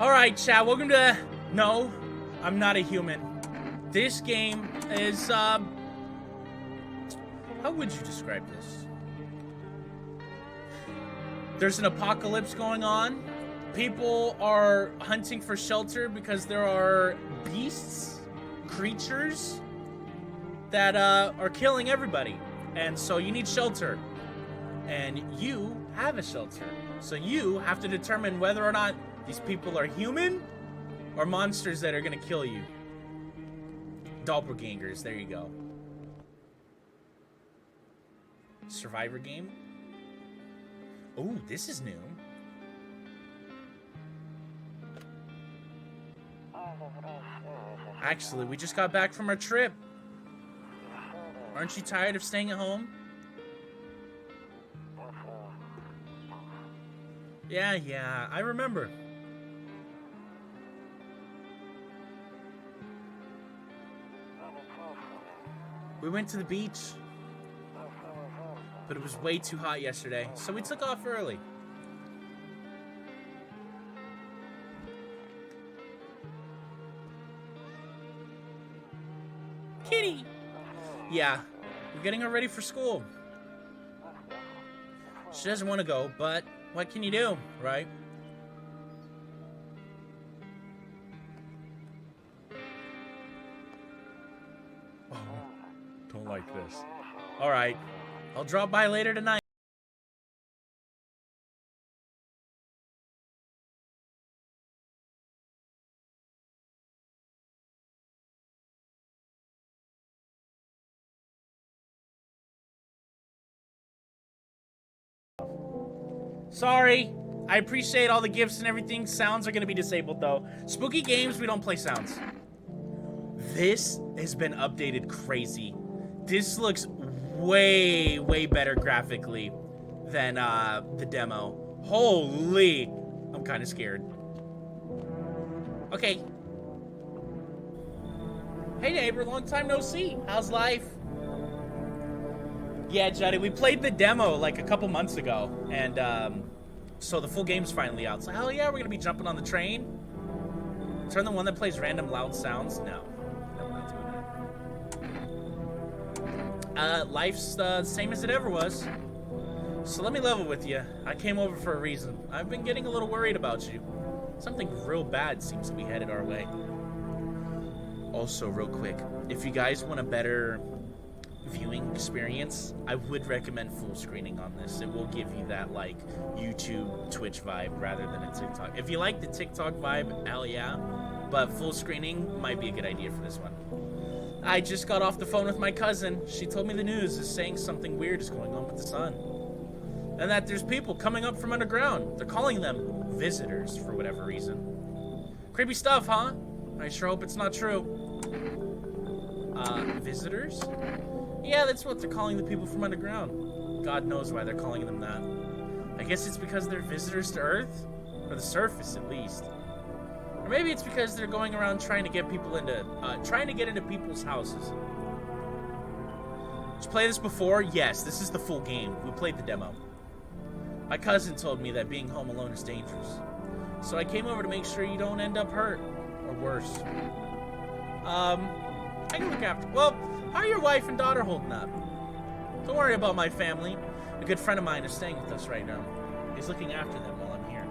Alright, chat, welcome to... No, I'm not a human. This game is, how would you describe this? There's an apocalypse going on. People are hunting for shelter because there are beasts, creatures, that, are killing everybody. And so you need shelter. And you have a shelter. So you have to determine whether or not these people are human or monsters that are gonna kill you. Doppelgangers, there you go. Survivor game? Oh, this is new. Actually, we just got back from our trip. Aren't you tired of staying at home? Yeah, I remember. We went to the beach, but it was way too hot yesterday, so we took off early. Kitty! Yeah, we're getting her ready for school. She doesn't want to go, but what can you do, right? Oh, don't like this. All right, I'll drop by later tonight. Sorry. I appreciate all the gifts and everything. Sounds are going to be disabled, though. Spooky games, we don't play sounds. This has been updated crazy. This looks way better graphically than the demo. Holy. I'm kind of scared. Okay. Hey, neighbor. Long time no see. How's life? Yeah, Juddy, we played the demo like a couple months ago, and so the full game's finally out. So hell yeah, we're gonna be jumping on the train. Turn the one that plays random loud sounds. No, I'm not doing that. Life's the same as it ever was. So let me level with you. I came over for a reason. I've been getting a little worried about you. Something real bad seems to be headed our way. Also, real quick, if you guys want a better viewing experience, I would recommend full screening on this. It will give you that like YouTube, Twitch vibe rather than a TikTok. If you like the TikTok vibe, hell yeah, but full screening might be a good idea for this one. I just got off the phone with my cousin. She told me the news is saying something weird is going on with the sun, and that there's people coming up from underground. They're calling them visitors for whatever reason. Creepy stuff, huh? I sure hope it's not true. Visitors? Yeah, that's what they're calling the people from underground. God knows why they're calling them that. I guess it's because they're visitors to Earth? Or the surface, at least. Or maybe it's because they're going around trying to get people into, people's houses. Did you play this before? Yes, this is the full game. We played the demo. My cousin told me that being home alone is dangerous. So I came over to make sure you don't end up hurt. Or worse. I can look after... Well, how are your wife and daughter holding up? Don't worry about my family. A good friend of mine is staying with us right now. He's looking after them while I'm here.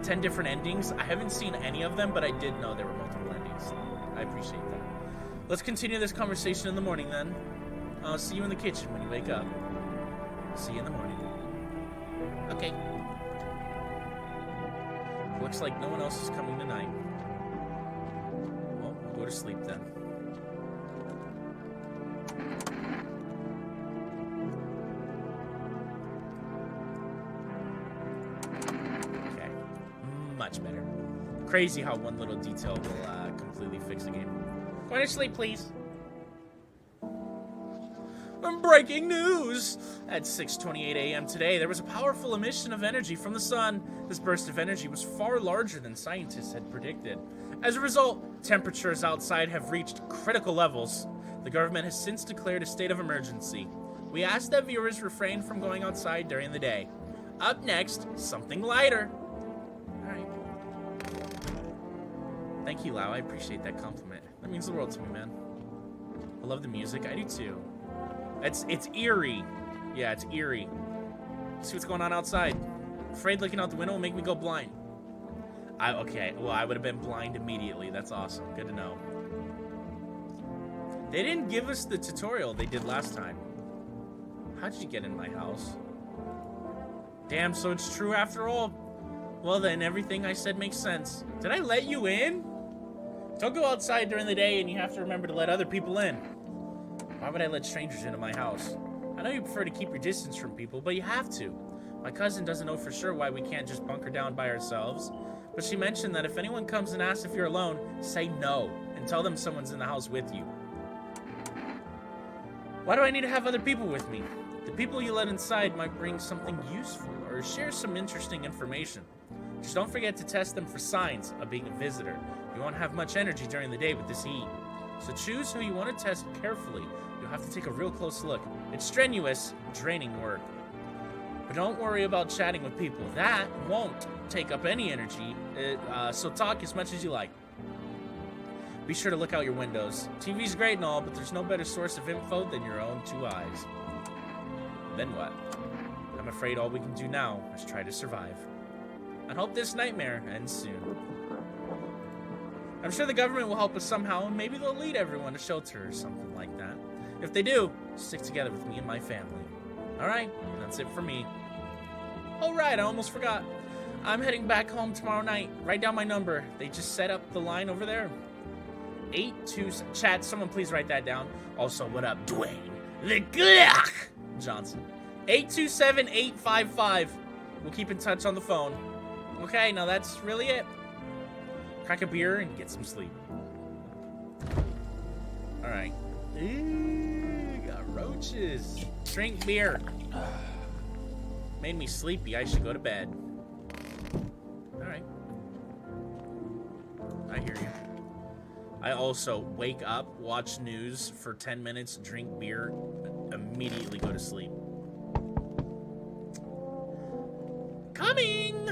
10 different endings. I haven't seen any of them, but I did know there were multiple endings. I appreciate that. Let's continue this conversation in the morning, then. I'll see you in the kitchen when you wake up. See you in the morning. Okay. Looks like no one else is coming tonight. Well, we'll go to sleep then. Okay. Much better. Crazy how one little detail will completely fix the game. Go to sleep, please. Breaking news! At 6:28 a.m. today, there was a powerful emission of energy from the sun. This burst of energy was far larger than scientists had predicted. As a result, temperatures outside have reached critical levels. The government has since declared a state of emergency. We ask that viewers refrain from going outside during the day. Up next, something lighter. Alright. Thank you, Lau. I appreciate that compliment. That means the world to me, man. I love the music. I do too. It's eerie. Yeah, it's eerie. See what's going on outside. Afraid looking out the window will make me go blind. Okay, well, I would have been blind immediately. That's awesome. Good to know. They didn't give us the tutorial they did last time. How'd you get in my house? Damn, so it's true after all. Well then, everything I said makes sense. Did I let you in? Don't go outside during the day and you have to remember to let other people in. Why would I let strangers into my house? I know you prefer to keep your distance from people, but you have to. My cousin doesn't know for sure why we can't just bunker down by ourselves. But she mentioned that if anyone comes and asks if you're alone, say no and tell them someone's in the house with you. Why do I need to have other people with me? The people you let inside might bring something useful or share some interesting information. Just don't forget to test them for signs of being a visitor. You won't have much energy during the day with this heat. So choose who you want to test carefully. You'll have to take a real close look. It's strenuous, draining work. But don't worry about chatting with people. That won't take up any energy, so talk as much as you like. Be sure to look out your windows. TV's great and all, but there's no better source of info than your own two eyes. Then what? I'm afraid all we can do now is try to survive. I hope this nightmare ends soon. I'm sure the government will help us somehow, and maybe they'll lead everyone to shelter or something like that. If they do, stick together with me and my family. Alright, that's it for me. Oh right, I almost forgot. I'm heading back home tomorrow night. Write down my number. They just set up the line over there. 82... Chat, someone please write that down. Also, what up, Dwayne the Glock Johnson. 827-855. We'll keep in touch on the phone. Okay, now that's really it. Crack a beer and get some sleep. Alright. Got roaches. Drink beer. Made me sleepy. I should go to bed. Alright. I hear you. I also wake up, watch news for 10 minutes, drink beer, immediately go to sleep. Coming!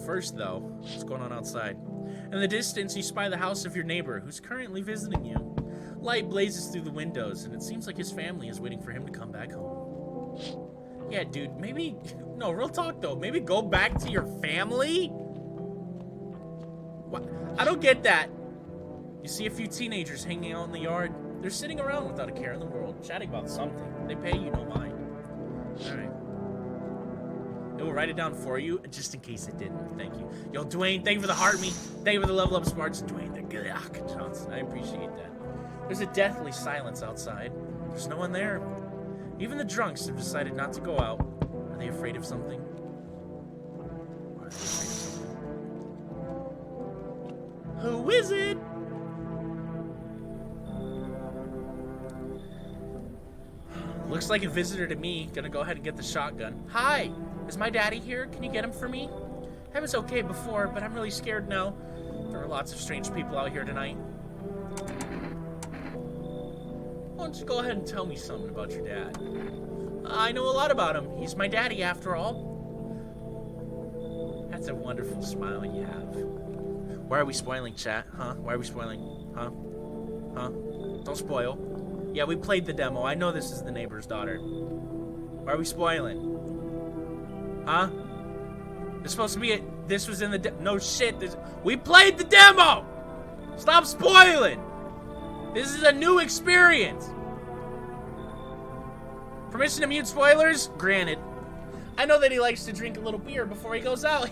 First, though, what's going on outside? In the distance, you spy the house of your neighbor, who's currently visiting you. Light blazes through the windows, and it seems like his family is waiting for him to come back home. Yeah, dude, maybe... No, real talk, though. Maybe go back to your family? What? I don't get that. You see a few teenagers hanging out in the yard. They're sitting around without a care in the world, chatting about something. They pay you no mind. Alright. It will write it down for you, just in case it didn't. Thank you. Yo, Dwayne, thank you for the heart me. Thank you for the level up smarts. Dwayne the Glock Johnson. I appreciate that. There's a deathly silence outside. There's no one there. Even the drunks have decided not to go out. Are they afraid of something? Or are they afraid of something? Who is it? Looks like a visitor to me. Gonna go ahead and get the shotgun. Hi! Is my daddy here? Can you get him for me? I was okay before, but I'm really scared now. There are lots of strange people out here tonight. Why don't you go ahead and tell me something about your dad? I know a lot about him. He's my daddy, after all. That's a wonderful smile you have. Why are we spoiling, chat? Huh? Why are we spoiling? Huh? Huh? Don't spoil. Yeah, we played the demo. I know this is the neighbor's daughter. Why are we spoiling? Huh? It's supposed to be it. This was in the no shit. We played the demo! Stop spoiling! This is a new experience. Permission to mute spoilers? Granted. I know that he likes to drink a little beer before he goes out.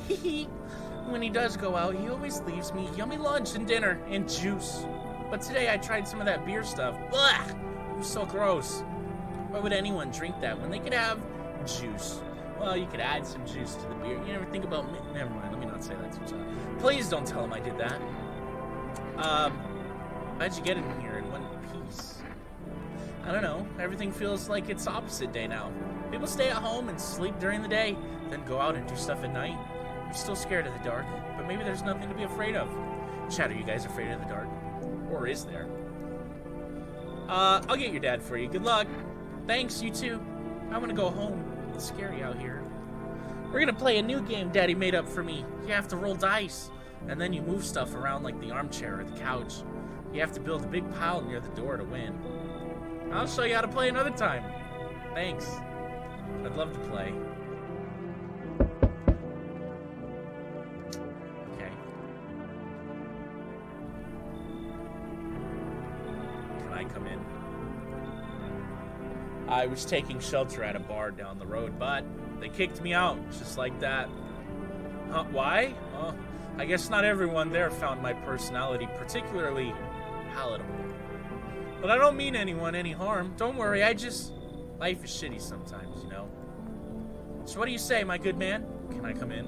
When he does go out, he always leaves me yummy lunch and dinner and juice. But today I tried some of that beer stuff. Ugh! It was so gross. Why would anyone drink that when they could have juice? Well, you could add some juice to the beer. You never think about... Never mind, let me not say that too much. Please don't tell him I did that. How'd you get in here in one piece? I don't know. Everything feels like it's opposite day now. People stay at home and sleep during the day, then go out and do stuff at night. I'm still scared of the dark, but maybe there's nothing to be afraid of. Chat, are you guys afraid of the dark? Or is there? I'll get your dad for you. Good luck. Thanks, you too. I want to go home. It's scary out here. We're gonna play a new game Daddy made up for me. You have to roll dice. And then you move stuff around like the armchair or the couch. You have to build a big pile near the door to win. I'll show you how to play another time. Thanks. I'd love to play. Okay. Can I come in? I was taking shelter at a bar down the road, but they kicked me out, just like that. Huh, why? Oh, I guess not everyone there found my personality particularly palatable. But I don't mean anyone any harm. Don't worry, life is shitty sometimes, you know? So what do you say, my good man? Can I come in?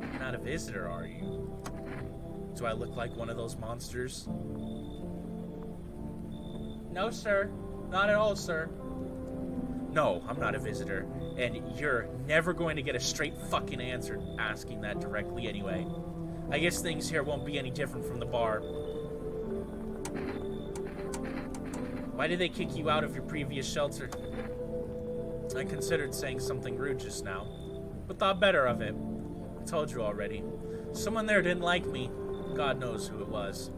You're not a visitor, are you? Do I look like one of those monsters? No, sir. Not at all, sir. No, I'm not a visitor. And you're never going to get a straight fucking answer asking that directly anyway. I guess things here won't be any different from the bar. Why did they kick you out of your previous shelter? I considered saying something rude just now, but thought better of it. I told you already. Someone there didn't like me. God knows who it was.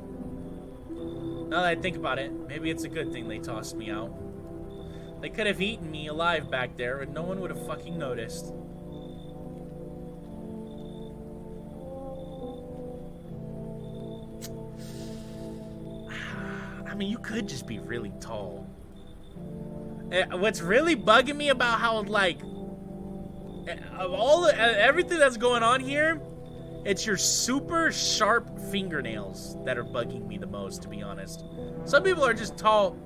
Now that I think about it, maybe it's a good thing they tossed me out. They could have eaten me alive back there and no one would have fucking noticed. I mean, you could just be really tall. What's really bugging me about how, like, of everything that's going on here, it's your super sharp fingernails that are bugging me the most, to be honest. Some people are just tall.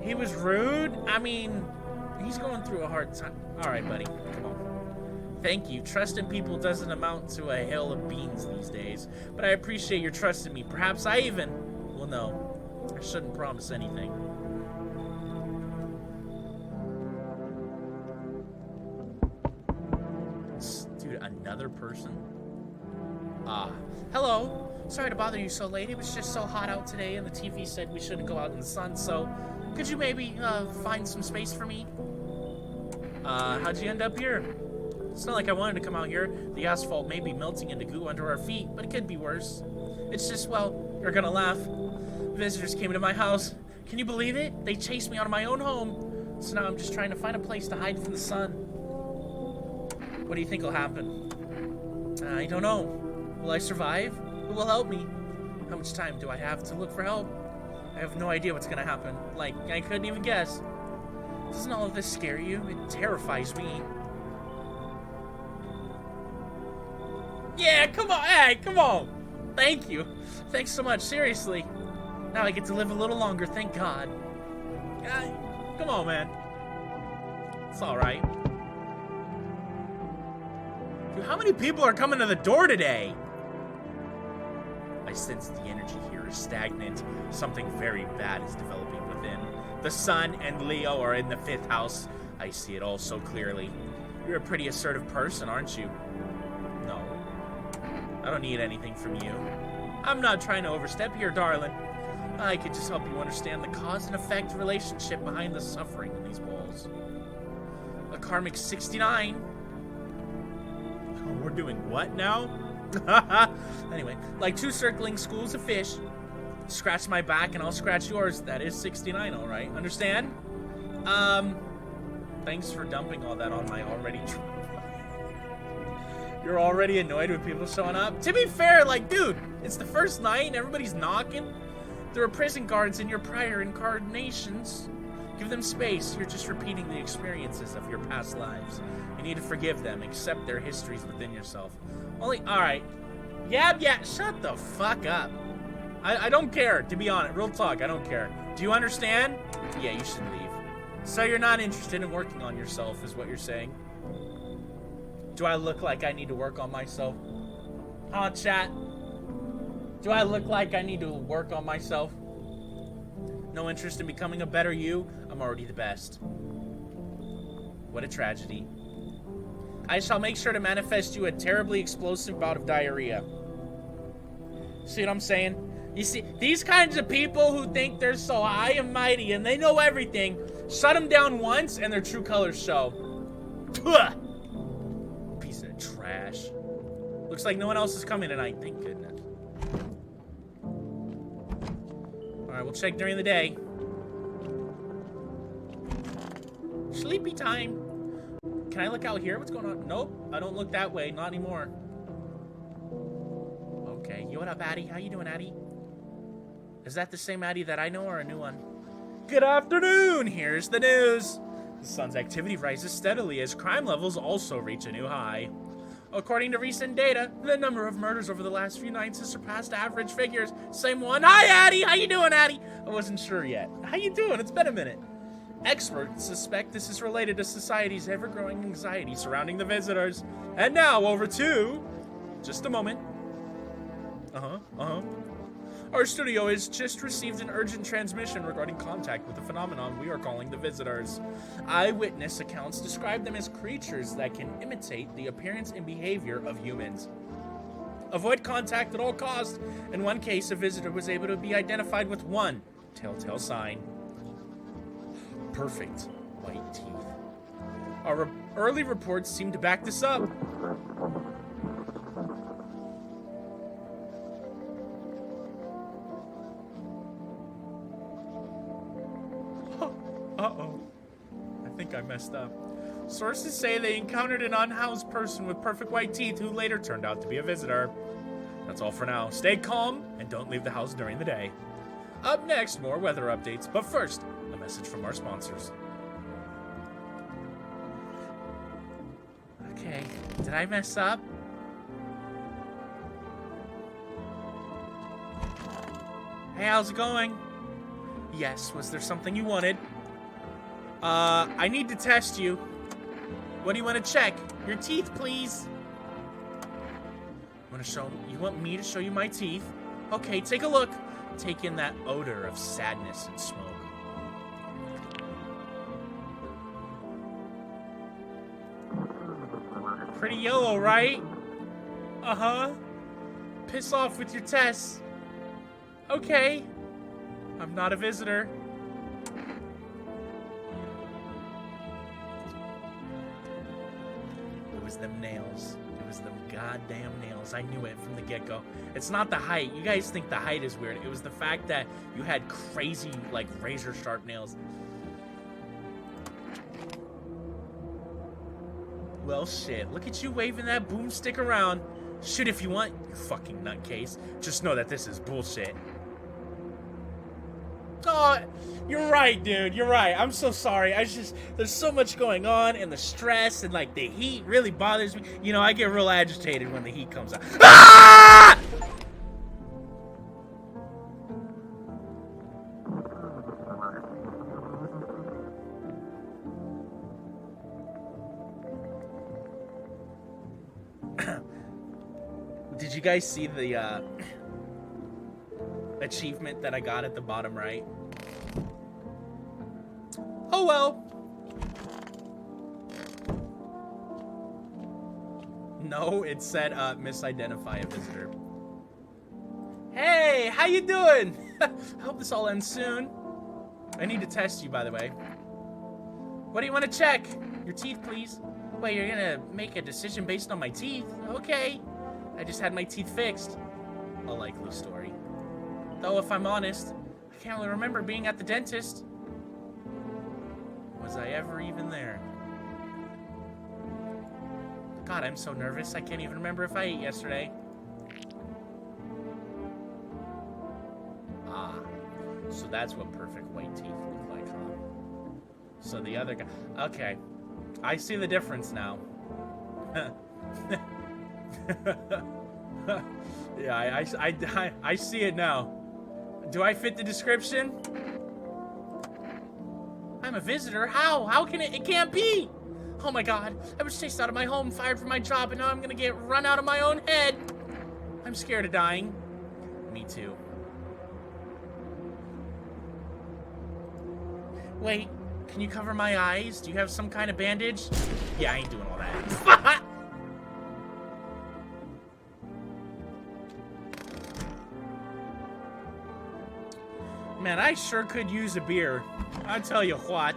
He was rude? I mean, he's going through a hard time. Alright, buddy. Come on. Thank you. Trust in people doesn't amount to a hail of beans these days. But I appreciate your trust in me. Perhaps I even... Well, no. I shouldn't promise anything. Dude, another person? Hello. Sorry to bother you so late. It was just so hot out today and the TV said we shouldn't go out in the sun, so... Could you maybe, find some space for me? How'd you end up here? It's not like I wanted to come out here. The asphalt may be melting into goo under our feet, but it could be worse. It's just, well, you're gonna laugh. Visitors came into my house. Can you believe it? They chased me out of my own home. So now I'm just trying to find a place to hide from the sun. What do you think will happen? I don't know. Will I survive? Who will help me? How much time do I have to look for help? I have no idea what's gonna happen. Like, I couldn't even guess. Doesn't all of this scare you? It terrifies me. Yeah, come on. Hey, come on. Thank you. Thanks so much. Seriously. Now I get to live a little longer, thank God. Come on, man. It's alright. Dude, how many people are coming to the door today? I sense the energy here is stagnant. Something very bad is developing within. The sun and Leo are in the 5th house. I see it all so clearly. You're a pretty assertive person, aren't you? No. I don't need anything from you. I'm not trying to overstep here, darling. I could just help you understand the cause and effect relationship behind the suffering in these walls. A karmic 69. We're doing what now? Anyway, like 2 circling schools of fish. Scratch my back and I'll scratch yours. That is 69, alright. Understand? Thanks for dumping all that on my already... You're already annoyed with people showing up? To be fair, like, dude, it's the first night and everybody's knocking. There were prison guards in your prior incarnations. Give them space. You're just repeating the experiences of your past lives. You need to forgive them. Accept their histories within yourself. Alright. Yeah, shut the fuck up. I don't care, to be honest. Real talk, I don't care. Do you understand? Yeah, you should leave. So you're not interested in working on yourself, is what you're saying? Do I look like I need to work on myself? Huh, chat? Do I look like I need to work on myself? No interest in becoming a better you? I'm already the best. What a tragedy. I shall make sure to manifest you a terribly explosive bout of diarrhea. See what I'm saying? You see, these kinds of people who think they're so high and mighty and they know everything, shut them down once and their true colors show. Puh! Piece of trash. Looks like no one else is coming tonight, thank goodness. Alright, we'll check during the day. Sleepy time. Can I look out here? What's going on? Nope, I don't look that way, not anymore. Okay, yo, what up, Addie? How you doing, Addie? Is that the same Addie that I know or a new one? Good afternoon! Here's the news. The sun's activity rises steadily as crime levels also reach a new high. According to recent data, the number of murders over the last few nights has surpassed average figures. Same one. Hi, Addie! How you doing, Addie? I wasn't sure yet. How you doing? It's been a minute. Experts suspect this is related to society's ever-growing anxiety surrounding the visitors. And now, over to... Just a moment. Our studio has just received an urgent transmission regarding contact with the phenomenon we are calling the visitors. Eyewitness accounts describe them as creatures that can imitate the appearance and behavior of humans. Avoid contact at all costs. In one case, a visitor was able to be identified with one telltale sign. Perfect white teeth. Our early reports seem to back this up. Uh-oh. I think I messed up. Sources say they encountered an unhoused person with perfect white teeth who later turned out to be a visitor. That's all for now. Stay calm and don't leave the house during the day. Up next, more weather updates, but first, a message from our sponsors. Okay, did I mess up? Hey, how's it going? Yes, was there something you wanted? I need to test you. What do you want to check? Your teeth, please. You want me to show you my teeth? Okay, take a look. Take in that odor of sadness and smoke. Pretty yellow, right? Uh-huh. Piss off with your tests. Okay. I'm not a visitor. It was them nails. It was them goddamn nails. I knew it from the get-go. It's not the height. You guys think the height is weird. It was the fact that you had crazy, like, razor-sharp nails. Well, shit. Look at you waving that boomstick around. Shoot if you want, you fucking nutcase. Just know that this is bullshit. Oh, you're right, dude. You're right. I'm so sorry. There's so much going on, and the stress and, like, the heat really bothers me. You know, I get real agitated when the heat comes out. Ah! Did you guys see the, achievement that I got at the bottom right? Oh well. No, it said misidentify a visitor. Hey, how you doing? I hope this all ends soon. I need to test you, by the way. What do you want to check? Your teeth, please. Wait, you're gonna make a decision based on my teeth? Okay. I just had my teeth fixed. A likely story. Though, if I'm honest, I can't really remember being at the dentist. Was I ever even there? God, I'm so nervous. I can't even remember if I ate yesterday. Ah, so that's what perfect white teeth look like, huh? So the other guy... Okay, I see the difference now. Yeah, I see it now. Do I fit the description? I'm a visitor? How? How can it? It can't be! Oh my god, I was chased out of my home, fired from my job, and now I'm gonna get run out of my own head. I'm scared of dying. Me too. Wait, can you cover my eyes? Do you have some kind of bandage? Yeah, I ain't doing all that. Man, I sure could use a beer. I'll tell you what.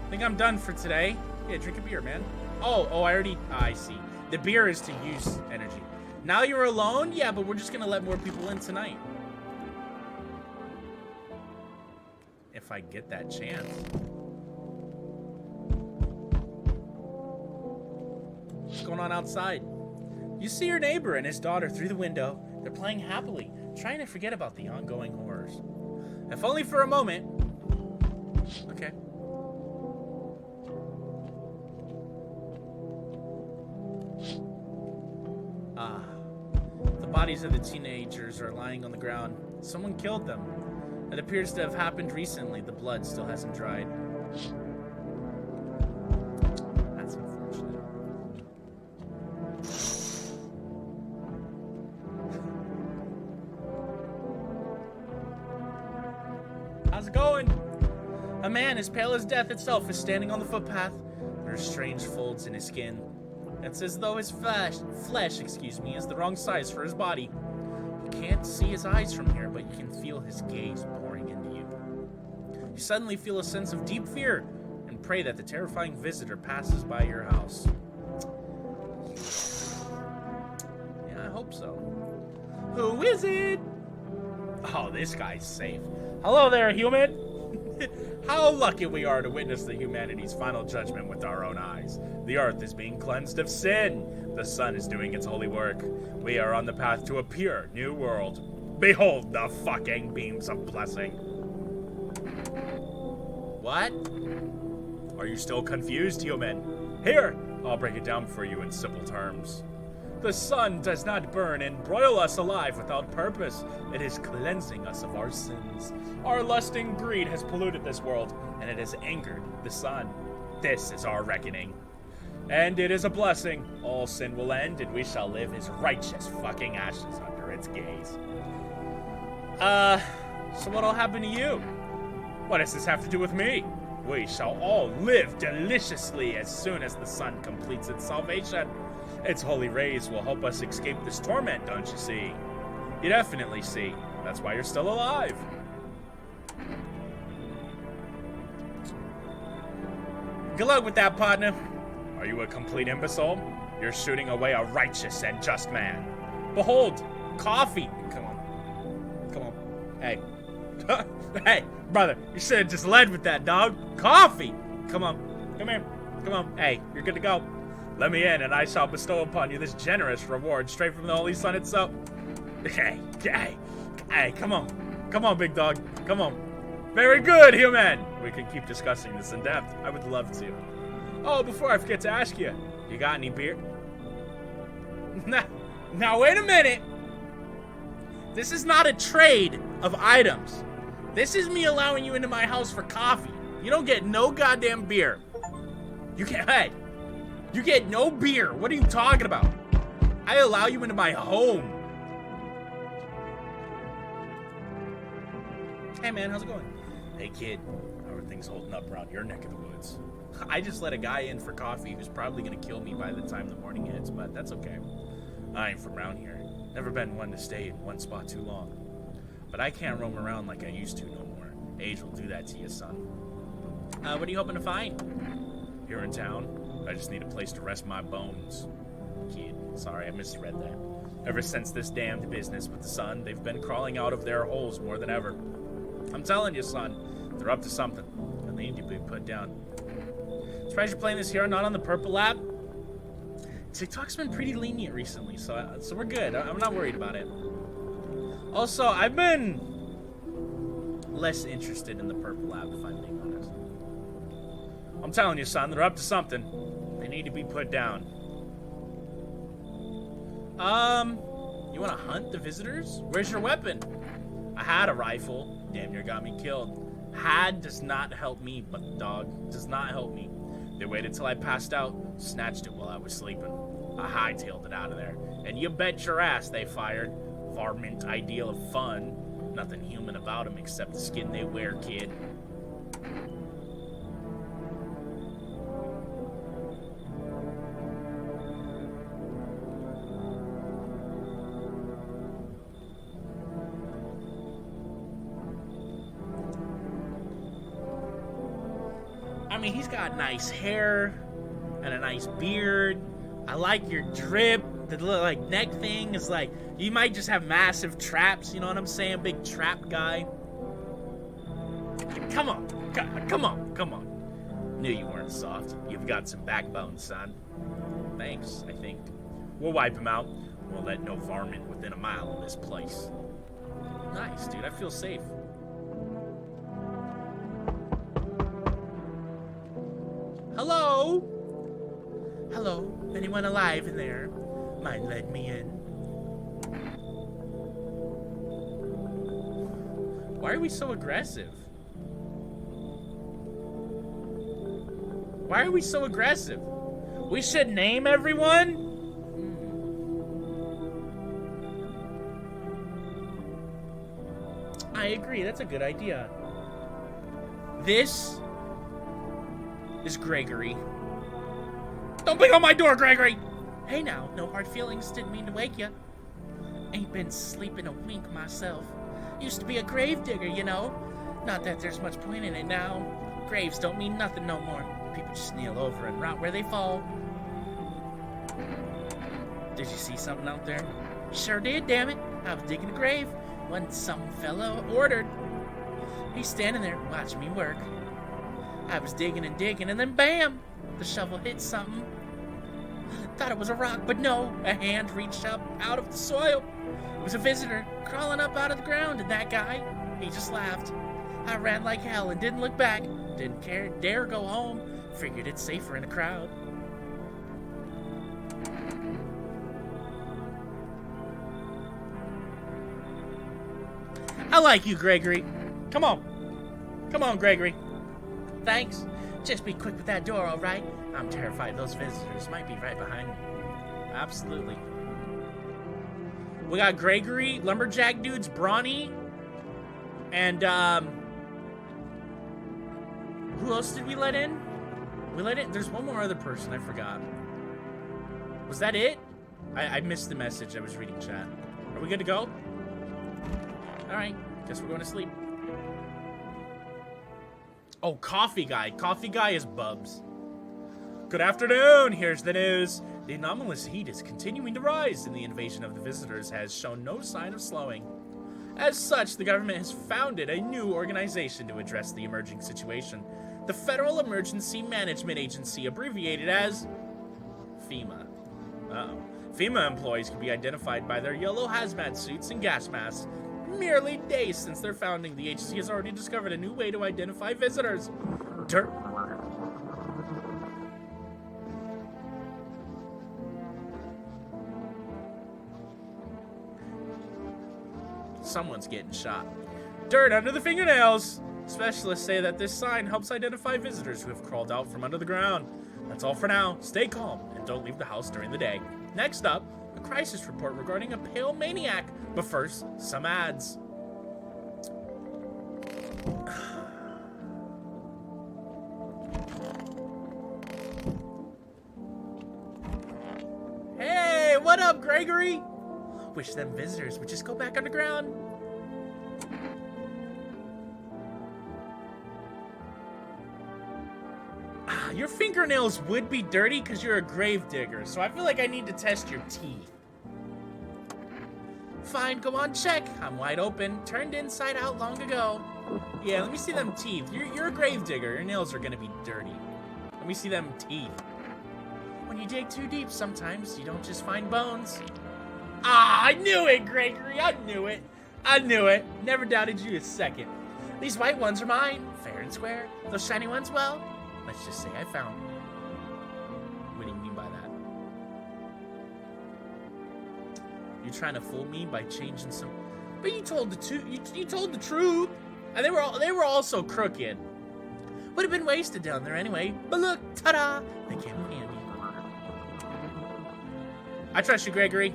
I think I'm done for today. Yeah, drink a beer, man. Oh, I see. The beer is to use energy. Now you're alone? Yeah, but we're just gonna let more people in tonight. If I get that chance. What's going on outside? You see your neighbor and his daughter through the window. They're playing happily, trying to forget about the ongoing horrors. If only for a moment. Okay. The bodies of the teenagers are lying on the ground. Someone killed them. It appears to have happened recently. The blood still hasn't dried. That's unfortunate. How's it going? A man as pale as death itself is standing on the footpath. There are strange folds in his skin. It's as though his flesh, is the wrong size for his body. You can't see his eyes from here, but you can feel his gaze pouring into you. You suddenly feel a sense of deep fear and pray that the terrifying visitor passes by your house. Yeah, I hope so. Who is it? Oh, this guy's safe. Hello there, human. How lucky we are to witness the humanity's final judgment with our own eyes. The earth is being cleansed of sin. The sun is doing its holy work. We are on the path to a pure new world. Behold the fucking beams of blessing. What? Are you still confused, human? Here, I'll break it down for you in simple terms. The sun does not burn and broil us alive without purpose. It is cleansing us of our sins. Our lusting greed has polluted this world, and it has angered the sun. This is our reckoning. And it is a blessing. All sin will end, and we shall live as righteous fucking ashes under its gaze. So what'll happen to you? What does this have to do with me? We shall all live deliciously as soon as the sun completes its salvation. Its holy rays will help us escape this torment, don't you see? You definitely see. That's why you're still alive. Good luck with that, partner. Are you a complete imbecile? You're shooting away a righteous and just man. Behold, coffee. Come on. Come on. Hey. Hey, brother, you should have just led with that, dog. Coffee. Come on. Come here. Come on. Hey, you're good to go. Let me in, and I shall bestow upon you this generous reward straight from the Holy Sun itself. Hey, come on. Come on, big dog. Come on. Very good, human. We can keep discussing this in depth. I would love to. Oh, before I forget to ask you, you got any beer? Now, wait a minute. This is not a trade of items. This is me allowing you into my house for coffee. You don't get no goddamn beer. You can't, hey. You get no beer. What are you talking about? I allow you into my home. Hey, man, how's it going? Hey, kid, how are things holding up around your neck of the woods? I just let a guy in for coffee who's probably going to kill me by the time the morning hits, but that's okay. I ain't from around here. Never been one to stay in one spot too long. But I can't roam around like I used to no more. Age will do that to you, son. What are you hoping to find? Here in town? I just need a place to rest my bones. Kid, sorry, I misread that. Ever since this damned business with the sun, they've been crawling out of their holes more than ever. I'm telling you, son, they're up to something, and they need to be put down. Surprised you're playing this here, not on the Purple app? TikTok's been pretty lenient recently, so we're good. I'm not worried about it. Also, I've been less interested in the Purple app, if I'm being honest. I'm telling you, son, they're up to something. They need to be put down. You want to hunt the visitors? Where's your weapon? I had a rifle. Damn near got me killed. Had does not help me, but dog does not help me. They waited till I passed out, snatched it while I was sleeping. I hightailed it out of there. And you bet your ass they fired. Varmint ideal of fun. Nothing human about them except the skin they wear, kid. mean, he's got nice hair and a nice beard. I like your drip. The little, like, neck thing is like, you might just have massive traps, you know what I'm saying? Big trap guy. Come on. Come on. Knew you weren't soft. You've got some backbone, son. Thanks, I think. We'll wipe him out. We'll let no varmint within a mile of this place. Nice, dude. I feel safe. Hello? Hello? Anyone alive in there? Mind letting me in? Why are we so aggressive? Why are we so aggressive? We should name everyone? I agree, that's a good idea. This is Gregory. Don't bang on my door, Gregory! Hey now, no hard feelings, didn't mean to wake you. Ain't been sleeping a wink myself. Used to be a grave digger, you know. Not that there's much point in it now. Graves don't mean nothing no more. People just kneel over and rot where they fall. Did you see something out there? Sure did, damn it. I was digging a grave when some fellow ordered. He's standing there watching me work. I was digging and then bam! The shovel hit something. Thought it was a rock, but no. A hand reached up out of the soil. It was a visitor crawling up out of the ground, and that guy, he just laughed. I ran like hell and didn't look back. Didn't dare go home. Figured it's safer in a crowd. I like you, Gregory. Come on. Come on, Gregory. Thanks. Just be quick with that door, all right? I'm terrified those visitors might be right behind me. Absolutely. We got Gregory, Lumberjack Dudes, Brawny, and, who else did we let in? We let in, there's one more other person, I forgot. Was that it? I missed the message, I was reading chat. Are we good to go? Alright, guess we're going to sleep. Oh, Coffee Guy. Coffee Guy is Bubs. Good afternoon. Here's the news. The anomalous heat is continuing to rise, and the invasion of the visitors has shown no sign of slowing. As such, the government has founded a new organization to address the emerging situation. The Federal Emergency Management Agency, abbreviated as FEMA. Uh-oh. FEMA employees can be identified by their yellow hazmat suits and gas masks. Merely days since their founding, the agency has already discovered a new way to identify visitors. Someone's getting shot. Dirt under the fingernails! Specialists say that this sign helps identify visitors who have crawled out from under the ground. That's all for now. Stay calm and don't leave the house during the day. Next up, a crisis report regarding a pale maniac. But first, some ads. Hey, what up, Gregory? Wish them visitors would just go back underground. Your fingernails would be dirty because you're a grave digger, so I feel like I need to test your teeth. Fine, go on, check. I'm wide open, turned inside out long ago. Yeah, let me see them teeth. You're a grave digger. Your nails are gonna be dirty. Let me see them teeth. When you dig too deep, sometimes you don't just find bones. Ah, I knew it, Gregory. I knew it. I knew it. Never doubted you a second. These white ones are mine, fair and square. Those shiny ones, well, let's just say I found them. What do you mean by that? You're trying to fool me by changing some... But you told you told the truth. And they were also crooked. Would have been wasted down there anyway. But look, ta-da! They came in handy. I trust you, Gregory.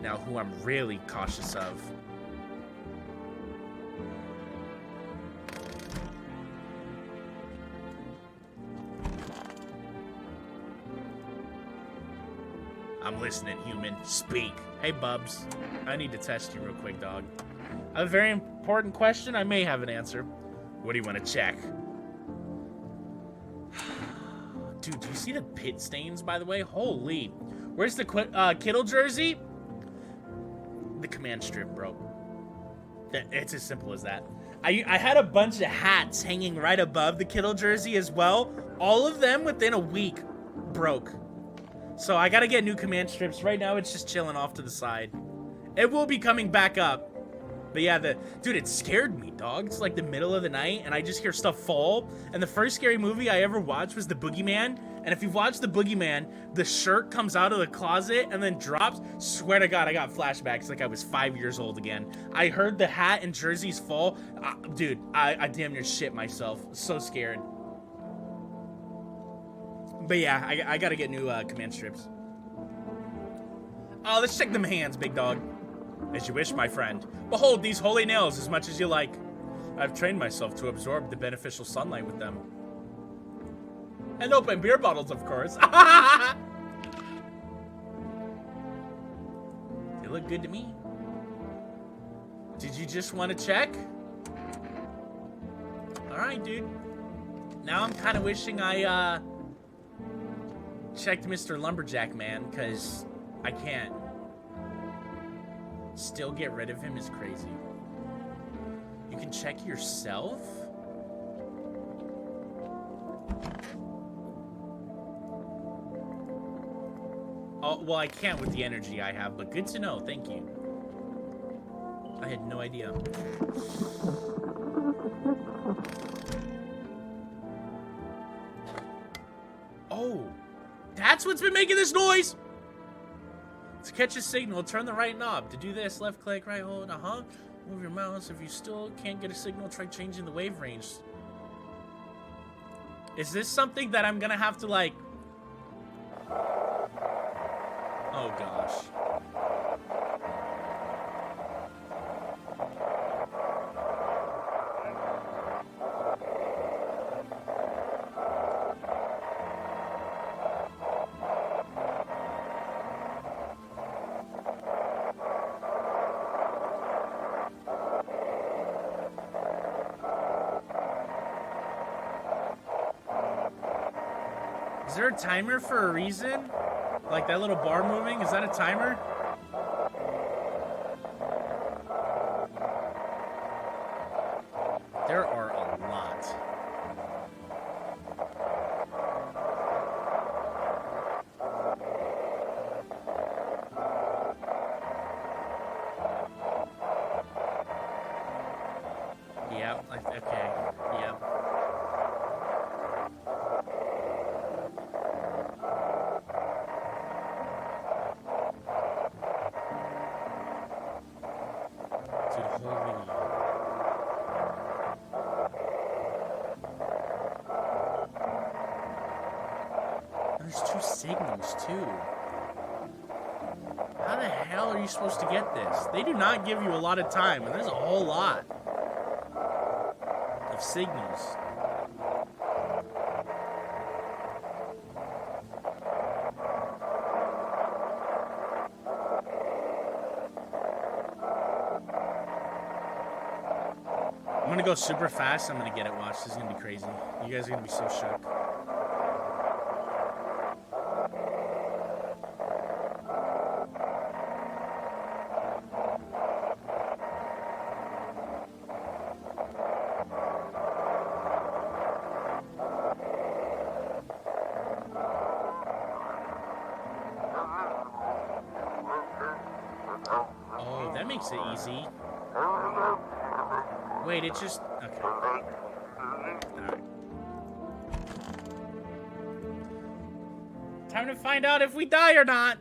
Now who I'm really cautious of. I'm listening, human. Speak. Hey, Bubs. I need to test you real quick, dog. I have a very important question. I may have an answer. What do you want to check? Dude, do you see the pit stains, by the way? Holy. Where's the Kittle jersey? The command strip, bro. It's as simple as that. I had a bunch of hats hanging right above the Kittle jersey as well. All of them within a week broke. So I gotta get new command strips. Right now it's just chilling off to the side. It will be coming back up. But yeah, dude, it scared me, dog. It's like the middle of the night and I just hear stuff fall. And the first scary movie I ever watched was The Boogeyman. And if you've watched The Boogeyman, the shirt comes out of the closet and then drops. Swear to God, I got flashbacks like I was 5 years old again. I heard the hat and jerseys fall. Dude, I damn near shit myself. So scared. But yeah, I gotta get new command strips. Oh, let's check them hands, big dog. As you wish, my friend. Behold these holy nails as much as you like. I've trained myself to absorb the beneficial sunlight with them. And open beer bottles, of course. They look good to me. Did you just want to check? Alright, dude. Now I'm kind of wishing I, checked Mr. Lumberjack Man, because I can't. Still get rid of him is crazy. You can check yourself? Oh, well, I can't with the energy I have, but good to know. Thank you. I had no idea. Oh, that's what's been making this noise. To catch a signal, turn the right knob. To do this, left click, right hold, move your mouse. If you still can't get a signal, try changing the wave range. Is this something that I'm gonna have to, like... Oh, gosh. Is there a timer for a reason? Like that little bar moving? Is that a timer? There are a lot. Yep, okay, yep. There's two signals, too. How the hell are you supposed to get this? They do not give you a lot of time, and there's a whole lot of signals. I'm gonna go super fast. I'm gonna get it. Watch. This is gonna be crazy. You guys are gonna be so shook. Oh, that makes it easy. Wait, it just... Okay. Alright. Time to find out if we die or not.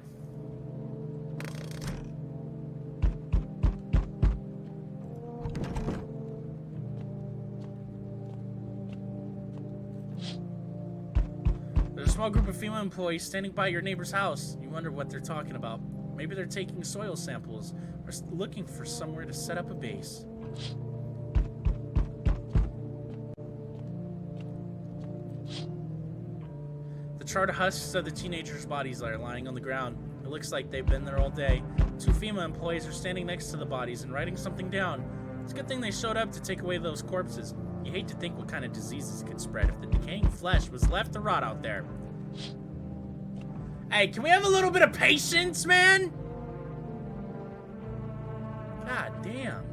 There's a small group of female employees standing by your neighbor's house. You wonder what they're talking about. Maybe they're taking soil samples or looking for somewhere to set up a base. The charred husks of the teenagers' bodies are lying on the ground. It looks like they've been there all day. Two female employees are standing next to the bodies and writing something down. It's a good thing they showed up to take away those corpses. You hate to think what kind of diseases could spread if the decaying flesh was left to rot out there. Hey, can we have a little bit of patience, man? God damn.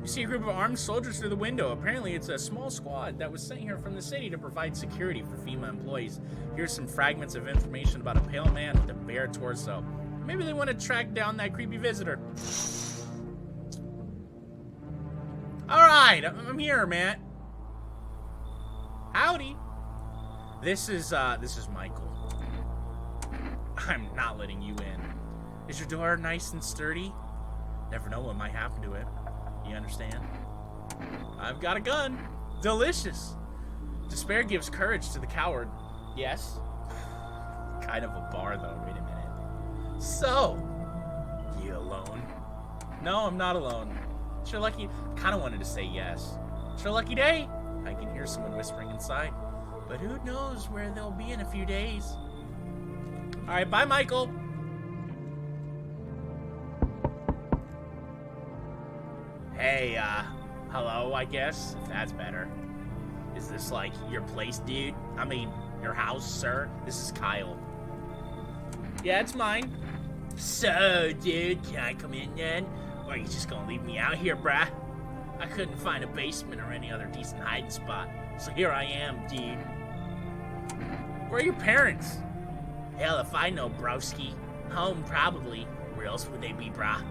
You see a group of armed soldiers through the window. Apparently, it's a small squad that was sent here from the city to provide security for FEMA employees. Here's some fragments of information about a pale man with a bare torso. Maybe they want to track down that creepy visitor. Alright, I'm here, Matt. Howdy. This is Michael. I'm not letting you in. Is your door nice and sturdy? Never know what might happen to it. You understand? I've got a gun. Delicious. Despair gives courage to the coward. Yes. Kind of a bar, though. Wait a minute. So, you alone? No, I'm not alone. Sure lucky. Kind of wanted to say yes. Sure lucky day. I can hear someone whispering inside. But who knows where they'll be in a few days. All right, bye, Michael. Hey, hello, I guess, if that's better. Is this, like, your place, dude? I mean, your house, sir? This is Kyle. Yeah, it's mine. So, dude, can I come in then? Or are you just gonna leave me out here, bruh? I couldn't find a basement or any other decent hiding spot, so here I am, dude. Where are your parents? Hell if I know, broski. Home, probably. Where else would they be, brah?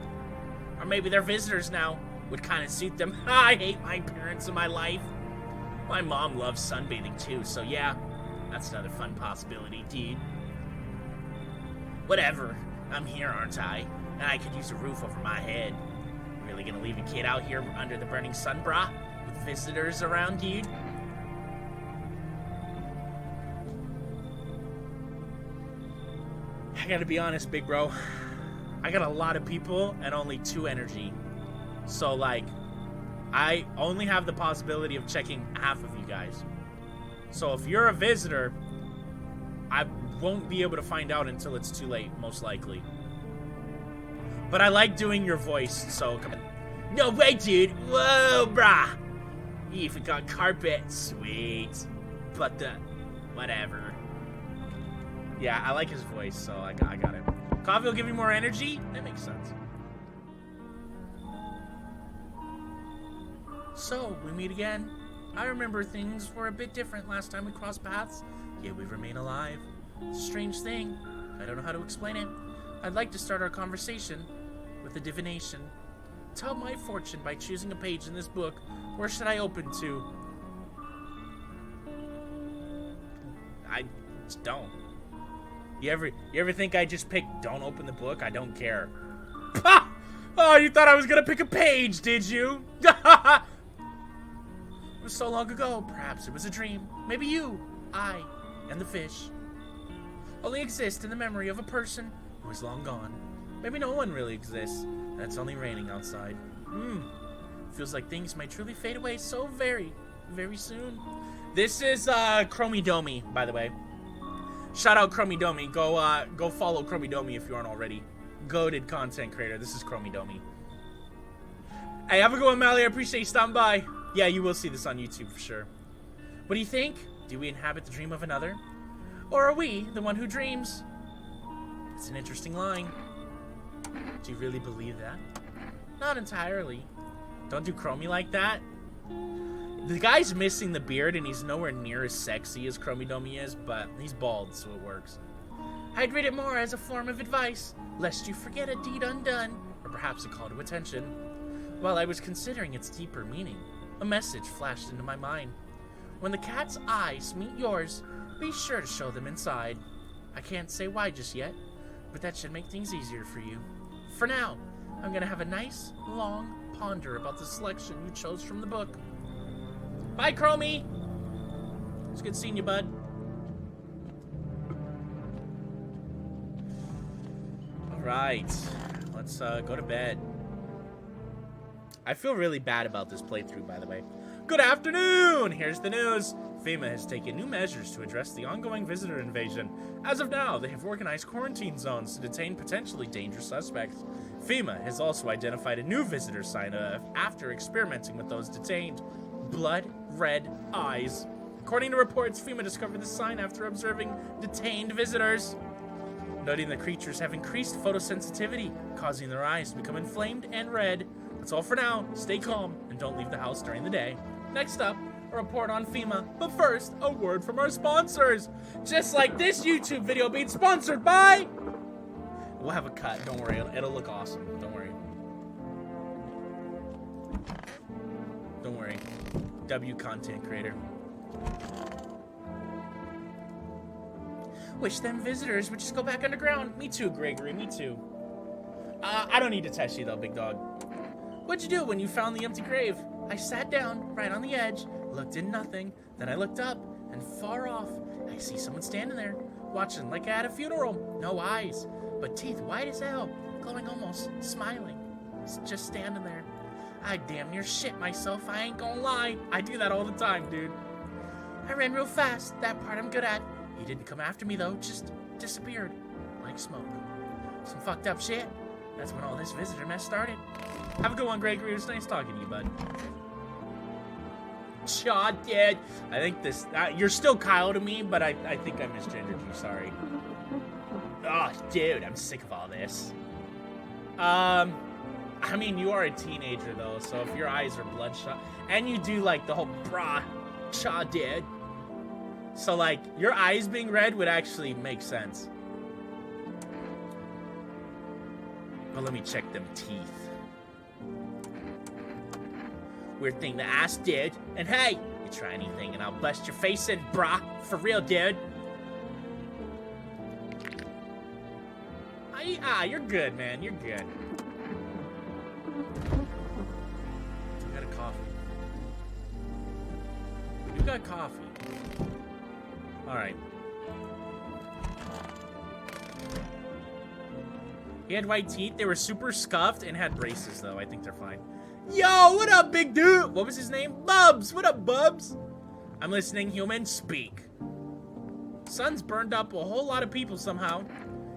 Or maybe they're visitors now. Would kind of suit them. I hate my parents in my life. My mom loves sunbathing too, so yeah, that's another fun possibility, dude. Whatever, I'm here, aren't I? And I could use a roof over my head. Really gonna leave a kid out here under the burning sun, brah? With visitors around, dude? I gotta be honest, big bro. I got a lot of people and only 2 energy. So, like, I only have the possibility of checking half of you guys. So if you're a visitor, I won't be able to find out until it's too late, most likely. But I like doing your voice, so come on. No way, dude. Whoa, brah. You even got carpet. Sweet. But whatever. Yeah, I like his voice, so I got it. Coffee will give you more energy? That makes sense. So, we meet again. I remember things were a bit different last time we crossed paths, yet we remain alive. It's a strange thing. I don't know how to explain it. I'd like to start our conversation with a divination. Tell my fortune by choosing a page in this book. Where should I open to? I just don't. You ever think I just picked don't open the book? I don't care. Ha! Oh, you thought I was gonna pick a page, did you? It was so long ago, perhaps it was a dream. Maybe you, I, and the fish only exist in the memory of a person who is long gone. Maybe no one really exists, and it's only raining outside. Feels like things might truly fade away so very, very soon. This is Chromie Domi, by the way. Shout out Chromie Domi. Go follow Chromie Domi if you aren't already. Goated content creator. This is Chromie Domi. Hey, have a good one, Mally. I appreciate you stopping by. Yeah, you will see this on YouTube for sure. What do you think? Do we inhabit the dream of another? Or are we the one who dreams? It's an interesting line. Do you really believe that? Not entirely. Don't do Chromie like that. The guy's missing the beard and he's nowhere near as sexy as Chromie Domi is, but he's bald, so it works. I'd read it more as a form of advice, lest you forget a deed undone, or perhaps a call to attention. While I was considering its deeper meaning, a message flashed into my mind. When the cat's eyes meet yours, be sure to show them inside. I can't say why just yet, but that should make things easier for you. For now, I'm gonna have a nice, long ponder about the selection you chose from the book. Bye, Chromie! It's good seeing you, bud. Alright, let's go to bed. I feel really bad about this playthrough, by the way. Good afternoon! Here's the news. FEMA has taken new measures to address the ongoing visitor invasion. As of now, they have organized quarantine zones to detain potentially dangerous suspects. FEMA has also identified a new visitor sign after experimenting with those detained. Blood red eyes. According to reports, FEMA discovered the sign after observing detained visitors, noting the creatures have increased photosensitivity, causing their eyes to become inflamed and red. That's all for now. Stay calm and don't leave the house during the day. Next up, a report on FEMA. But first, a word from our sponsors. Just like this YouTube video being sponsored by... We'll have a cut. Don't worry. It'll look awesome. Don't worry. Don't worry. W content creator. Wish them visitors would just go back underground. Me too, Gregory. Me too. I don't need to test you though, big dog. What'd you do when you found the empty grave? I sat down right on the edge, looked in nothing. Then I looked up, and far off, I see someone standing there, watching like at a funeral. No eyes, but teeth white as hell, glowing almost, smiling. Just standing there. I damn near shit myself, I ain't gonna lie. I do that all the time, dude. I ran real fast, that part I'm good at. He didn't come after me though, just disappeared, like smoke. Some fucked up shit. That's when all this visitor mess started. Have a good one, Gregory. It was nice talking to you, bud. Chaw, dude. I think this... you're still Kyle to me, but I think I misgendered you. Sorry. Oh, dude. I'm sick of all this. I mean, you are a teenager, though, so if your eyes are bloodshot... And you do, like, the whole brah, chaw, dude. So, like, your eyes being red would actually make sense. But let me check them teeth. Weird thing to ask, dude. And hey, you try anything and I'll bust your face in, brah. For real, dude. You're good, man. You're good. We got a coffee. We got coffee. Alright. He had white teeth. They were super scuffed and had braces, though. I think they're fine. Yo, what up, big dude? What was his name? Bubs. What up, Bubs? I'm listening, human. Speak. Sun's burned up a whole lot of people somehow.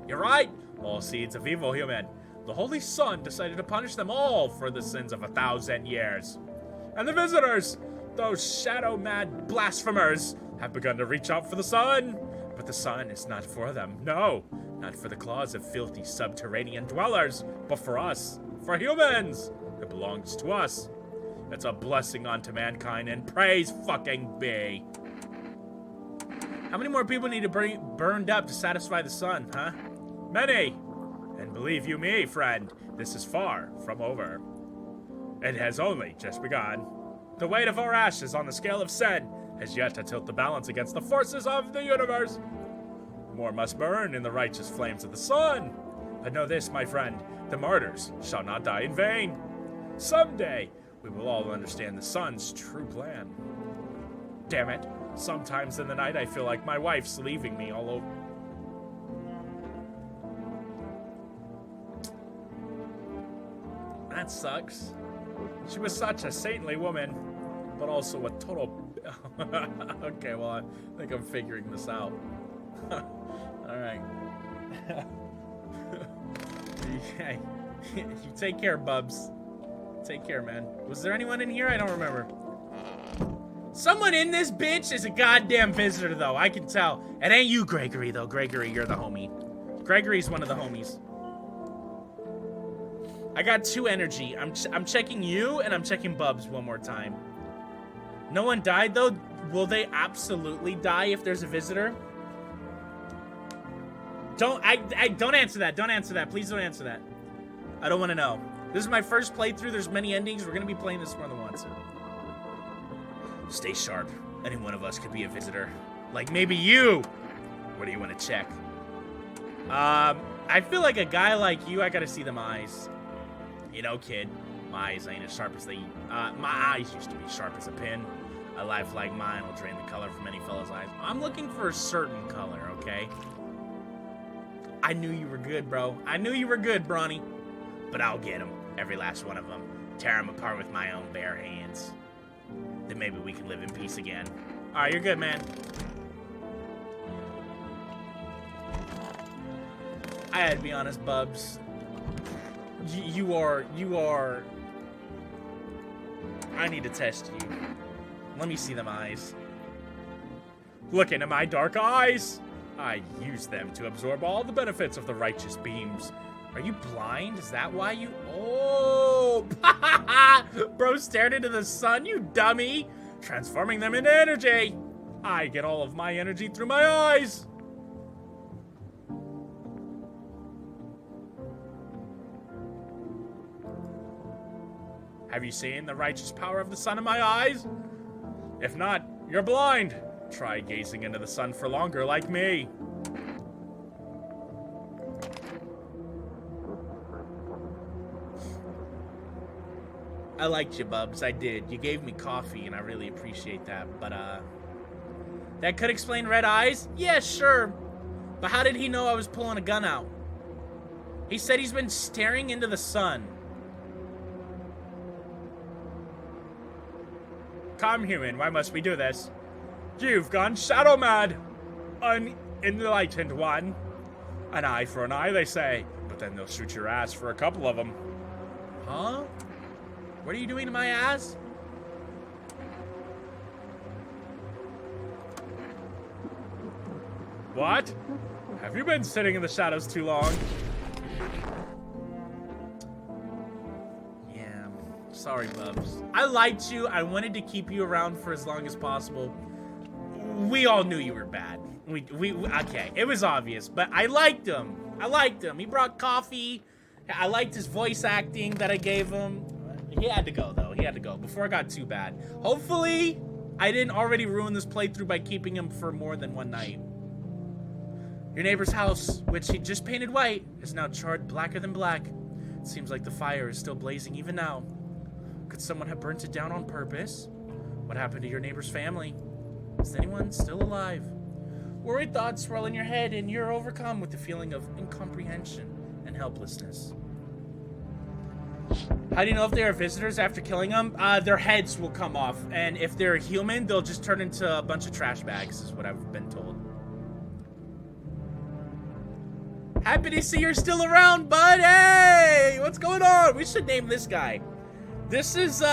You're right. All seeds of evil, human. The Holy Sun decided to punish them all for the sins of 1,000 years. And the visitors, those shadow-mad blasphemers, have begun to reach out for the sun. But the sun is not for them. No. Not for the claws of filthy subterranean dwellers, but for us, for humans. It belongs to us. It's a blessing unto mankind, and praise fucking be. How many more people need to be burned up to satisfy the sun, huh? Many. And believe you me, friend, this is far from over. It has only just begun. The weight of our ashes on the scale of sin has yet to tilt the balance against the forces of the universe. More must burn in the righteous flames of the sun. But know this, my friend, the martyrs shall not die in vain. Someday, we will all understand the sun's true plan. Damn it, sometimes in the night I feel like my wife's leaving me all over. That sucks. She was such a saintly woman, but also a total... Okay, well, I think I'm figuring this out. Alright. You take care, Bubs. Take care, man. Was there anyone in here? I don't remember. Someone in this bitch is a goddamn visitor, though. I can tell. It ain't you, Gregory, though. Gregory, you're the homie. Gregory's one of the homies. I got 2 energy. I'm checking you, and I'm checking Bubs one more time. No one died, though? Will they absolutely die if there's a visitor? Don't answer that. Don't answer that. Please don't answer that. I don't want to know. This is my first playthrough. There's many endings. We're going to be playing this more than once. Stay sharp. Any one of us could be a visitor. Like maybe you. What do you want to check? I feel like a guy like you, I got to see them eyes. You know, kid, my eyes ain't as sharp as they... my eyes used to be sharp as a pin. A life like mine will drain the color from any fella's eyes. I'm looking for a certain color, okay? I knew you were good, bro. I knew you were good, Bronny. But I'll get them. Every last one of them. Tear them apart with my own bare hands. Then maybe we can live in peace again. Alright, you're good, man. I had to be honest, Bubs. You are... I need to test you. Let me see them eyes. Look into my dark eyes. I use them to absorb all the benefits of the righteous beams. Are you blind? Is that why you... Oh! Bro stared into the sun, you dummy! Transforming them into energy! I get all of my energy through my eyes! Have you seen the righteous power of the sun in my eyes? If not, you're blind. Try gazing into the sun for longer like me. I liked you, Bubs. I did. You gave me coffee, and I really appreciate that. But, that could explain red eyes? Yeah, sure. But how did he know I was pulling a gun out? He said he's been staring into the sun. Come, human. Why must we do this? You've gone shadow mad. Unenlightened one. An eye for an eye, they say. But then they'll shoot your ass for a couple of them. Huh? What are you doing to my ass? What? Have you been sitting in the shadows too long? Yeah, sorry, Bubs. I liked you. I wanted to keep you around for as long as possible. We all knew you were bad. Okay, it was obvious, but I liked him. He brought coffee. I liked his voice acting that I gave him. He had to go, though. He had to go before it got too bad. Hopefully, I didn't already ruin this playthrough by keeping him for more than one night. Your neighbor's house, which he just painted white, is now charred blacker than black. It seems like the fire is still blazing even now. Could someone have burnt it down on purpose? What happened to your neighbor's family? Is anyone still alive? Worried thoughts swirl in your head, and you're overcome with the feeling of incomprehension and helplessness. How do you know if they are visitors after killing them? Their heads will come off, and if they're human, they'll just turn into a bunch of trash bags, is what I've been told. Happy to see you're still around, bud. Hey, what's going on? We should name this guy. This is,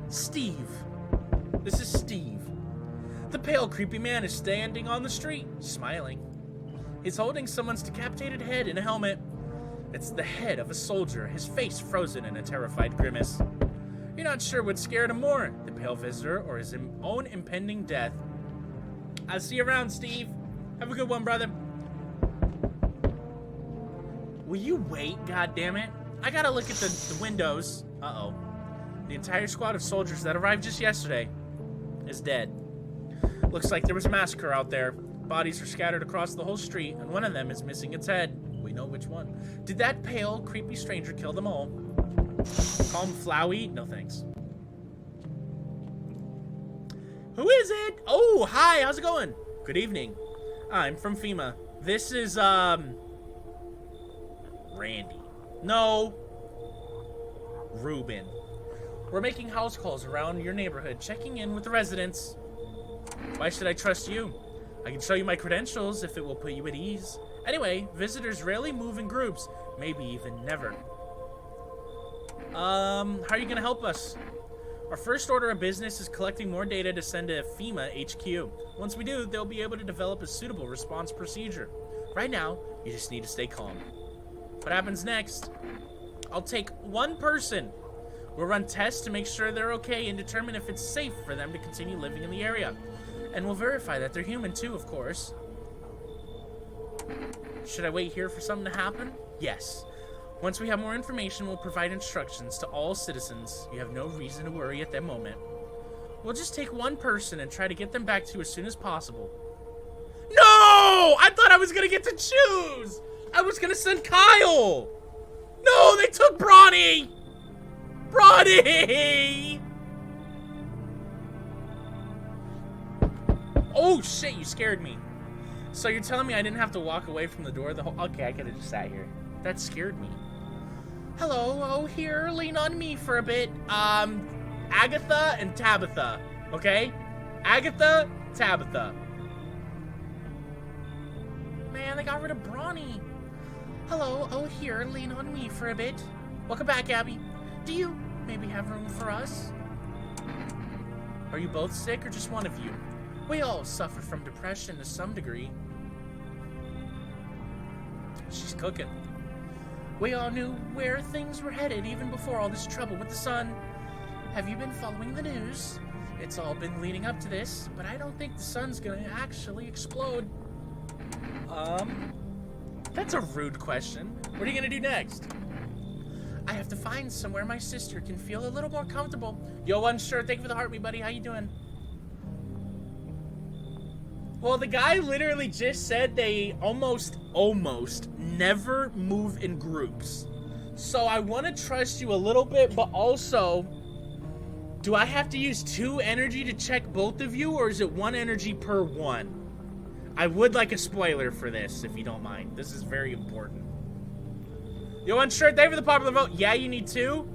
Steve. This is Steve. The pale, creepy man is standing on the street, smiling. He's holding someone's decapitated head in a helmet. It's the head of a soldier, his face frozen in a terrified grimace. You're not sure what scared him more, the pale visitor or his own impending death. I'll see you around, Steve. Have a good one, brother. Will you wait, goddammit? I gotta look at the windows. Uh-oh. The entire squad of soldiers that arrived just yesterday is dead. Looks like there was a massacre out there. Bodies are scattered across the whole street, and one of them is missing its head. We know which one. Did that pale, creepy stranger kill them all? Call him Flowey? No thanks. Who is it? Oh, hi, how's it going? Good evening. I'm from FEMA. This is, Randy. No. Ruben. We're making house calls around your neighborhood, checking in with the residents. Why should I trust you? I can show you my credentials if it will put you at ease. Anyway, visitors rarely move in groups, maybe even never. How are you gonna help us? Our first order of business is collecting more data to send to FEMA HQ. Once we do, they'll be able to develop a suitable response procedure. Right now, you just need to stay calm. What happens next? I'll take one person. We'll run tests to make sure they're okay and determine if it's safe for them to continue living in the area. And we'll verify that they're human too, of course. Should I wait here for something to happen? Yes. Once we have more information, we'll provide instructions to all citizens. You have no reason to worry at that moment. We'll just take one person and try to get them back to you as soon as possible. No! I thought I was gonna get to choose! I was gonna send Kyle! No, they took Bronny! Bronny! Oh shit, you scared me. So you're telling me I didn't have to walk away from the door the whole... Okay, I could've just sat here. That scared me. Hello, oh here, lean on me for a bit. Agatha and Tabitha, okay? Agatha, Tabitha. Man, they got rid of Bronny. Hello, oh here, lean on me for a bit. Welcome back, Abby. Do you maybe have room for us? Are you both sick or just one of you? We all suffer from depression to some degree. She's cooking. We all knew where things were headed even before all this trouble with the sun. Have you been following the news? It's all been leading up to this, but I don't think the sun's gonna actually explode. That's a rude question. What are you gonna do next? I have to find somewhere my sister can feel a little more comfortable. Yo, unsure. Thank you for the heartbeat, buddy. How you doing? Well, the guy literally just said they almost never move in groups. So I want to trust you a little bit, but also, do I have to use 2 energy to check both of you, or is it 1 energy per one? I would like a spoiler for this, if you don't mind. This is very important. Yo, unsure. Thank you for the popular vote. Yeah, you need 2.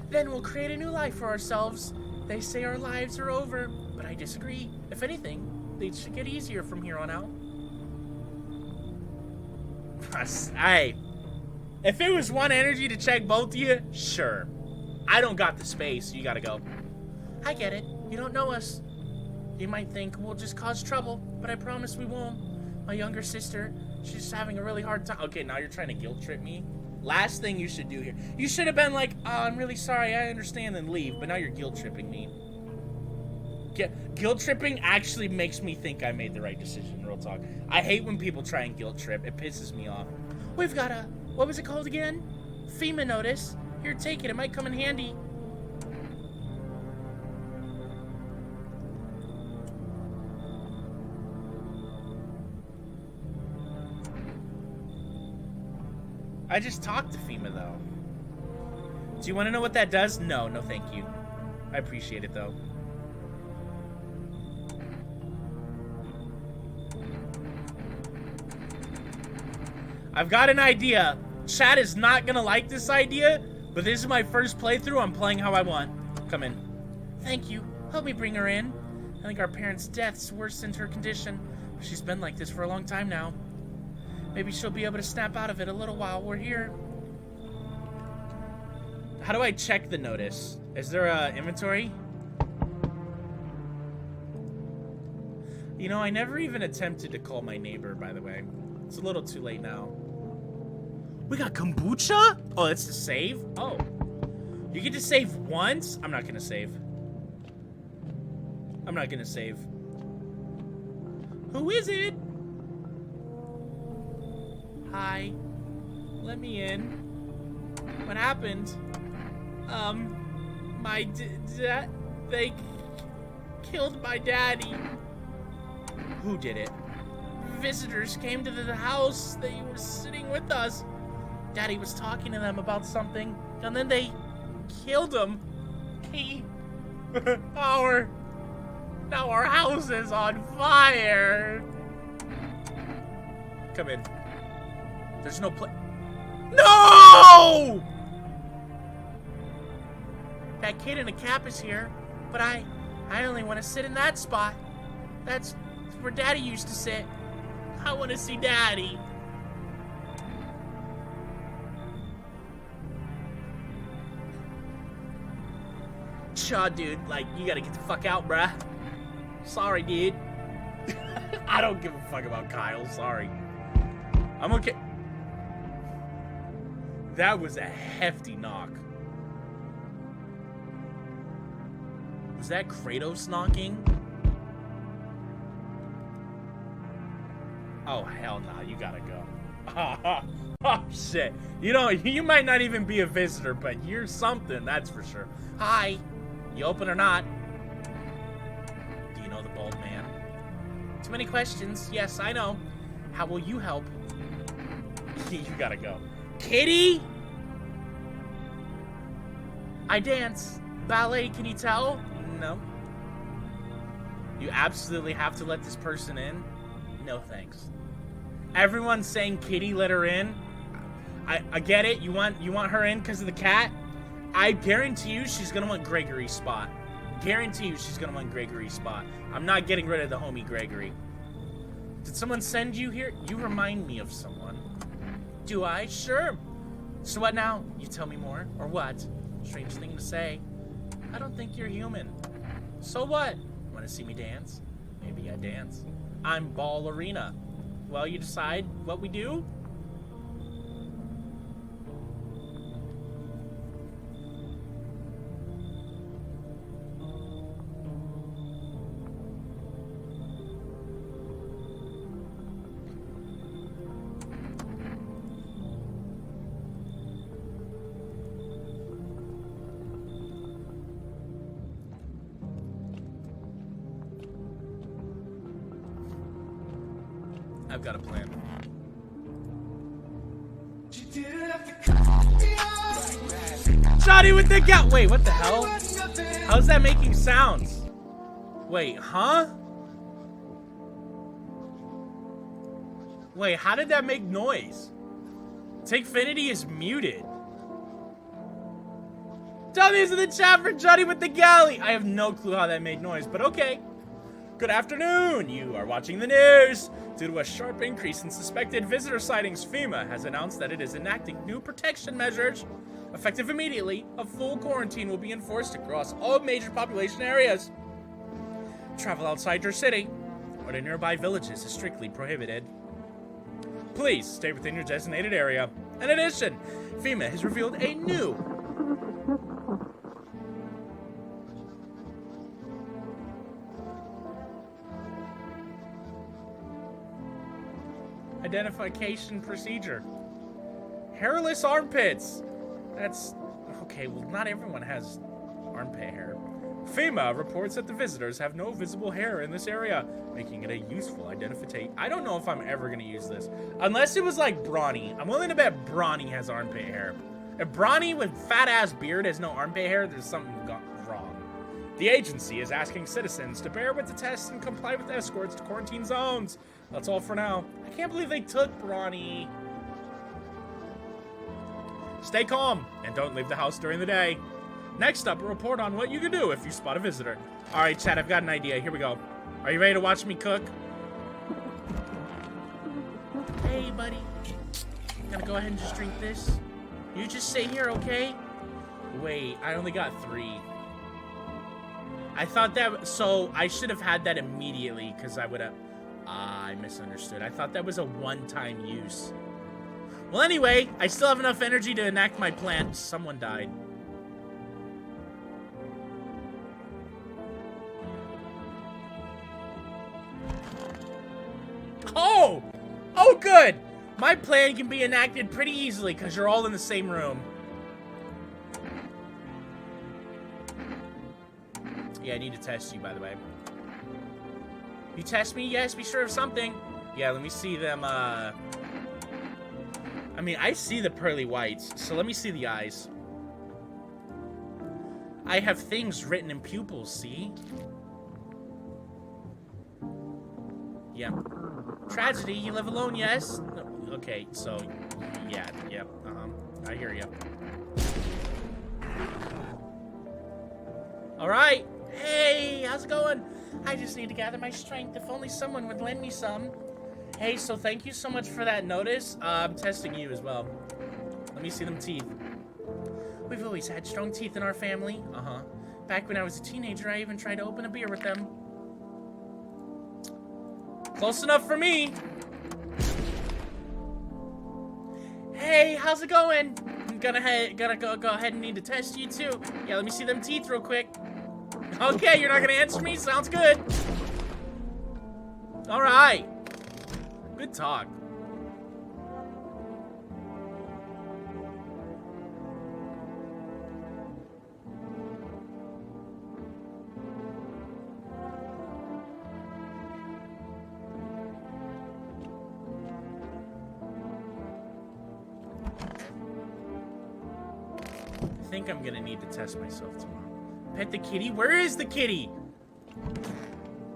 Then we'll create a new life for ourselves. They say our lives are over, but I disagree. If anything, they should get easier from here on out. Hey, if it was 1 energy to check both of you, sure. I don't got the space, so you gotta go. I get it. You don't know us. You might think we'll just cause trouble, but I promise we won't. My younger sister, she's having a really hard time. Okay, now you're trying to guilt trip me? Last thing you should do here. You should have been like, oh, I'm really sorry, I understand, and leave. But now you're guilt tripping me. Guilt tripping actually makes me think I made the right decision, real talk. I hate when people try and guilt trip. It pisses me off. We've got a, what was it called again? FEMA notice. Here, take it. It might come in handy. I just talked to FEMA, though. Do you want to know what that does? No, no thank you. I appreciate it, though. I've got an idea. Chat is not going to like this idea, but this is my first playthrough. I'm playing how I want. Come in. Thank you. Help me bring her in. I think our parents' deaths worsened her condition. She's been like this for a long time now. Maybe she'll be able to snap out of it a little while we're here. How do I check the notice? Is there a inventory? You know, I never even attempted to call my neighbor, by the way. It's a little too late now. We got kombucha? Oh, that's to save? Oh. You get to save once? I'm not gonna save. I'm not gonna save. Who is it? Hi. Let me in. What happened? My dad... They killed my daddy. Who did it? Visitors came to the house. They were sitting with us. Daddy was talking to them about something, and then they killed him. Now our house is on fire. Come in. There's no No! That kid in a cap is here, but I only want to sit in that spot. That's where Daddy used to sit. I want to see Daddy. Chaw, dude, like, you gotta get the fuck out, bruh. Sorry, dude. I don't give a fuck about Kyle, sorry. I'm okay. That was a hefty knock. Was that Kratos knocking? Oh, hell no, you gotta go. Oh, shit. You know, you might not even be a visitor, but you're something, that's for sure. Hi. You open or not? Do you know the bald man? Too many questions. Yes, I know. How will you help? You gotta go. Kitty? I dance. Ballet, can you tell? No. You absolutely have to let this person in? No thanks. Everyone's saying Kitty, let her in. I get it. You want her in because of the cat? I guarantee you she's gonna want Gregory's spot. Guarantee you she's gonna want Gregory's spot. I'm not getting rid of the homie Gregory. Did someone send you here? You remind me of someone. Do I? Sure. So what now? You tell me more? Or what? Strange thing to say. I don't think you're human. So what? Want to see me dance? Maybe I dance. I'm Ballerina. Well, you decide what we do? I've got a plan. Johnny with the gal. Wait, what the hell? How's that making sounds? Wait, huh? Wait, how did that make noise? Takefinity is muted. Tommy's in the chat for Johnny with the galley. I have no clue how that made noise, but okay. Good afternoon. You are watching the news. Due to a sharp increase in suspected visitor sightings, FEMA has announced that it is enacting new protection measures. Effective immediately, a full quarantine will be enforced across all major population areas. Travel outside your city or to nearby villages is strictly prohibited. Please stay within your designated area. In addition, FEMA has revealed a new identification procedure. Hairless armpits. That's okay. Well, not everyone has armpit hair. FEMA reports that the visitors have no visible hair in this area, making it a useful identification. I don't know if I'm ever going to use this. Unless it was like Brawny. I'm willing to bet Brawny has armpit hair. If Brawny with fat-ass beard has no armpit hair, there's something wrong. The agency is asking citizens to bear with the tests and comply with escorts to quarantine zones. That's all for now. I can't believe they took Brawny. Stay calm and don't leave the house during the day. Next up, a report on what you can do if you spot a visitor. All right, chat, I've got an idea. Here we go. Are you ready to watch me cook? Hey, buddy. I'm gonna go ahead and just drink this. You just stay here, okay? Wait, I only got 3. I thought that, so I should have had that immediately because I would have, I misunderstood. I thought that was a one-time use. Well, anyway, I still have enough energy to enact my plan. Someone died. Oh! Oh, good! My plan can be enacted pretty easily because you're all in the same room. Yeah, I need to test you, by the way. You test me? Yes, be sure of something. Yeah, let me see them, I mean, I see the pearly whites, so let me see the eyes. I have things written in pupils, see? Yeah. Tragedy, you live alone, yes? No, okay, so, yeah, yep, I hear you. Alright. Hey, how's it going? I just need to gather my strength. If only someone would lend me some. Hey, so thank you so much for that notice. I'm testing you as well. Let me see them teeth. We've always had strong teeth in our family. Uh-huh. Back when I was a teenager, I even tried to open a beer with them. Close enough for me. Hey, how's it going? I'm gonna go ahead and need to test you too. Yeah, let me see them teeth real quick. Okay, you're not gonna answer me? Sounds good. All right. Good talk. I think I'm gonna need to test myself tomorrow. Pet the kitty? Where is the kitty?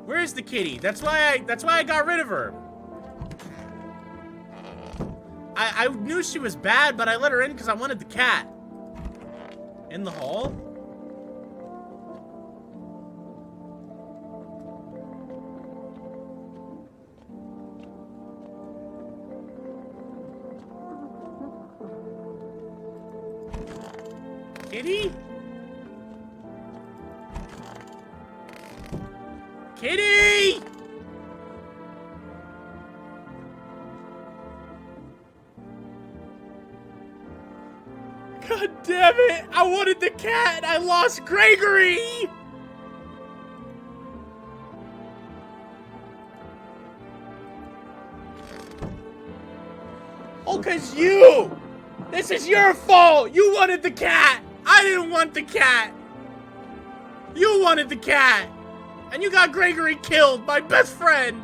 Where is the kitty? That's why I got rid of her. I knew she was bad, but I let her in because I wanted the cat. In the hall? Kitty? Kitty! God damn it! I wanted the cat and I lost Gregory! Oh, 'cause you! This is your fault! You wanted the cat! I didn't want the cat! You wanted the cat! And you got Gregory killed, my best friend!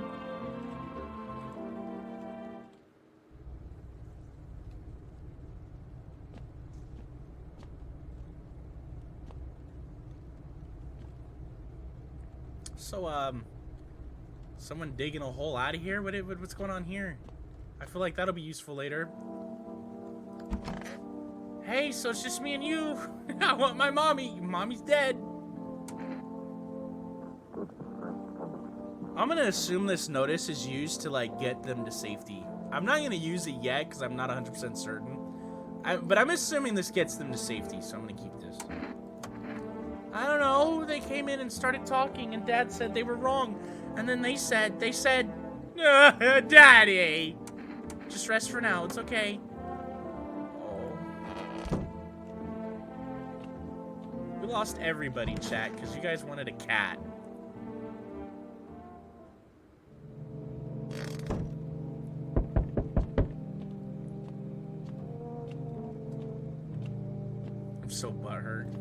So, someone digging a hole out of here? What's going on here? I feel like that'll be useful later. Hey, so it's just me and you. I want my mommy. Mommy's dead. I'm gonna assume this notice is used to, like, get them to safety. I'm not gonna use it yet because I'm not 100% certain. But I'm assuming this gets them to safety, so I'm gonna keep this. I don't know. They came in and started talking, and Dad said they were wrong. And then they said, Daddy! Just rest for now. It's okay. Oh. We lost everybody, chat, because you guys wanted a cat. I'm so butthurt.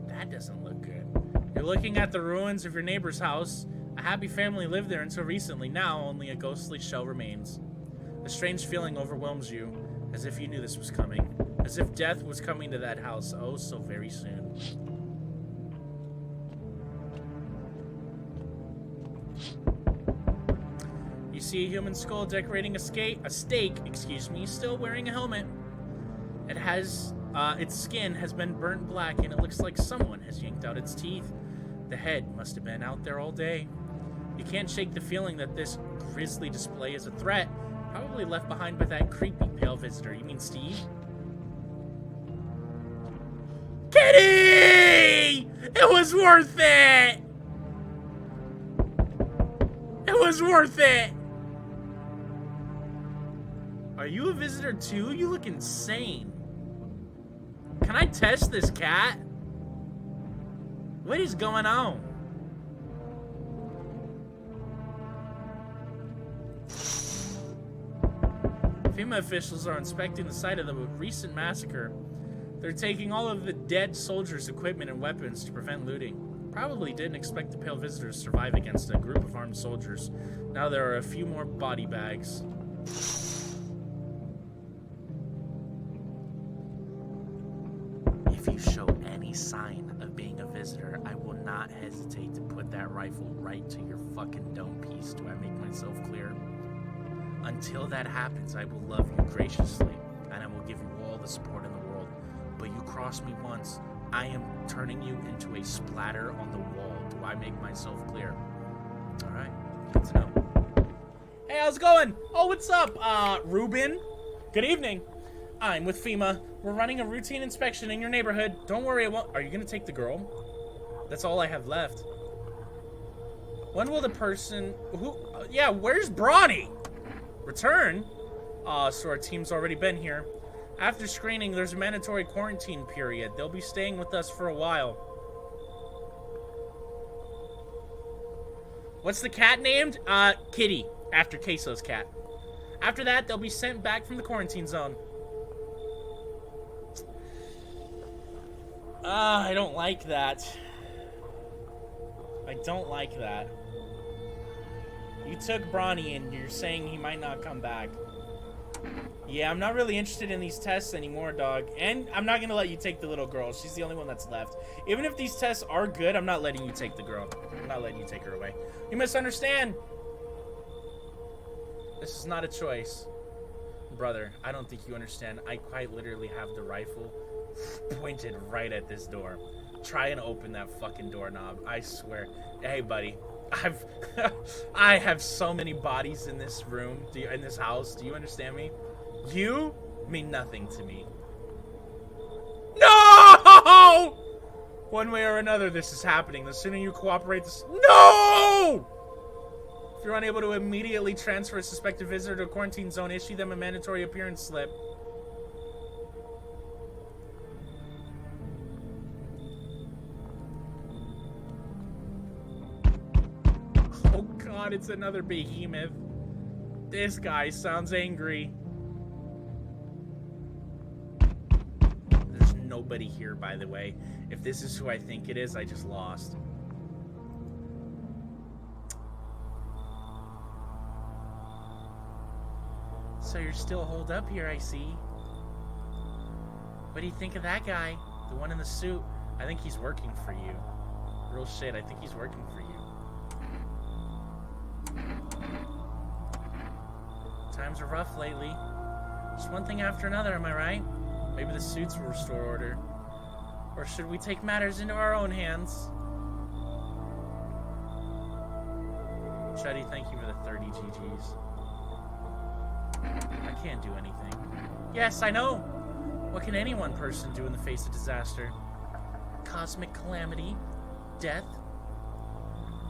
That doesn't look good. You're looking at the ruins of your neighbor's house. A happy family lived there until recently. Now only a ghostly shell remains. A strange feeling overwhelms you, as if you knew this was coming. As if death was coming to that house, oh so very soon. You see a human skull decorating a stake, still wearing a helmet. It has, its skin has been burnt black, and it looks like someone has yanked out its teeth. The head must have been out there all day. You can't shake the feeling that this grisly display is a threat, probably left behind by that creepy pale visitor. You mean Steve? Kitty! It was worth it! It was worth it! Are you a visitor too? You look insane. Can I test this cat? What is going on? FEMA officials are inspecting the site of the recent massacre. They're taking all of the dead soldiers' equipment and weapons to prevent looting. Probably didn't expect the pale visitors to survive against a group of armed soldiers. Now there are a few more body bags. If you show any sign of being a visitor, I will not hesitate to put that rifle right to your fucking dome piece. Do I make myself clear? Until that happens, I will love you graciously, and I will give you all the support in the world. But you cross me once, I am turning you into a splatter on the wall. Do I make myself clear? Alright, good to know. Hey, how's it going? Oh, what's up, Ruben? Good evening. I'm with FEMA. We're running a routine inspection in your neighborhood. Don't worry, I won't. Are you gonna take the girl? That's all I have left. When will the person who... yeah, where's Bronny? Return? So our team's already been here. After screening, there's a mandatory quarantine period. They'll be staying with us for a while. What's the cat named? Kitty, after Queso's cat. After that, they'll be sent back from the quarantine zone. I don't like that. I don't like that. You took Bronny and you're saying he might not come back. Yeah, I'm not really interested in these tests anymore, dog. And I'm not gonna let you take the little girl. She's the only one that's left. Even if these tests are good, I'm not letting you take the girl. I'm not letting you take her away. You misunderstand. This is not a choice. Brother, I don't think you understand. I quite literally have the rifle pointed right at this door. Try and open that fucking doorknob. I swear. Hey, buddy. I have so many bodies in this room, in this house. Do you understand me? You mean nothing to me. No! One way or another, this is happening. The sooner you cooperate, No! If you're unable to immediately transfer a suspected visitor to a quarantine zone, issue them a mandatory appearance slip. Oh god, it's another behemoth. This guy sounds angry. There's nobody here, by the way. If this is who I think it is, I just lost. So you're still holed up here, I see. What do you think of that guy? The one in the suit? I think he's working for you. Real shit, I think he's working for you. Times are rough lately. Just one thing after another, am I right? Maybe the suits will restore order. Or should we take matters into our own hands? Chetty, thank you for the 30 GGs. I can't do anything. Yes, I know. What can any one person do in the face of disaster? Cosmic calamity? Death?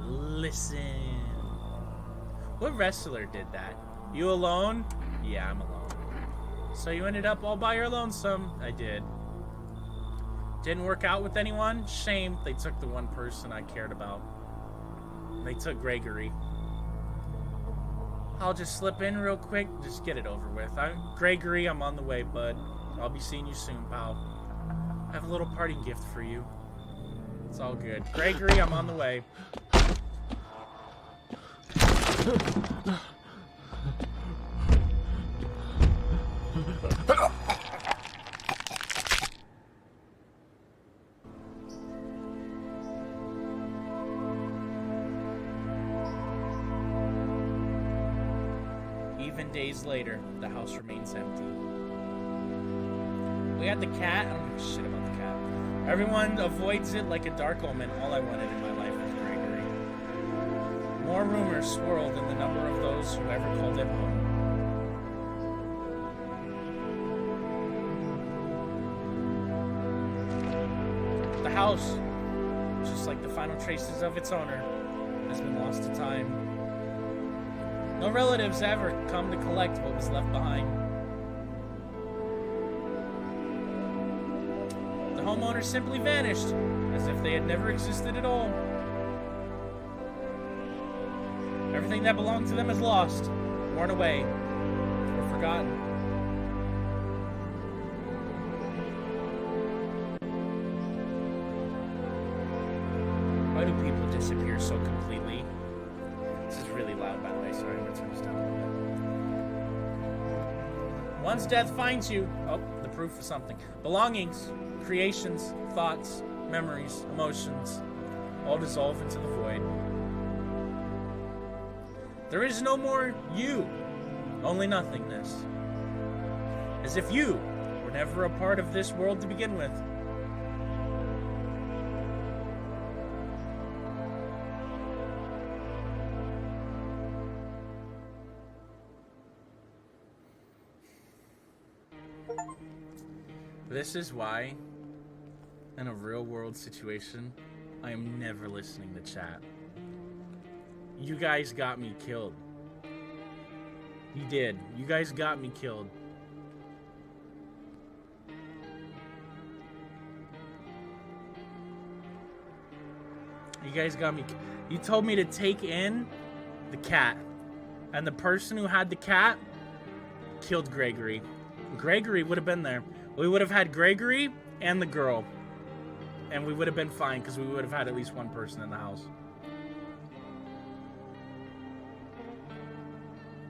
Listen. What wrestler did that? You alone? Yeah, I'm alone. So you ended up all by your lonesome? I did. Didn't work out with anyone? Shame. They took the one person I cared about. They took Gregory. I'll just slip in real quick. Just get it over with. Gregory, I'm on the way, bud. I'll be seeing you soon, pal. I have a little parting gift for you. It's all good. Gregory, I'm on the way. Even days later, the house remains empty. We had the cat. I don't give a shit about the cat. Everyone avoids it like a dark omen. All I wanted in my life was Gregory. More rumors swirled in the number of those who ever called it home. The house, just like the final traces of its owner, has been lost to time. No relatives ever come to collect what was left behind. The homeowner simply vanished, as if they had never existed at all. Everything that belonged to them is lost, worn away, or forgotten. Why do people disappear so completely? This is really loud, by the way. Sorry, I'm going to turn this down a little bit. Once death finds you... Oh, the proof of something. Belongings, creations, thoughts, memories, emotions, all dissolve into the void. There is no more you, only nothingness. As if you were never a part of this world to begin with. This is why, in a real-world situation, I am never listening to chat. You guys got me killed. You did. You guys got me killed. You guys got me... You told me to take in the cat. And the person who had the cat killed Gregory. Gregory would have been there. We would have had Gregory and the girl. And we would have been fine because we would have had at least one person in the house.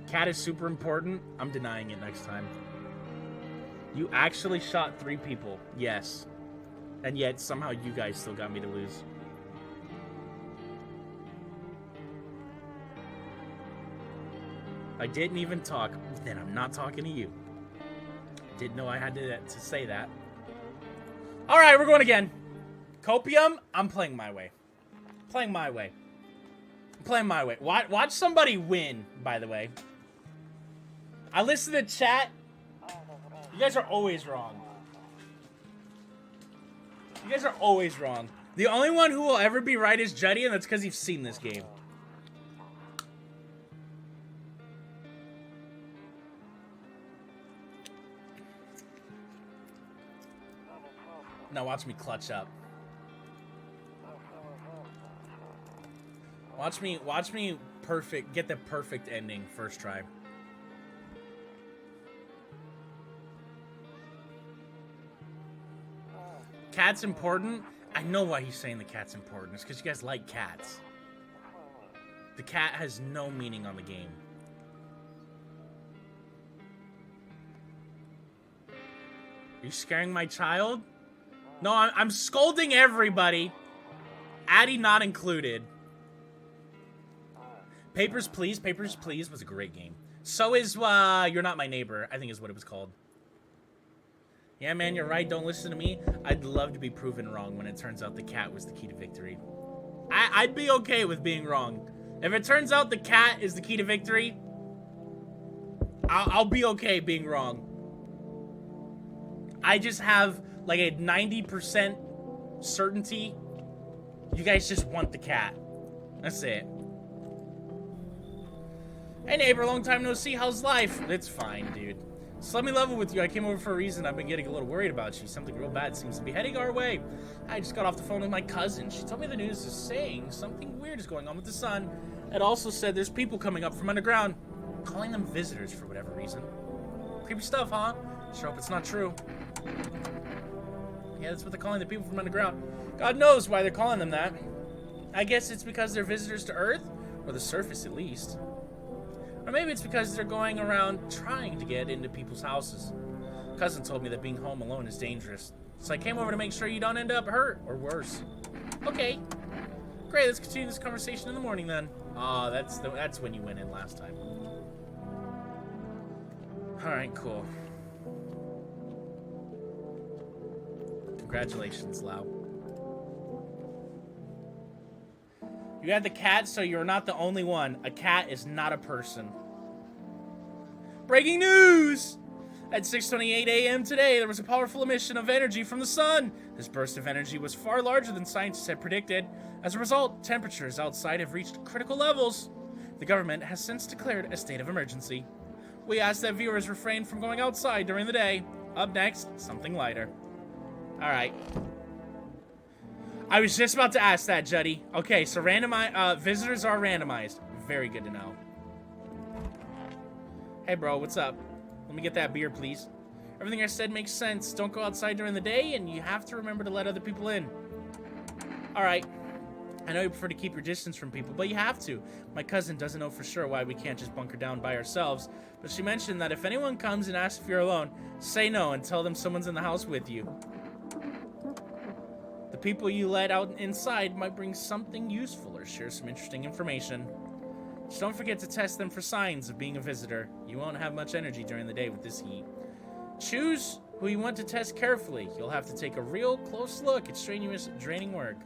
Cat is super important. I'm denying it next time. You actually shot 3 people. Yes. And yet somehow you guys still got me to lose. I didn't even talk. Then I'm not talking to you. Didn't know I had to say that. Alright, we're going again. Copium, I'm playing my way. Playing my way. Playing my way. Watch somebody win, by the way. I listen to chat. You guys are always wrong. You guys are always wrong. The only one who will ever be right is Jetty, and that's because you've seen this game. Now watch me clutch up. Watch me get the perfect ending first try. Cat's important? I know why he's saying the cat's important. It's because you guys like cats. The cat has no meaning on the game. Are you scaring my child? No, I'm scolding everybody. Addie not included. Papers, Please. Papers, Please was a great game. So is You're Not My Neighbor, I think is what it was called. Yeah, man, you're right. Don't listen to me. I'd love to be proven wrong when it turns out the cat was the key to victory. I'd be okay with being wrong. If it turns out the cat is the key to victory, I'll be okay being wrong. I just have like a 90% certainty. You guys just want the cat. That's it. Hey neighbor, long time no see. How's life? It's fine, dude. So let me level with you. I came over for a reason. I've been getting a little worried about you. Something real bad seems to be heading our way. I just got off the phone with my cousin. She told me the news is saying something weird is going on with the sun. It also said there's people coming up from underground, calling them visitors for whatever reason. Creepy stuff, huh? Sure hope it's not true. Yeah, that's what they're calling the people from underground. God knows why they're calling them that. I guess it's because they're visitors to Earth, or the surface at least. Or maybe it's because they're going around trying to get into people's houses. Cousin told me that being home alone is dangerous. So I came over to make sure you don't end up hurt, or worse. Okay. Great, let's continue this conversation in the morning then. Ah, that's when you went in last time. Alright, cool. Congratulations, Lau. You had the cat, so you're not the only one. A cat is not a person. Breaking news! At 6:28 a.m. today, there was a powerful emission of energy from the sun. This burst of energy was far larger than scientists had predicted. As a result, temperatures outside have reached critical levels. The government has since declared a state of emergency. We ask that viewers refrain from going outside during the day. Up next, something lighter. Alright. I was just about to ask that, Juddy. Okay, so visitors are randomized. Very good to know. Hey, bro, what's up? Let me get that beer, please. Everything I said makes sense. Don't go outside during the day, and you have to remember to let other people in. Alright. I know you prefer to keep your distance from people, but you have to. My cousin doesn't know for sure why we can't just bunker down by ourselves, but she mentioned that if anyone comes and asks if you're alone, say no and tell them someone's in the house with you. The people you let out inside might bring something useful or share some interesting information. Just don't forget to test them for signs of being a visitor. You won't have much energy during the day with this heat. Choose who you want to test carefully. You'll have to take a real close look at strenuous, draining work.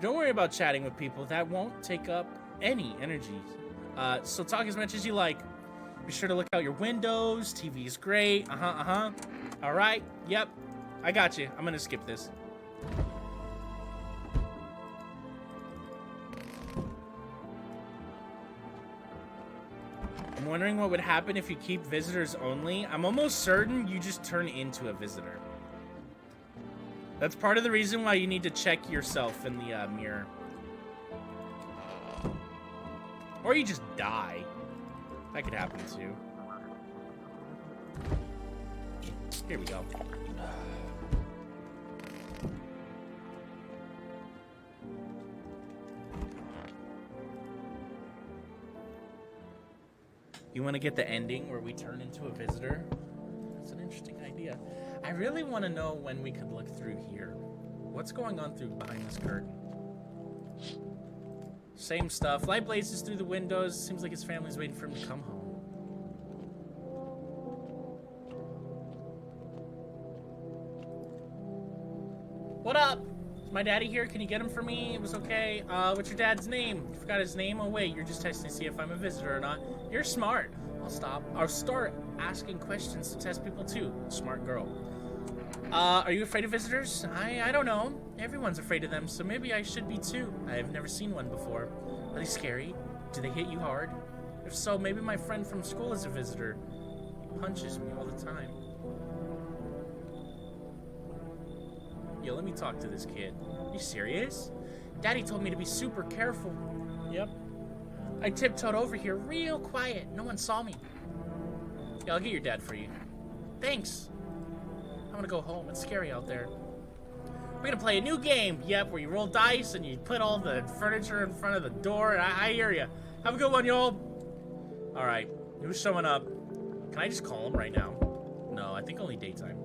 Don't worry about chatting with people. That won't take up any energy. So talk as much as you like. Be sure to look out your windows. TV is great. All right. Yep. I got you. I'm going to skip this. I'm wondering what would happen if you keep visitors only. I'm almost certain you just turn into a visitor. That's part of the reason why you need to check yourself in the mirror. Or you just die. That could happen too. Here we go. You want to get the ending where we turn into a visitor? That's an interesting idea. I really want to know when we could look through here. What's going on through behind this curtain? Same stuff. Light blazes through the windows. Seems like his family's waiting for him to come home. What up? Is my daddy here? Can you get him for me? It was okay. What's your dad's name? You forgot his name? Oh wait, you're just testing to see if I'm a visitor or not. You're smart. I'll start asking questions to test people too. Smart girl. Are you afraid of visitors? I don't know. Everyone's afraid of them, so maybe I should be too. I have never seen one before. Are they scary? Do they hit you hard? If so, maybe my friend from school is a visitor. He punches me all the time. Yo, let me talk to this kid. You serious? Daddy told me to be super careful. Yep. I tiptoed over here real quiet. No one saw me. Yeah, I'll get your dad for you. Thanks. I'm gonna go home. It's scary out there. We're gonna play a new game. Yep, where you roll dice and you put all the furniture in front of the door. I hear ya. Have a good one, y'all. All right, who's showing up? Can I just call him right now? No, I think only daytime.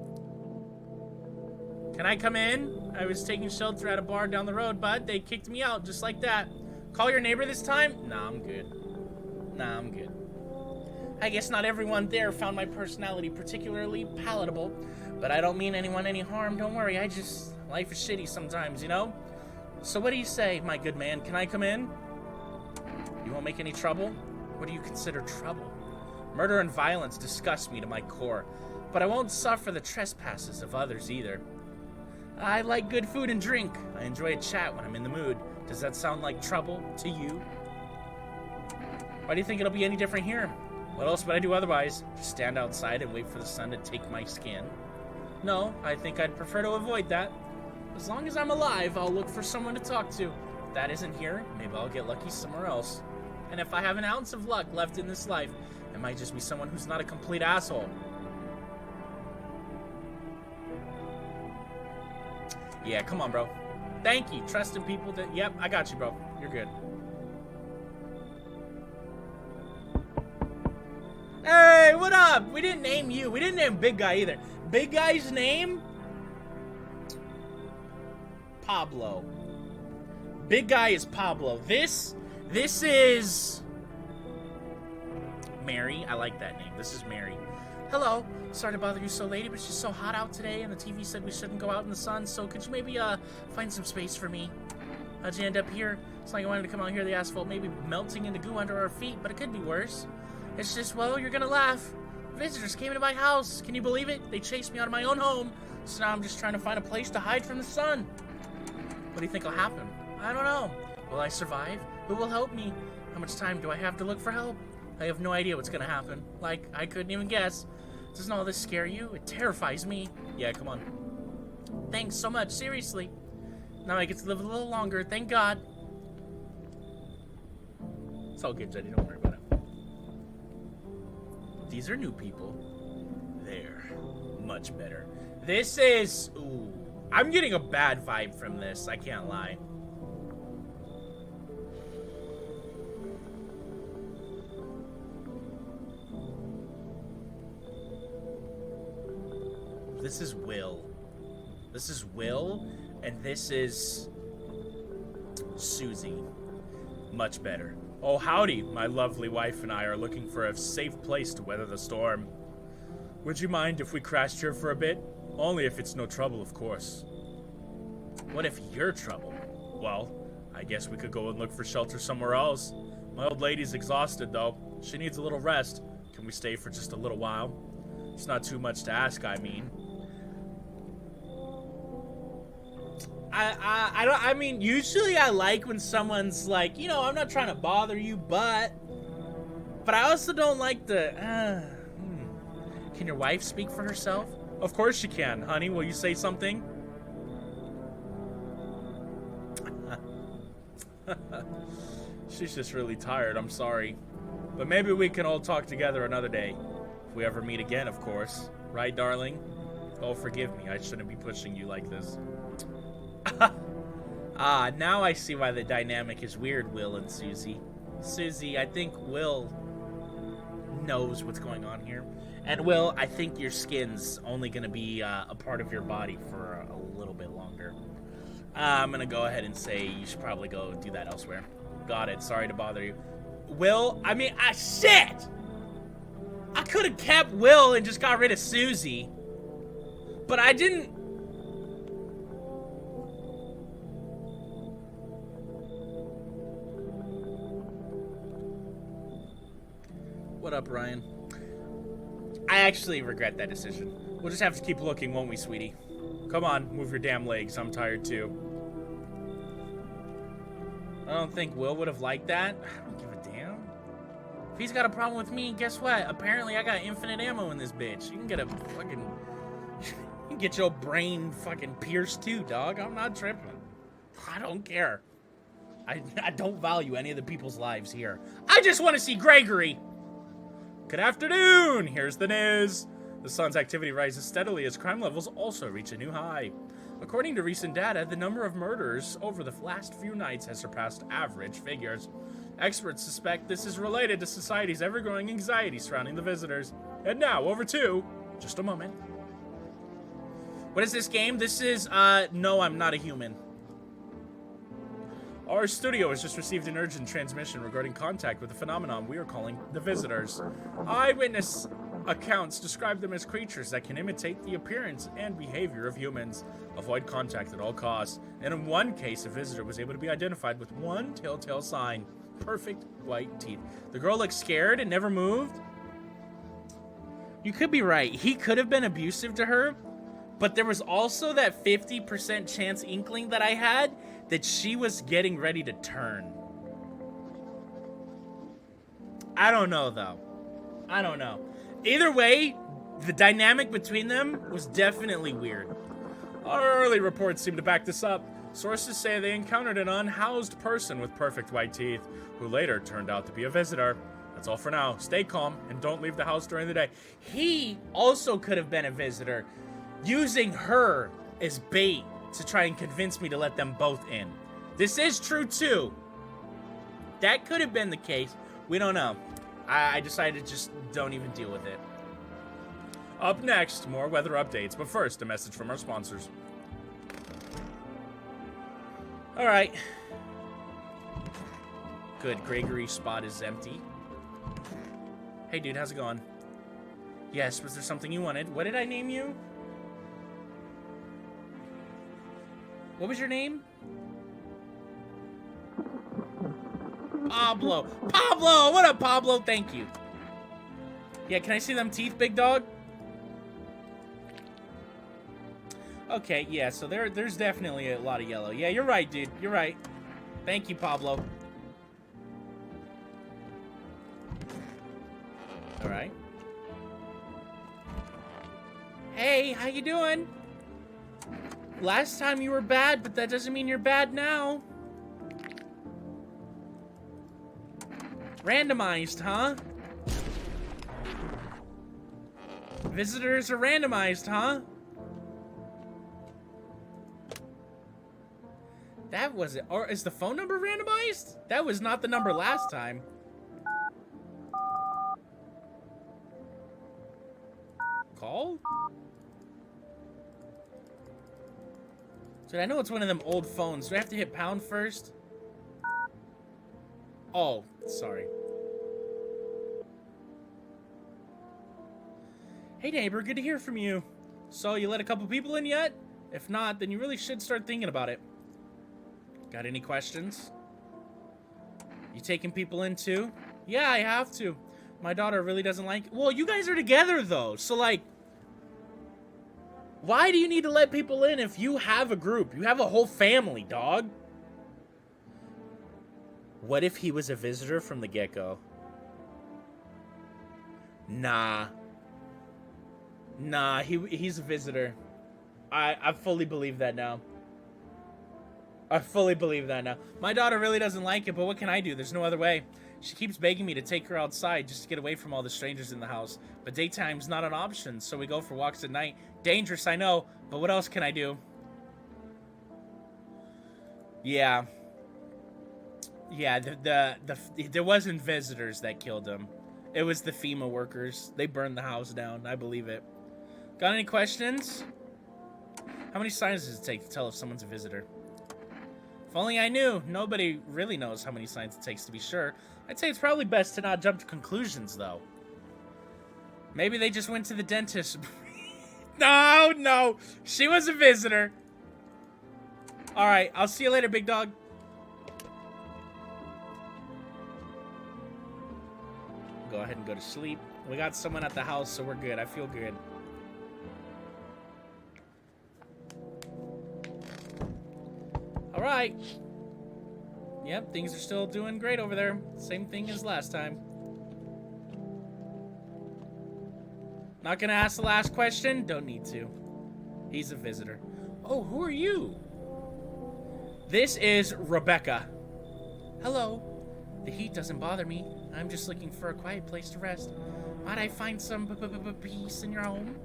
Can I come in? I was taking shelter at a bar down the road, but they kicked me out just like that. Call your neighbor this time? Nah, I'm good. Nah, I'm good. I guess not everyone there found my personality particularly palatable, but I don't mean anyone any harm. Don't worry, life is shitty sometimes, you know? So what do you say, my good man? Can I come in? You won't make any trouble? What do you consider trouble? Murder and violence disgust me to my core, but I won't suffer the trespasses of others either. I like good food and drink. I enjoy a chat when I'm in the mood. Does that sound like trouble to you? Why do you think it'll be any different here? What else would I do otherwise? Just stand outside and wait for the sun to take my skin? No, I think I'd prefer to avoid that. As long as I'm alive, I'll look for someone to talk to. If that isn't here, maybe I'll get lucky somewhere else. And if I have an ounce of luck left in this life, it might just be someone who's not a complete asshole. Yeah, come on, bro. Thank you. Trust in people that... Yep, I got you, bro. You're good. Hey, what up? We didn't name you. We didn't name Big Guy either. Big Guy's name? Pablo. Big Guy is Pablo. This is... Mary. I like that name. This is Mary. Hello. Sorry to bother you so late, but it's just so hot out today, and the TV said we shouldn't go out in the sun, so could you maybe, find some space for me? How'd you end up here? It's like I wanted to come out here, the asphalt may be melting into goo under our feet, but it could be worse. It's just, well, you're gonna laugh. Visitors came into my house. Can you believe it? They chased me out of my own home, so now I'm just trying to find a place to hide from the sun. What do you think will happen? I don't know. Will I survive? Who will help me? How much time do I have to look for help? I have no idea what's gonna happen. Like, I couldn't even guess. Doesn't all this scare you? It terrifies me. Yeah, come on. Thanks so much, seriously. Now I get to live a little longer, thank God. It's all good, Jenny, don't worry about it. These are new people. They're much better. This is... Ooh. I'm getting a bad vibe from this, I can't lie. This is Will. This is Will, and this is Susie. Much better. Oh, howdy. My lovely wife and I are looking for a safe place to weather the storm. Would you mind if we crashed here for a bit? Only if it's no trouble, of course. What if you're trouble? Well, I guess we could go and look for shelter somewhere else. My old lady's exhausted, though. She needs a little rest. Can we stay for just a little while? It's not too much to ask, I mean. I mean, usually I like when someone's like, you know, I'm not trying to bother you, but I also don't like the, Can your wife speak for herself? Of course she can. Honey, will you say something? She's just really tired, I'm sorry. But maybe we can all talk together another day. If we ever meet again, of course. Right, darling? Oh, forgive me, I shouldn't be pushing you like this. Now I see why the dynamic is weird, Will and Susie. Susie, I think Will knows what's going on here. And Will, I think your skin's only going to be a part of your body for a little bit longer. I'm going to go ahead and say you should probably go do that elsewhere. Got it. Sorry to bother you. Will, I mean, shit! I could have kept Will and just got rid of Susie. But I didn't... What up, Ryan? I actually regret that decision. We'll just have to keep looking, won't we, sweetie? Come on, move your damn legs. I'm tired too. I don't think Will would have liked that. I don't give a damn. If he's got a problem with me, guess what? Apparently I got infinite ammo in this bitch. You can get a fucking... You can get your brain fucking pierced too, dog. I'm not tripping. I don't care. I don't value any of the people's lives here. I just want to see Gregory. Good afternoon. Here's the news. The sun's activity rises steadily as crime levels also reach a new high. According to recent data, the number of murders over the last few nights has surpassed average figures. Experts suspect this is related to society's ever-growing anxiety surrounding the visitors. And now, over to... Just a moment. What is this game? This is, no, I'm not a human. Our studio has just received an urgent transmission regarding contact with the phenomenon we are calling the visitors. Eyewitness accounts describe them as creatures that can imitate the appearance and behavior of humans. Avoid contact at all costs. And in one case, a visitor was able to be identified with one telltale sign. Perfect white teeth. The girl looked scared and never moved. You could be right. He could have been abusive to her, but there was also that 50% chance inkling that I had that she was getting ready to turn. I don't know, though. I don't know. Either way, the dynamic between them was definitely weird. Our early reports seem to back this up. Sources say they encountered an unhoused person with perfect white teeth, who later turned out to be a visitor. That's all for now. Stay calm and don't leave the house during the day. He also could have been a visitor, using her as bait to try and convince me to let them both in. This is true too. That could have been the case. We don't know. I decided to just don't even deal with it. Up next, more weather updates, but first, a message from our sponsors. All right. Good, Gregory's spot is empty. Hey dude, how's it going? Yes, was there something you wanted? What did I name you? What was your name? Pablo. Pablo! What up, Pablo? Thank you. Yeah, can I see them teeth, big dog? Okay, yeah, so there's definitely a lot of yellow. Yeah, you're right, dude. You're right. Thank you, Pablo. All right. Hey, how you doing? Last time you were bad, but that doesn't mean you're bad now. Randomized, huh? Visitors are randomized, huh? That was it. Or is the phone number randomized? That was not the number last time. Call? Dude, I know it's one of them old phones. Do I have to hit pound first? Oh, sorry. Hey neighbor, good to hear from you. So, you let a couple people in yet? If not, then you really should start thinking about it. Got any questions? You taking people in too? Yeah, I have to. My daughter really doesn't like... Well, you guys are together though, so like... Why do you need to let people in if you have a group? You have a whole family, dog. What if he was a visitor from the get-go? Nah. Nah, he's a visitor. I fully believe that now. I fully believe that now. My daughter really doesn't like it, but what can I do? There's no other way. She keeps begging me to take her outside just to get away from all the strangers in the house. But daytime's not an option, so we go for walks at night. Dangerous, I know, but what else can I do? Yeah. Yeah, there wasn't visitors that killed him. It was the FEMA workers. They burned the house down. I believe it. Got any questions? How many signs does it take to tell if someone's a visitor? If only I knew. Nobody really knows how many signs it takes to be sure. I'd say it's probably best to not jump to conclusions, though. Maybe they just went to the dentist. No. She was a visitor. All right, I'll see you later, big dog. Go ahead and go to sleep. We got someone at the house, so we're good. I feel good. right. Yep, things are still doing great over there. Same thing as last time. Not gonna ask the last question? Don't need to. He's a visitor. Oh, who are you? This is Rebecca. Hello. The heat doesn't bother me. I'm just looking for a quiet place to rest. Might I find some peace in your home?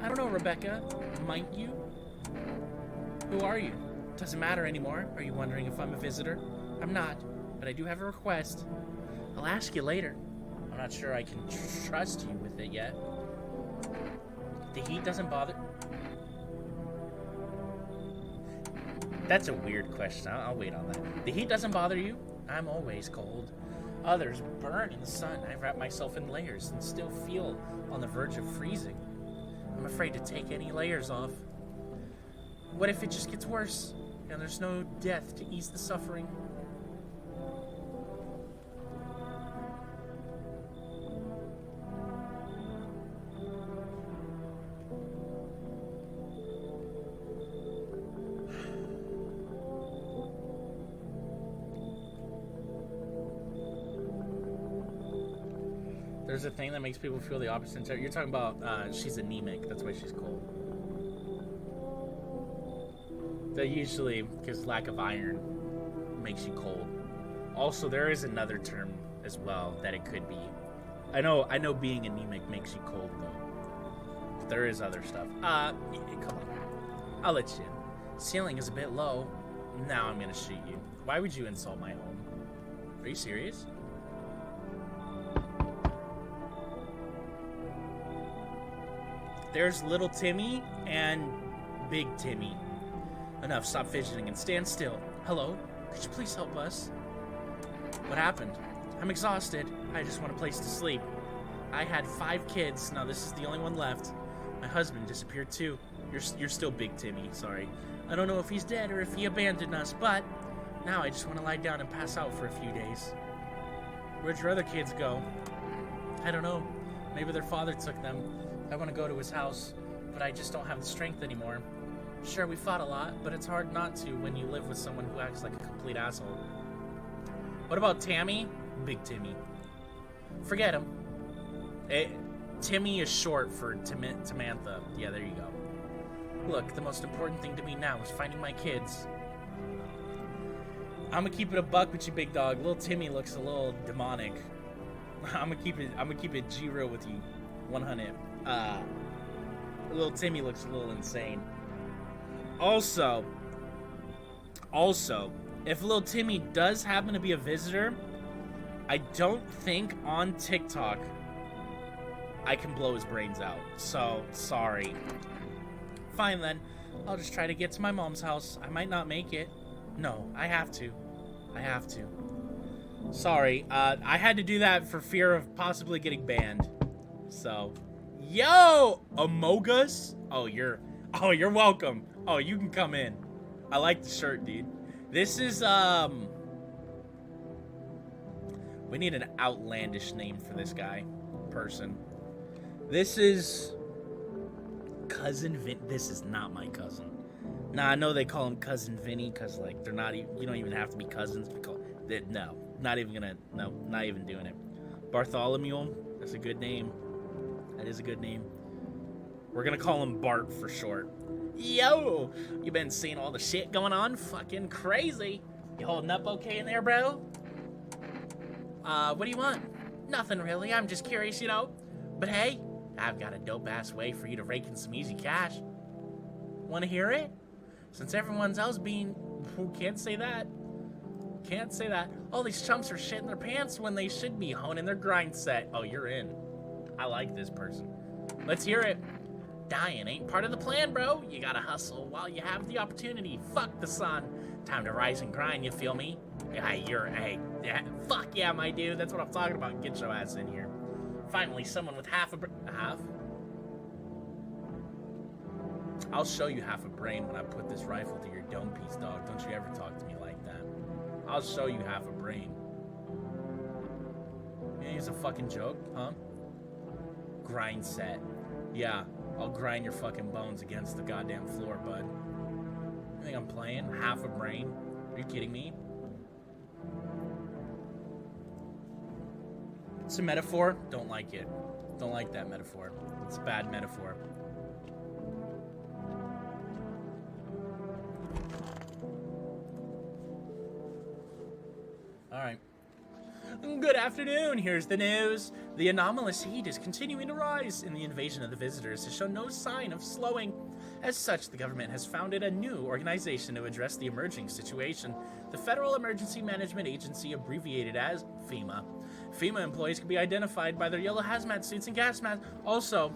I don't know, Rebecca. Might you? Who are you? Doesn't matter anymore. Are you wondering if I'm a visitor? I'm not, but I do have a request. I'll ask you later. I'm not sure I can trust you with it yet. The heat doesn't bother... That's a weird question. I'll wait on that. The heat doesn't bother you? I'm always cold. Others burn in the sun. I wrap myself in layers and still feel on the verge of freezing. I'm afraid to take any layers off. What if it just gets worse and there's no death to ease the suffering? There's a thing that makes people feel the opposite. You're talking about she's anemic. That's why she's cold. That usually, because lack of iron makes you cold. Also, there is another term as well that it could be. I know being anemic makes you cold though. But there is other stuff. Come on. I'll let you in. Ceiling is a bit low. Now I'm gonna shoot you. Why would you insult my home? Are you serious? There's little Timmy and big Timmy. Enough, stop fidgeting and stand still. Hello? Could you please help us? What happened? I'm exhausted. I just want a place to sleep. I had 5 kids. Now this is the only one left. My husband disappeared too. You're still big Timmy, sorry. I don't know if he's dead or if he abandoned us, but now I just want to lie down and pass out for a few days. Where'd your other kids go? I don't know. Maybe their father took them. I want to go to his house, but I just don't have the strength anymore. Sure, we fought a lot, but it's hard not to when you live with someone who acts like a complete asshole. What about Tammy? Big Timmy. Forget him. Timmy is short for Tamantha. Yeah, there you go. Look, the most important thing to me now is finding my kids. I'm gonna keep it a buck with you, big dog. Little Timmy looks a little demonic. I'm gonna keep it G-real with you. 100. Little Timmy looks a little insane. Also, if little Timmy does happen to be a visitor, I don't think on TikTok I can blow his brains out. So, sorry. Fine then. I'll just try to get to my mom's house. I might not make it. No, I have to. Sorry. I had to do that for fear of possibly getting banned. So, yo, Amogus. Oh, you're welcome. Oh, you can come in. I like the shirt, dude. This is we need an outlandish name for this person. This is Cousin Vin. This is not my cousin. Nah, I know they call him Cousin Vinny because like they're not even. You don't even have to be cousins. No, not even doing it. Bartholomew. That's a good name. That is a good name. We're gonna call him Bart for short. Yo, you been seeing all the shit going on? Fucking crazy. You holding up okay in there, bro? What do you want? Nothing really. I'm just curious, you know. But hey, I've got a dope-ass way for you to rake in some easy cash. Want to hear it? Since everyone's else can't say that. Can't say that. All these chumps are shitting their pants when they should be honing their grind set. Oh, you're in. I like this person. Let's hear it. Dying ain't part of the plan, bro. You gotta hustle while you have the opportunity. Fuck the sun. Time to rise and grind, you feel me? Hey, fuck yeah, my dude. That's what I'm talking about. Get your ass in here. Finally, someone with half? I'll show you half a brain when I put this rifle to your dome piece, dog. Don't you ever talk to me like that. I'll show you half a brain. You think it's a fucking joke, huh? Grind set. Yeah, I'll grind your fucking bones against the goddamn floor, bud. You think I'm playing? Half a brain? Are you kidding me? It's a metaphor. Don't like it. Don't like that metaphor. It's a bad metaphor. All right. Good afternoon. Here's the news. The anomalous heat is continuing to rise, and the invasion of the visitors has shown no sign of slowing. As such, the government has founded a new organization to address the emerging situation, the Federal Emergency Management Agency, abbreviated as FEMA. FEMA employees can be identified by their yellow hazmat suits and gas masks. Also,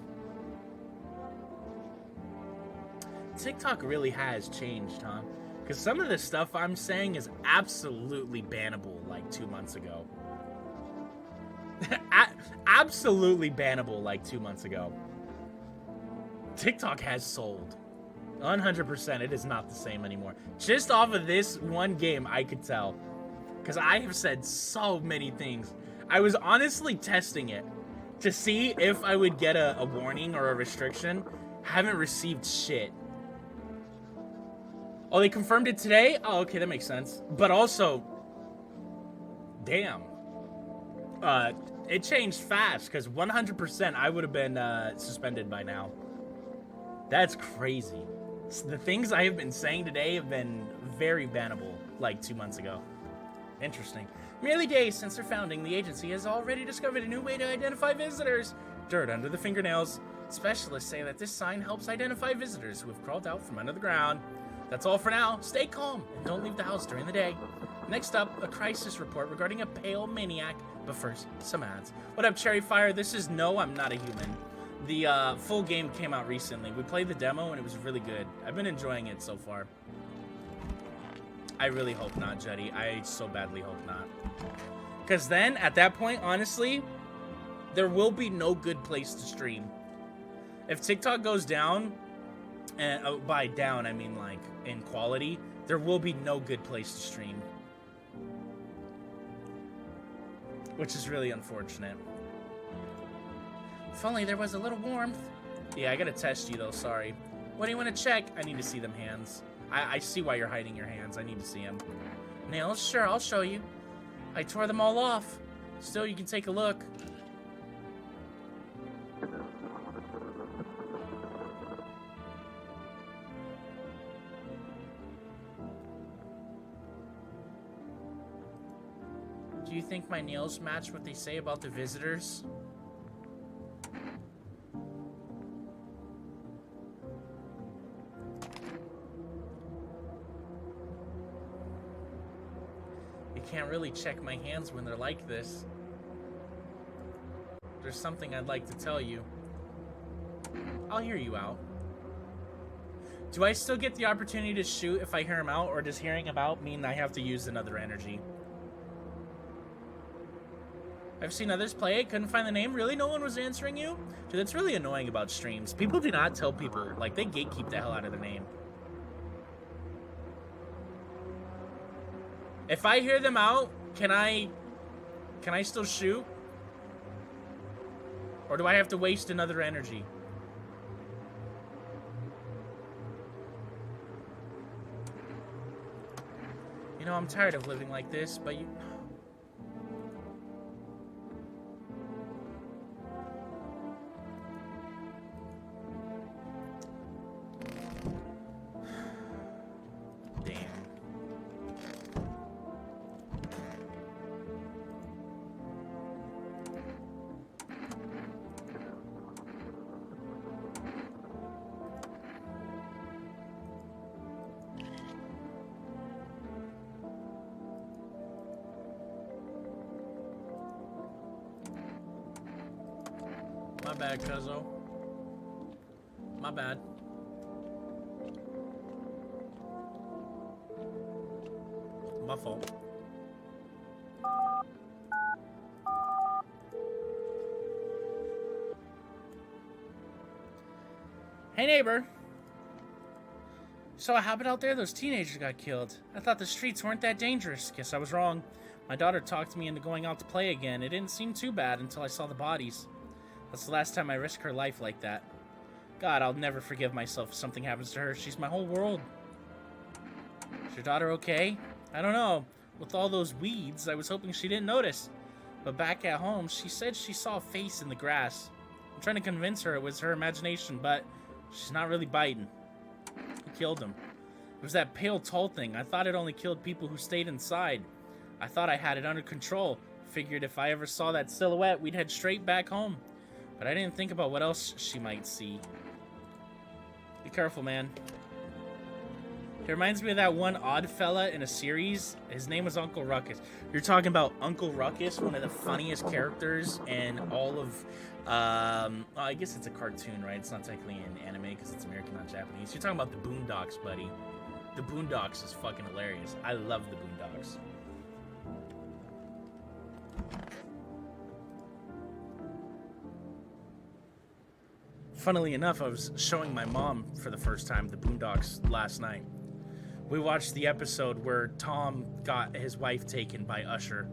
TikTok really has changed, huh? Because some of the stuff I'm saying is absolutely bannable like 2 months ago. Absolutely bannable like 2 months ago. TikTok has sold. 100%, it is not the same anymore. Just off of this one game, I could tell. Because I have said so many things. I was honestly testing it to see if I would get a warning or a restriction. Haven't received shit. Oh, they confirmed it today? Oh, okay, that makes sense. But also, damn. It changed fast, because 100% I would have been suspended by now. That's crazy. The things I have been saying today have been very bannable, like 2 months ago. Interesting. Merely days since their founding, the agency has already discovered a new way to identify visitors. Dirt under the fingernails. Specialists say that this sign helps identify visitors who have crawled out from under the ground. That's all for now. Stay calm and don't leave the house during the day. Next up, a crisis report regarding a pale maniac. But first, some ads. What up, Cherry Fire? This is No, I'm Not a Human. The full game came out recently. We played the demo and it was really good. I've been enjoying it so far. I really hope not, Jetty. I so badly hope not. Because then, at that point, honestly, there will be no good place to stream. If TikTok goes down, and by down, I mean like in quality, there will be no good place to stream. Which is really unfortunate. If only there was a little warmth. Yeah, I gotta test you though, sorry. What do you want to check? I need to see them hands. I see why you're hiding your hands. I need to see them. Nails? Sure, I'll show you. I tore them all off. Still, you can take a look. Do you think my nails match what they say about the visitors? You can't really check my hands when they're like this. There's something I'd like to tell you. I'll hear you out. Do I still get the opportunity to shoot if I hear him out, or does hearing him out mean I have to use another energy? I've seen others play it, couldn't find the name. Really? No one was answering you? Dude, that's really annoying about streams. People do not tell people. Like, they gatekeep the hell out of their name. If I hear them out, can I still shoot? Or do I have to waste another energy? You know, I'm tired of living like this, but you... My bad, cuzzo. My bad. My fault. Hey, neighbor. So what happened out there? Those teenagers got killed. I thought the streets weren't that dangerous. Guess I was wrong. My daughter talked me into going out to play again. It didn't seem too bad until I saw the bodies. That's the last time I risked her life like that. God, I'll never forgive myself if something happens to her. She's my whole world. your daughter okay? I don't know. With all those weeds, I was hoping she didn't notice. But back at home, she said she saw a face in the grass. I'm trying to convince her it was her imagination, but she's not really biting. Who killed him? It was that pale, tall thing. I thought it only killed people who stayed inside. I thought I had it under control. Figured if I ever saw that silhouette, we'd head straight back home. But I didn't think about what else she might see. Be careful, man. It reminds me of that one odd fella in a series. His name was Uncle Ruckus. You're talking about Uncle Ruckus, one of the funniest characters in all of... I guess it's a cartoon, right? It's not technically an anime because it's American, not Japanese. You're talking about the Boondocks, buddy. The Boondocks is fucking hilarious. I love the Boondocks. Funnily enough, I was showing my mom for the first time the Boondocks last night. We watched the episode where Tom got his wife taken by Usher.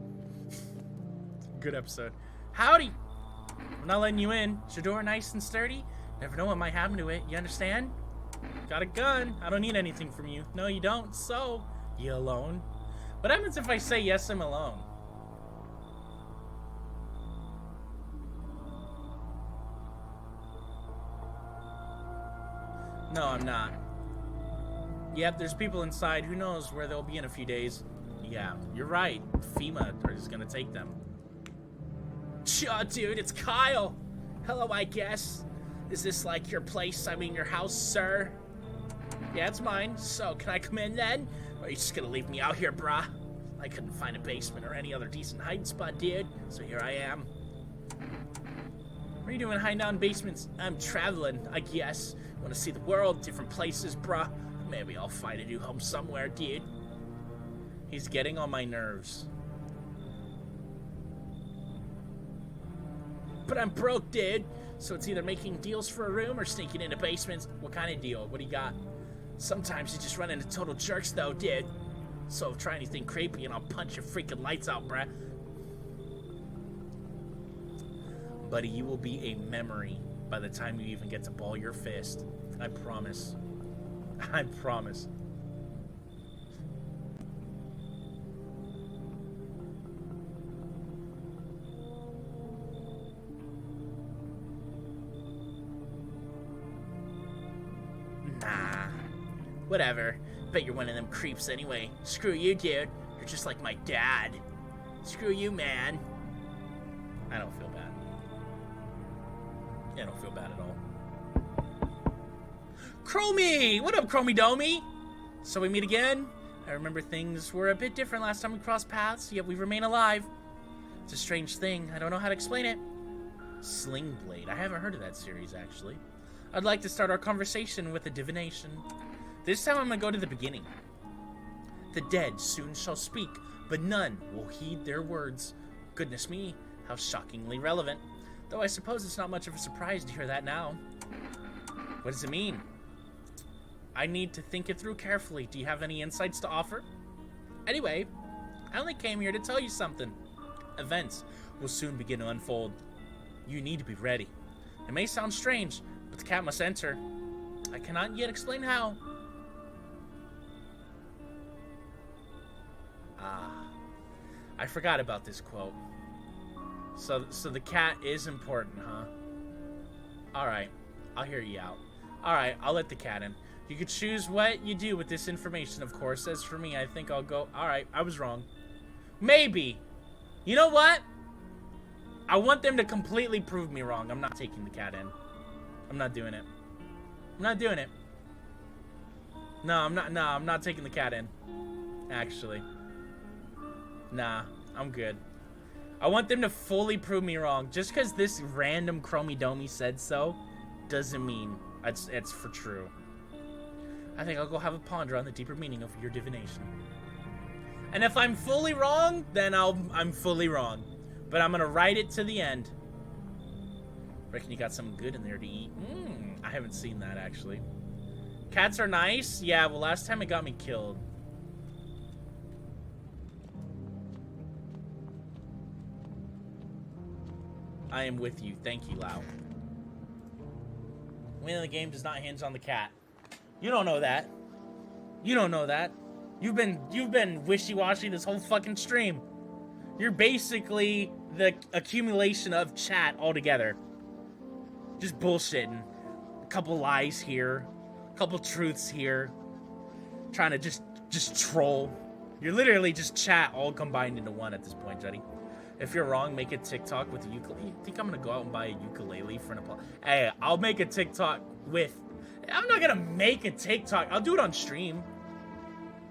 Good episode. Howdy! I'm not letting you in. Is your door nice and sturdy? Never know what might happen to it. You understand? Got a gun. I don't need anything from you. No, you don't. So, you alone? What happens if I say yes, I'm alone? No, I'm not. Yep, there's people inside. Who knows where they'll be in a few days. Yeah, you're right. FEMA is gonna take them. Cha, dude, it's Kyle. Hello, I guess. Is this like your place? I mean, your house, sir? Yeah, it's mine. So, can I come in then? Or are you just gonna leave me out here, brah? I couldn't find a basement or any other decent hiding spot, dude. So here I am. What are you doing hiding out in basements? I'm traveling, I guess. Want to see the world, different places, bruh. Maybe I'll find a new home somewhere, dude. He's getting on my nerves. But I'm broke, dude. So it's either making deals for a room or sneaking into basements. What kind of deal? What do you got? Sometimes you just run into total jerks, though, dude. So try anything creepy and I'll punch your freaking lights out, bruh. Buddy, you will be a memory by the time you even get to ball your fist. I promise. I promise. Nah. Whatever. Bet you're one of them creeps anyway. Screw you, dude. You're just like my dad. Screw you, man. I don't feel bad. I don't feel bad at all. Chromie! What up, Chromie Domie? So we meet again? I remember things were a bit different last time we crossed paths, yet we remain alive. It's a strange thing. I don't know how to explain it. Sling Blade. I haven't heard of that series, actually. I'd like to start our conversation with a divination. This time I'm gonna go to the beginning. The dead soon shall speak, but none will heed their words. Goodness me, how shockingly relevant. Though I suppose it's not much of a surprise to hear that now. What does it mean? I need to think it through carefully. Do you have any insights to offer? Anyway, I only came here to tell you something. Events will soon begin to unfold. You need to be ready. It may sound strange, but the cat must enter. I cannot yet explain how. I forgot about this quote. So the cat is important, huh? Alright, I'll hear you out. Alright, I'll let the cat in. You could choose what you do with this information, of course. As for me, I think I'll go... Alright, I was wrong. Maybe. You know what? I want them to completely prove me wrong. I'm not taking the cat in. I'm not doing it. I'm not doing it. No, I'm not taking the cat in. Actually. Nah, I'm good. I want them to fully prove me wrong. Just because this random Chromie Domie said so doesn't mean it's for true. I think I'll go have a ponder on the deeper meaning of your divination. And if I'm fully wrong, then I'm fully wrong. But I'm gonna write it to the end. Reckon you got something good in there to eat? I haven't seen that, actually. Cats are nice? Yeah, well, last time it got me killed. I am with you. Thank you, Lau. Winning the game does not hinge on the cat. You don't know that. You don't know that. You've been wishy-washy this whole fucking stream. You're basically the accumulation of chat altogether. Just bullshitting. A couple lies here, a couple truths here. Trying to just troll. You're literally just chat all combined into one at this point, Juddy. If you're wrong, make a TikTok with a ukulele. You think I'm gonna go out and buy a ukulele for an applause? Hey, I'll make a TikTok with... I'm not gonna make a TikTok. I'll do it on stream.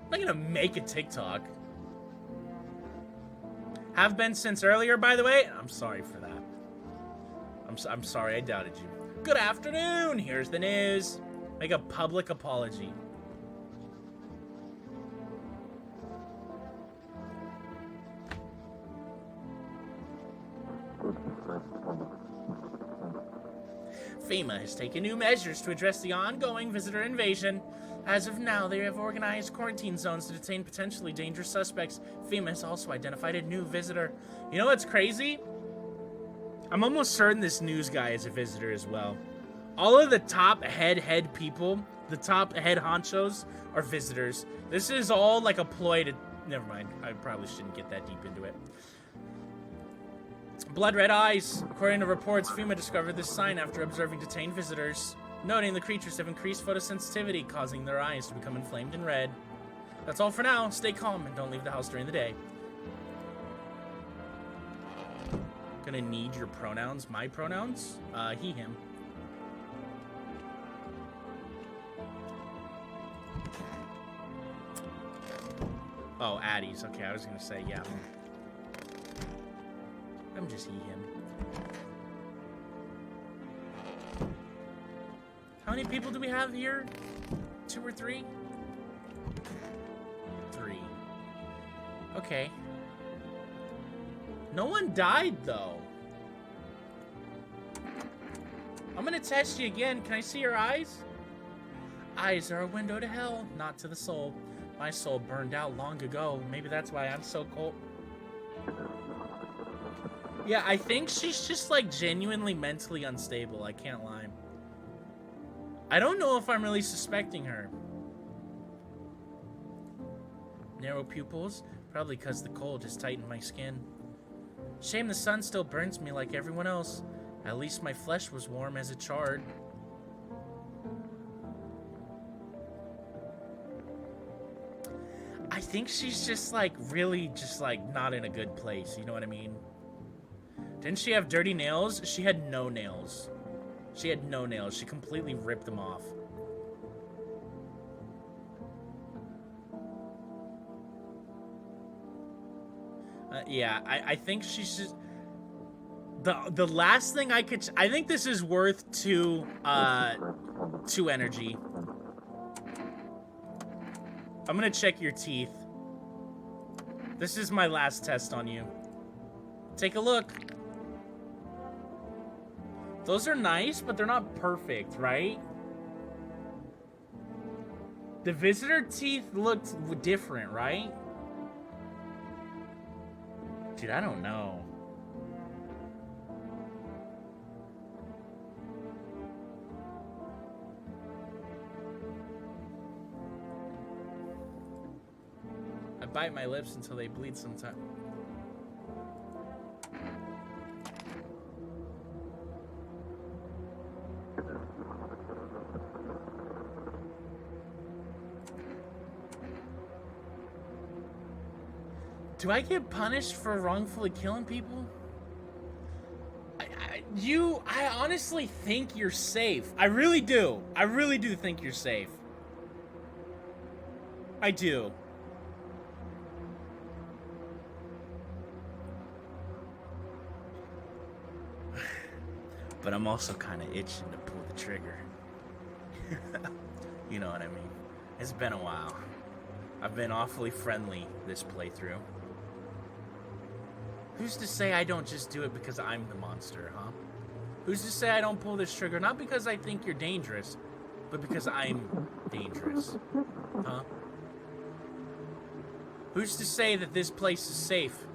I'm not gonna make a TikTok. Have been since earlier, by the way. I'm sorry for that. I'm sorry, I doubted you. Good afternoon. Here's the news. Make a public apology. FEMA has taken new measures to address the ongoing visitor invasion. As of now, they have organized quarantine zones to detain potentially dangerous suspects. FEMA has also identified a new visitor. You know what's crazy? I'm almost certain this news guy is a visitor as well. All of the top head people, the top head honchos, are visitors. This is all like a ploy to... Never mind. I probably shouldn't get that deep into it. Blood red eyes. According to reports, FEMA discovered this sign after observing detained visitors, noting the creatures have increased photosensitivity, causing their eyes to become inflamed and red. That's all for now. Stay calm and don't leave the house during the day. Gonna need your pronouns. My pronouns? He, him. Oh, Addie's. Okay, I was gonna say, yeah. I'm just he, him. How many people do we have here? 2 or 3? 3. Okay. No one died, though. I'm gonna test you again. Can I see your eyes? Eyes are a window to hell, not to the soul. My soul burned out long ago. Maybe that's why I'm so cold. Yeah, I think she's just, like, genuinely mentally unstable. I can't lie. I don't know if I'm really suspecting her. Narrow pupils? Probably because the cold just tightened my skin. Shame the sun still burns me like everyone else. At least my flesh was warm as it charred. I think she's just, like, really just, like, not in a good place. You know what I mean? Didn't she have dirty nails? She had no nails. She had no nails. She completely ripped them off. Yeah, I think she's just... The last thing I could... I think this is worth 2 energy. I'm gonna check your teeth. This is my last test on you. Take a look. Those are nice, but they're not perfect, right? The visitor teeth looked different, right? Dude, I don't know. I bite my lips until they bleed sometimes. Do I get punished for wrongfully killing people? I honestly think you're safe. I really do. I really do think you're safe. I do. But I'm also kind of itching to pull the trigger. You know what I mean? It's been a while. I've been awfully friendly this playthrough. Who's to say I don't just do it because I'm the monster, huh? Who's to say I don't pull this trigger not because I think you're dangerous, but because I'm dangerous, huh? Who's to say that this place is safe?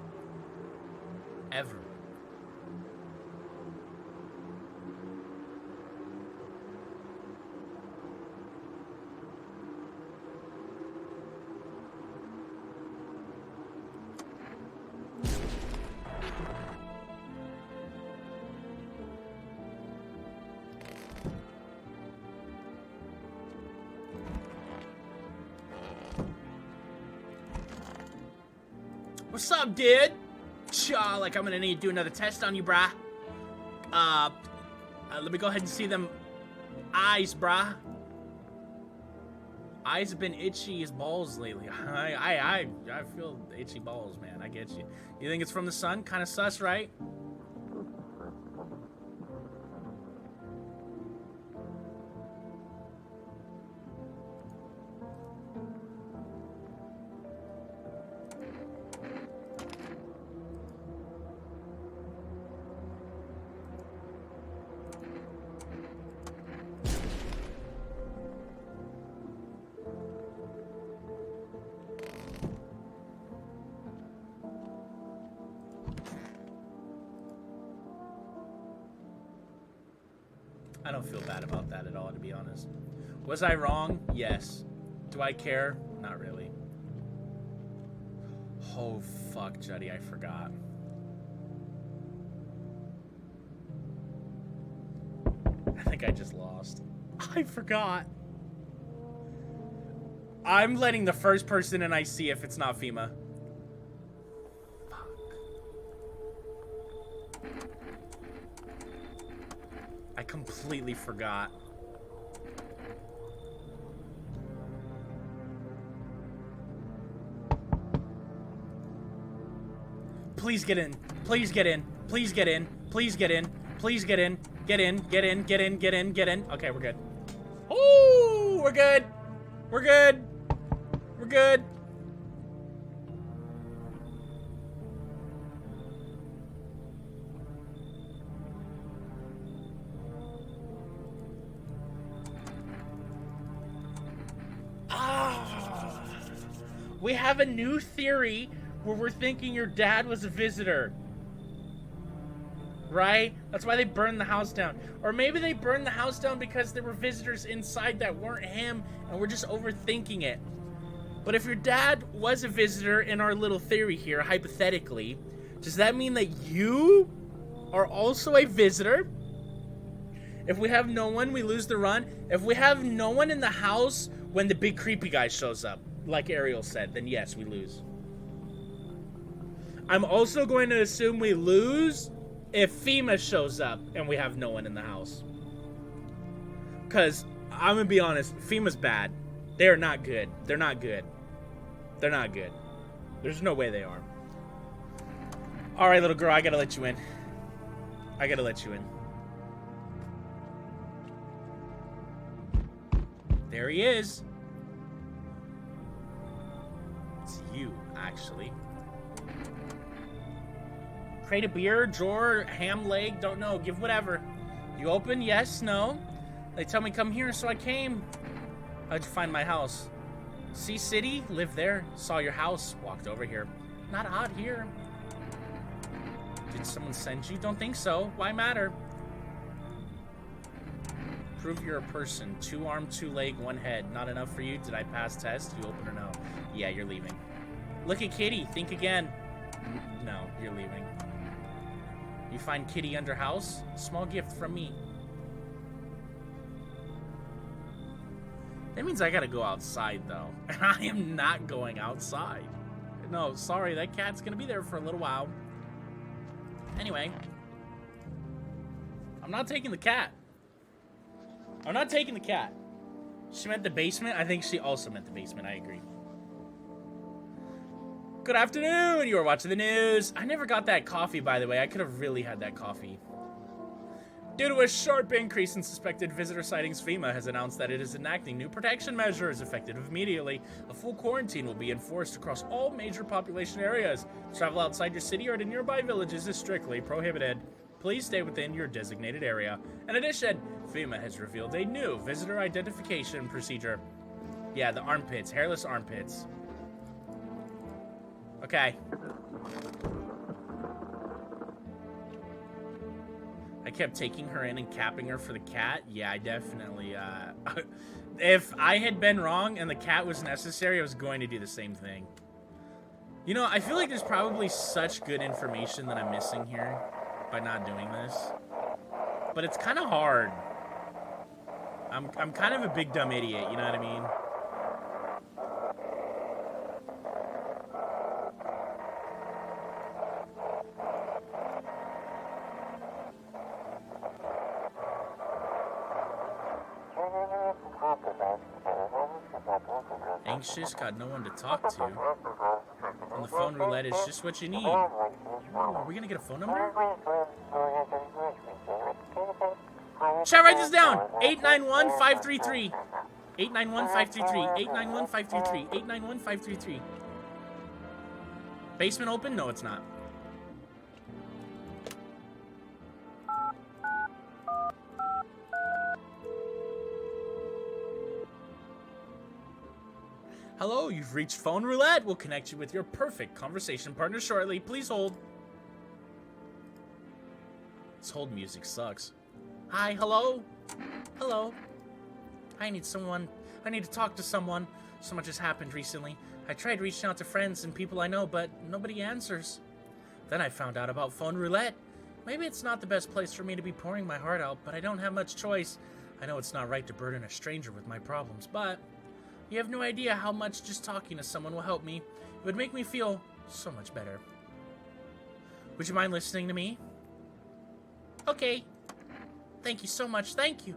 Ever. What's up, dude? Like I'm gonna need to do another test on you, brah. Let me go ahead and see them eyes, brah. Eyes have been itchy as balls lately. I feel itchy balls, man. I get you. You think it's from the sun? Kind of sus, right? I don't feel bad about that at all, to be honest. Was I wrong? Yes. Do I care? Not really. Oh, fuck, Juddy, I forgot. I think I just lost. I forgot. I'm letting the first person in I see if it's not FEMA. I completely forgot. Please get in. Please get in. Please get in. Please get in. Please get in. Get in. Get in. Get in. Get in. Get in. Okay, we're good. Ooh, we're good. We're good. We're good. We have a new theory where we're thinking your dad was a visitor. Right? That's why they burned the house down. Or maybe they burned the house down because there were visitors inside that weren't him and we're just overthinking it. But if your dad was a visitor in our little theory here, hypothetically, does that mean that you are also a visitor? If we have no one, we lose the run. If we have no one in the house when the big creepy guy shows up, like Ariel said, then yes, we lose. I'm also going to assume we lose if FEMA shows up and we have no one in the house. Because, I'm going to be honest, FEMA's bad. They are not good. They're not good. They're not good. There's no way they are. Alright, little girl, I gotta let you in. I gotta let you in. There he is. It's you, actually. Crate of beer, drawer, ham leg, don't know. Give whatever. You open? Yes, no. They tell me come here, so I came. How'd you find my house? Sea City? Lived there. Saw your house. Walked over here. Not odd here. Did someone send you? Don't think so. Why matter? Prove you're a person. 2 arm, 2 leg, 1 head. Not enough for you? Did I pass test? You open or no? Yeah, you're leaving. Look at Kitty. Think again. No, you're leaving. You find Kitty under house? Small gift from me. That means I gotta go outside, though. And I am not going outside. No, sorry, that cat's gonna be there for a little while. Anyway. I'm not taking the cat. I'm not taking the cat. She meant the basement? I think she also meant the basement, I agree. Good afternoon, you are watching the news. I never got that coffee, by the way. I could have really had that coffee. Due to a sharp increase in suspected visitor sightings, FEMA has announced that it is enacting new protection measures effective immediately. A full quarantine will be enforced across all major population areas. Travel outside your city or to nearby villages is strictly prohibited. Please stay within your designated area. In addition, FEMA has revealed a new visitor identification procedure. Yeah, the armpits, hairless armpits. Okay. I kept taking her in and capping her for the cat. Yeah, I definitely, if I had been wrong and the cat was necessary, I was going to do the same thing. You know, I feel like there's probably such good information that I'm missing here by not doing this. But it's kind of hard. I'm kind of a big dumb idiot, you know what I mean? anxious, got no one to talk to. And the phone roulette is just what you need. Ooh, are we gonna get a phone number? Chat, write this down. 891-533. 891-533. 891-533. 891-533. Basement open? No, it's not. Hello, you've reached Phone Roulette. We'll connect you with your perfect conversation partner shortly. Please hold. This hold music sucks. Hi, hello? Hello? I need to talk to someone. So much has happened recently. I tried reaching out to friends and people I know, but nobody answers. Then I found out about Phone Roulette. Maybe it's not the best place for me to be pouring my heart out, but I don't have much choice. I know it's not right to burden a stranger with my problems, but you have no idea how much just talking to someone will help me. It would make me feel so much better. Would you mind listening to me? Okay. Thank you so much. Thank you.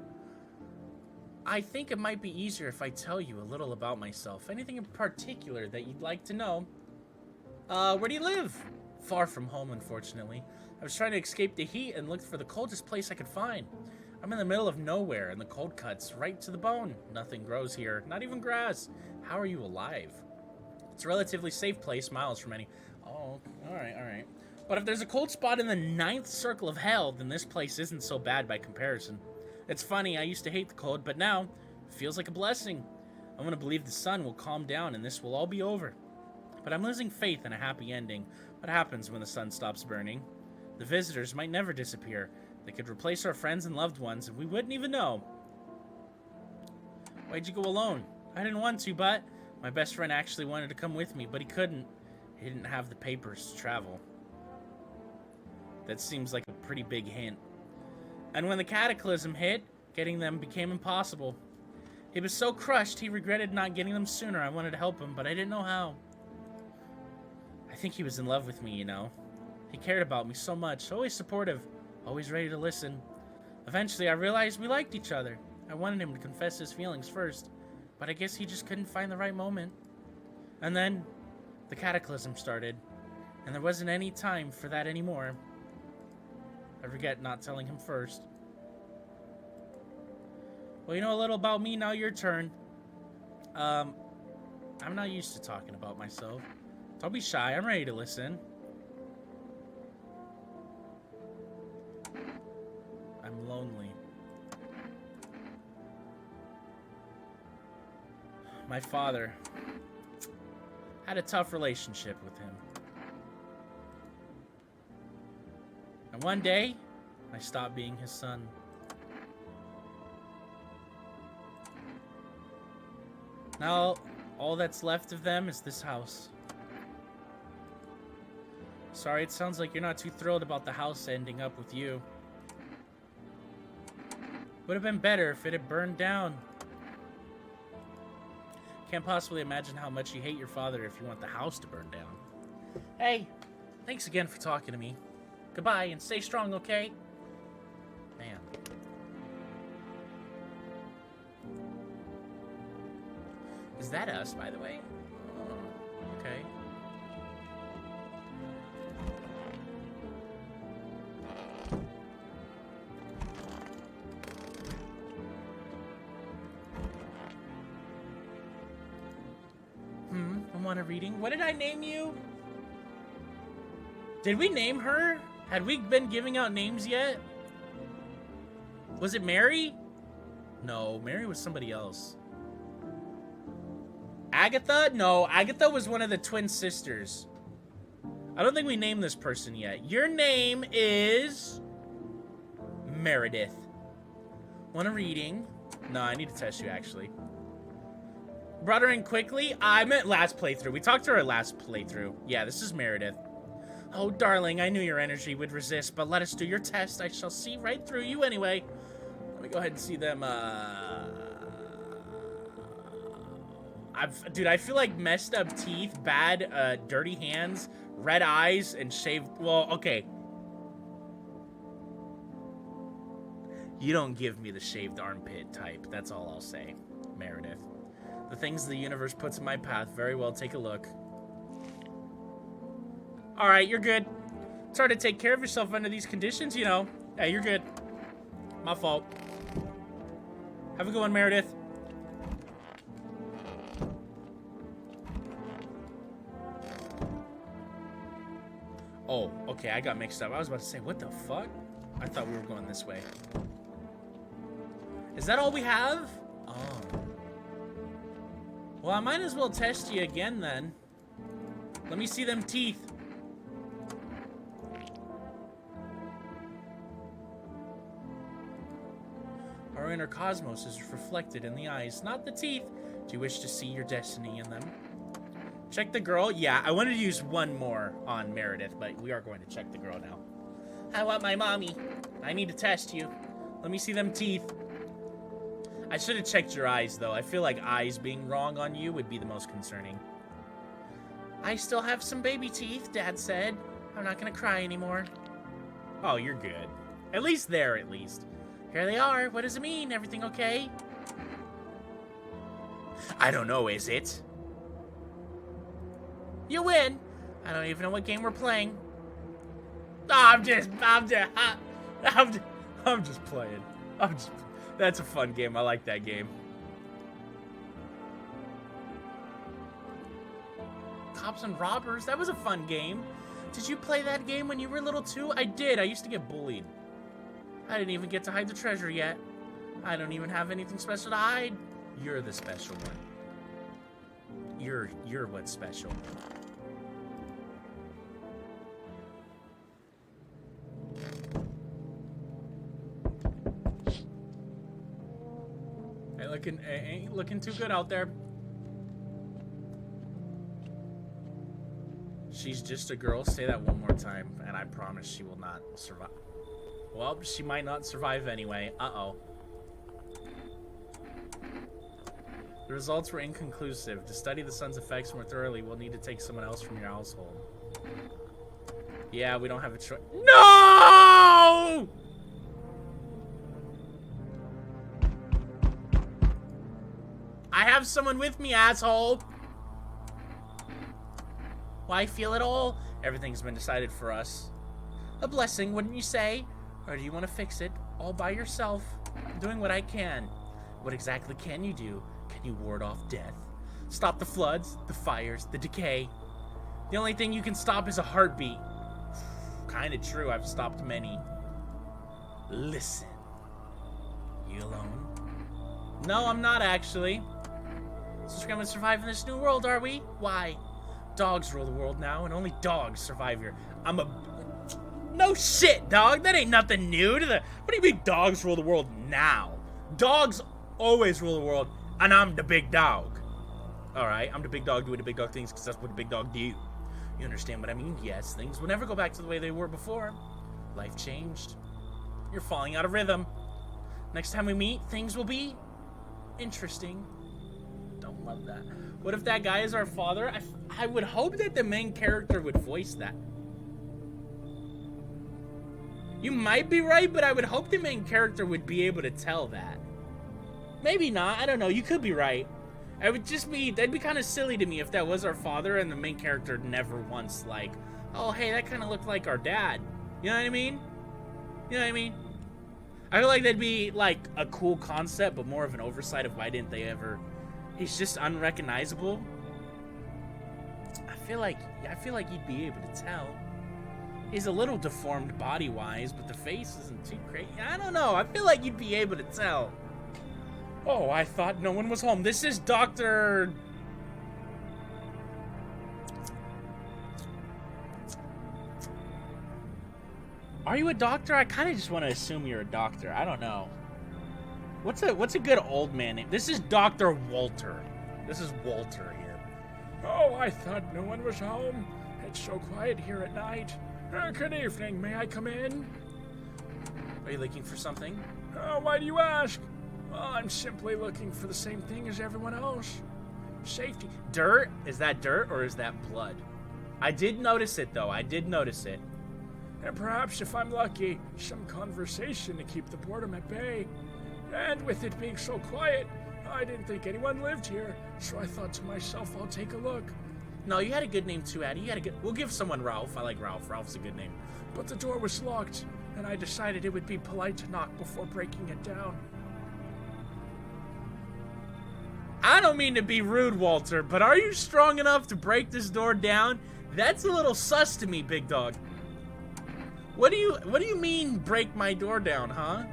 I think it might be easier if I tell you a little about myself. Anything in particular that you'd like to know? Where do you live? Far from home, unfortunately. I was trying to escape the heat and looked for the coldest place I could find. I'm in the middle of nowhere, and the cold cuts right to the bone. Nothing grows here, not even grass. How are you alive? It's a relatively safe place, miles from any... Oh, alright. But if there's a cold spot in the 9th circle of hell, then this place isn't so bad by comparison. It's funny, I used to hate the cold, but now, it feels like a blessing. I want to believe the sun will calm down and this will all be over. But I'm losing faith in a happy ending. What happens when the sun stops burning? The visitors might never disappear. They could replace our friends and loved ones, and we wouldn't even know. Why'd you go alone? I didn't want to, but my best friend actually wanted to come with me, but he couldn't. He didn't have the papers to travel. That seems like a pretty big hint. And when the cataclysm hit, getting them became impossible. He was so crushed, he regretted not getting them sooner. I wanted to help him, but I didn't know how. I think he was in love with me, you know. He cared about me so much, always supportive. Always ready to listen. Eventually, I realized we liked each other. I wanted him to confess his feelings first, but I guess he just couldn't find the right moment. And then, the cataclysm started, and there wasn't any time for that anymore. I regret not telling him first. Well, you know a little about me, now your turn. I'm not used to talking about myself. Don't be shy, I'm ready to listen. I'm lonely. My father had a tough relationship with him. And one day, I stopped being his son. Now, all that's left of them is this house. Sorry, it sounds like you're not too thrilled about the house ending up with you. Would have been better if it had burned down. Can't possibly imagine how much you hate your father if you want the house to burn down. Hey, thanks again for talking to me. Goodbye, and stay strong, okay? Man. Is that us, by the way? Oh, okay. Want a reading? What did I name you? Did we name her? Had we been giving out names yet? Was it Mary? No, Mary was somebody else. Agatha? No, Agatha was one of the twin sisters. I don't think we named this person yet. Your name is Meredith. Want a reading? No, I need to test you actually. Brought her in quickly? I meant last playthrough. We talked to her last playthrough. Yeah, this is Meredith. Oh, darling, I knew your energy would resist, but let us do your test. I shall see right through you anyway. Let me go ahead and see them. Dude, I feel like messed up teeth, bad, dirty hands, red eyes, and shaved... Well, okay. You don't give me the shaved armpit type. That's all I'll say, Meredith. The things the universe puts in my path. Very well, take a look. Alright, you're good. It's hard to take care of yourself under these conditions, you know. Hey, you're good. My fault. Have a good one, Meredith. Oh, okay, I got mixed up. I was about to say, what the fuck? I thought we were going this way. Is that all we have? Oh. Well, I might as well test you again, then. Let me see them teeth. Our inner cosmos is reflected in the eyes, not the teeth. Do you wish to see your destiny in them? Check the girl. Yeah, I wanted to use one more on Meredith, but we are going to check the girl now. I want my mommy. I need to test you. Let me see them teeth. I should have checked your eyes, though. I feel like eyes being wrong on you would be the most concerning. I still have some baby teeth, Dad said. I'm not going to cry anymore. Oh, you're good. At least there, at least. Here they are. What does it mean? Everything okay? I don't know, is it? You win. I don't even know what game we're playing. Oh, I'm just playing. That's a fun game. I like that game. Cops and Robbers. That was a fun game. Did you play that game when you were little too? I did. I used to get bullied. I didn't even get to hide the treasure yet. I don't even have anything special to hide. You're the special one. You're what's special. Ain't looking too good out there. She's just a girl. Say that one more time, and I promise she will not survive. Well, she might not survive anyway. Uh-oh. The results were inconclusive. To study the sun's effects more thoroughly, we'll need to take someone else from your household. Yeah, we don't have a choice. No! I have someone with me, asshole. Why feel it all? Everything's been decided for us. A blessing, wouldn't you say? Or do you want to fix it all by yourself? I'm doing what I can. What exactly can you do? Can you ward off death? Stop the floods, the fires, the decay? The only thing you can stop is a heartbeat. Kinda true, I've stopped many. Listen. You alone? No, I'm not actually. So we're gonna survive in this new world, are we? Why? Dogs rule the world now, and only dogs survive here. No shit, dog. That ain't nothing new to the... What do you mean dogs rule the world now? Dogs always rule the world, and I'm the big dog. Alright, I'm the big dog doing the big dog things because that's what the big dog do. You understand what I mean? Yes, things will never go back to the way they were before. Life changed. You're falling out of rhythm. Next time we meet, things will be interesting. Don't love that. What if that guy is our father? I would hope that the main character would voice that. You might be right, but I would hope the main character would be able to tell that. Maybe not. I don't know. You could be right. It would just be... That'd be kind of silly to me if that was our father and the main character never once, like, oh, hey, that kind of looked like our dad. You know what I mean? You know what I mean? I feel like that'd be, like, a cool concept, but more of an oversight of why didn't they ever... He's just unrecognizable. I feel like you'd be able to tell. He's a little deformed body-wise, but the face isn't too crazy. I don't know. I feel like you'd be able to tell. Oh, I thought no one was home. This is Dr. Are you a doctor? I kind of just want to assume you're a doctor. I don't know. What's a good old man name? This is Dr. Walter. This is Walter here. Oh, I thought no one was home. It's so quiet here at night. Good evening. May I come in? Are you looking for something? Why do you ask? Well, I'm simply looking for the same thing as everyone else. Safety. Dirt? Is that dirt or is that blood? I did notice it, though. I did notice it. And perhaps, if I'm lucky, some conversation to keep the boredom at bay. And with it being so quiet, I didn't think anyone lived here, so I thought to myself, I'll take a look. No, you had a good name too, Addy. You had a good... We'll give someone Ralph. I like Ralph. Ralph's a good name. But the door was locked, and I decided it would be polite to knock before breaking it down. I don't mean to be rude, Walter, but are you strong enough to break this door down? That's a little sus to me, big dog. What do you mean break my door down, huh?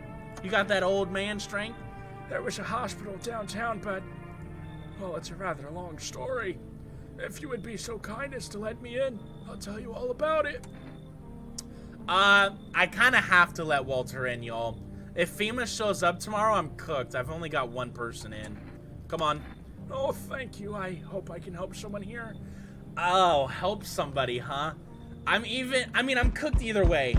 You got that old man strength? There was a hospital downtown, but... well, it's a rather long story. If you would be so kind as to let me in, I'll tell you all about it. I kind of have to let Walter in, y'all. If FEMA shows up tomorrow, I'm cooked. I've only got one person in. Come on. Oh, thank you. I hope I can help someone here. Oh, help somebody, huh? I'm cooked either way.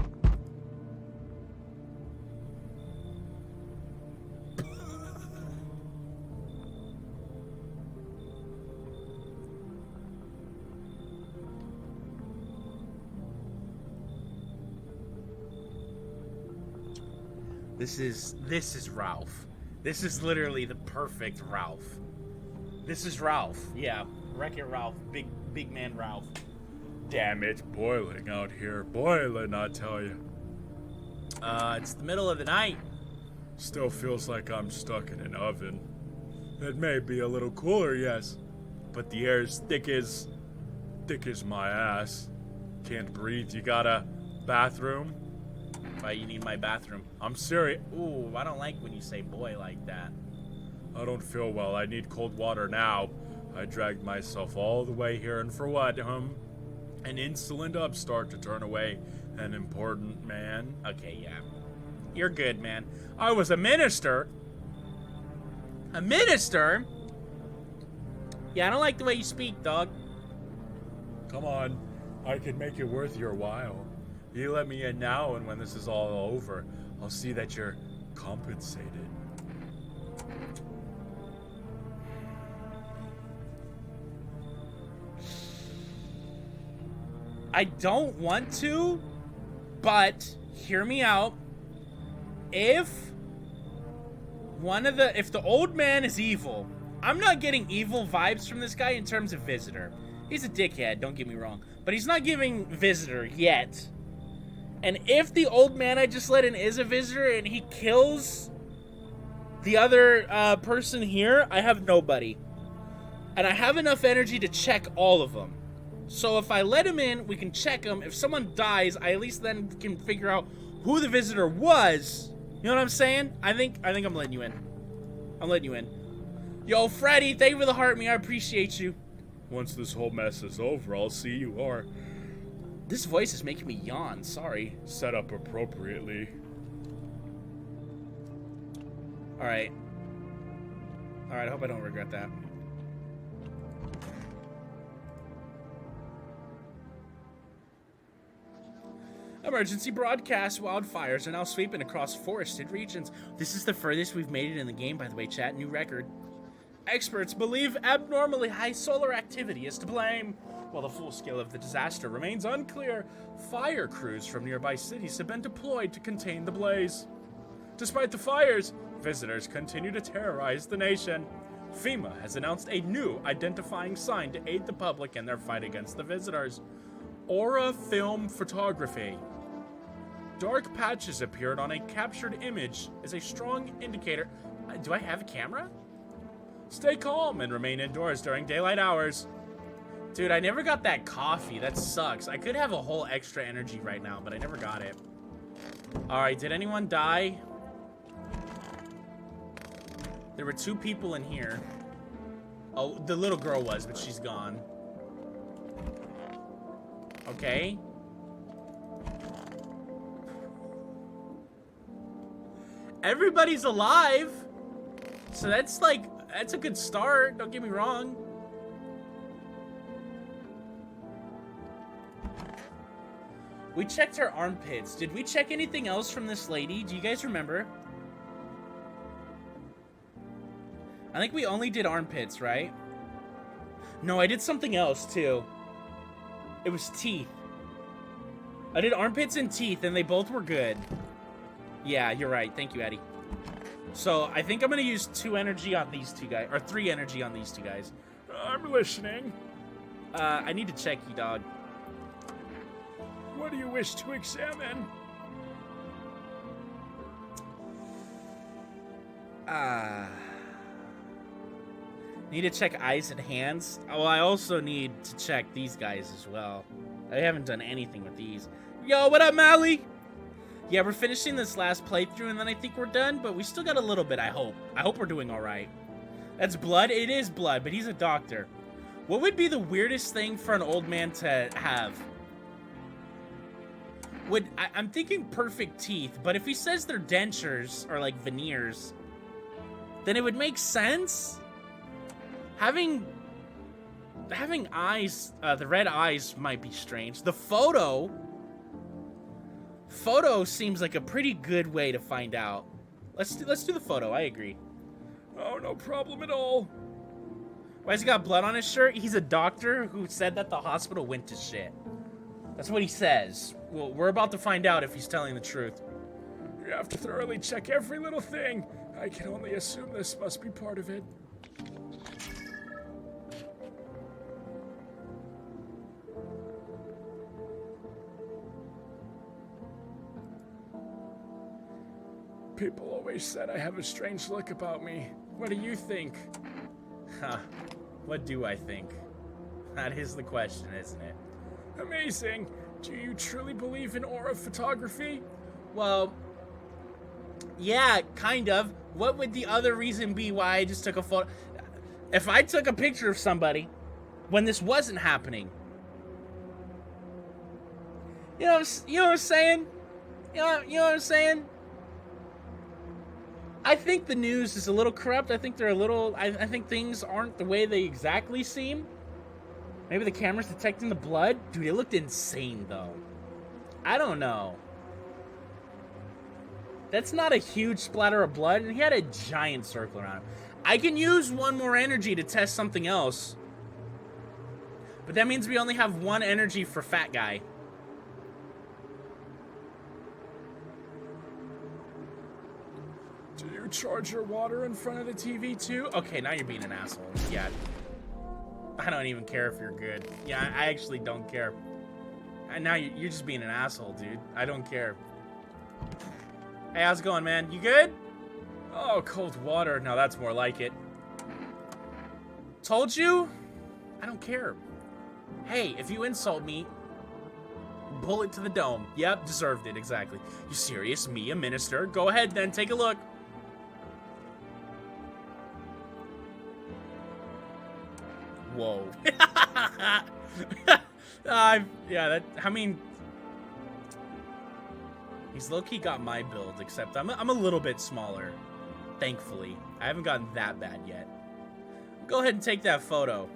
This is Ralph. This is literally the perfect Ralph. This is Ralph. Yeah, Wreck-It Ralph. Big man Ralph. Damn, it's boiling out here. Boiling, I tell you. It's the middle of the night. Still feels like I'm stuck in an oven. It may be a little cooler, yes, but the air's thick as my ass. Can't breathe. You got a bathroom? Why you need my bathroom? I'm serious. Ooh, I don't like when you say boy like that. I don't feel well. I need cold water now. I dragged myself all the way here, and for what, an insolent upstart to turn away an important man? Okay, yeah. You're good, man. I was a minister. A minister? Yeah, I don't like the way you speak, dog. Come on. I can make it worth your while. You let me in now, and when this is all over, I'll see that you're compensated. I don't want to, but hear me out. If the old man is evil, I'm not getting evil vibes from this guy in terms of visitor. He's a dickhead, don't get me wrong, but he's not giving visitor yet. And if the old man I just let in is a visitor and he kills the other person here, I have nobody. And I have enough energy to check all of them. So if I let him in, we can check him. If someone dies, I at least then can figure out who the visitor was. You know what I'm saying? I think I'm letting you in. I'm letting you in. Yo, Freddy, thank you for the heart, me. I appreciate you. Once this whole mess is over, I'll see you are. This voice is making me yawn. Sorry. Set up appropriately. All right. I hope I don't regret that. Emergency broadcast. Wildfires are now sweeping across forested regions. This is the furthest we've made it in the game, by the way, chat. New record. Experts believe abnormally high solar activity is to blame. While the full scale of the disaster remains unclear, fire crews from nearby cities have been deployed to contain the blaze. Despite the fires, visitors continue to terrorize the nation. FEMA has announced a new identifying sign to aid the public in their fight against the visitors. Aura Film Photography. Dark patches appeared on a captured image as a strong indicator. Do I have a camera? Stay calm and remain indoors during daylight hours. Dude, I never got that coffee. That sucks. I could have a whole extra energy right now, but I never got it. Alright, did anyone die? There were 2 people in here. Oh, the little girl was, but she's gone. Okay. Everybody's alive. So that's a good start. Don't get me wrong. We checked her armpits. Did we check anything else from this lady? Do you guys remember? I think we only did armpits, right? No, I did something else too. It was teeth. I did armpits and teeth, and they both were good. Yeah, you're right. Thank you, Eddie. So I think I'm gonna use 2 energy on these 2 guys, or 3 energy on these 2 guys. I'm listening. I need to check you, dog. What do you wish to examine? Need to check eyes and hands. Oh, I also need to check these guys as well. I haven't done anything with these. Yo, what up, Mally? Yeah, we're finishing this last playthrough, and then I think we're done, but we still got a little bit, I hope. I hope we're doing all right. That's blood? It is blood, but he's a doctor. What would be the weirdest thing for an old man to have? I'm thinking perfect teeth, but if he says they're dentures, or like veneers, then it would make sense. Having eyes, the red eyes might be strange. The photo seems like a pretty good way to find out. Let's do the photo. I agree. Oh, no problem at all. Why has he got blood on his shirt? He's a doctor who said that the hospital went to shit. That's what he says. Well, we're about to find out if he's telling the truth. You have to thoroughly check every little thing. I can only assume this must be part of it. People always said I have a strange look about me. What do you think? Huh. What do I think? That is the question, isn't it? Amazing. Do you truly believe in aura photography? Well, yeah, kind of. What would the other reason be why I just took a photo? If I took a picture of somebody when this wasn't happening, you know what I'm saying? You know what I'm saying? I think the news is a little corrupt. I think they're a little... I think things aren't the way they exactly seem. Maybe the camera's detecting the blood? Dude, it looked insane, though. I don't know. That's not a huge splatter of blood, and he had a giant circle around him. I can use 1 more energy to test something else. But that means we only have 1 energy for fat guy. Do you charge your water in front of the TV too? Okay, now you're being an asshole. Yeah. I don't even care if you're good. Yeah, I actually don't care. And now you're just being an asshole, dude. I don't care. Hey, how's it going, man? You good? Oh, cold water. No, that's more like it. Told you? I don't care. Hey, if you insult me, bullet to the dome. Yep, deserved it, exactly. You serious? Me, a minister? Go ahead then, take a look. Whoa. Yeah, I mean, he's low-key got my build, except I'm a little bit smaller, thankfully. I haven't gotten that bad yet. Go ahead and take that photo.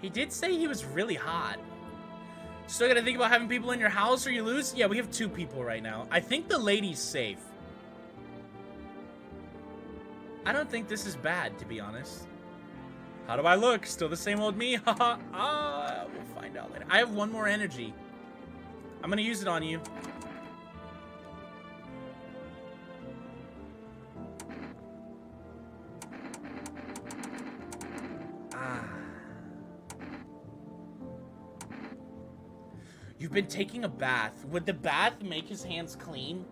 He did say he was really hot. Still gotta think about having people in your house or you lose? Yeah, we have 2 people right now. I think the lady's safe. I don't think this is bad, to be honest. How do I look? Still the same old me? Haha. We'll find out later. I have 1 more energy. I'm gonna use it on you. You've been taking a bath. Would the bath make his hands clean?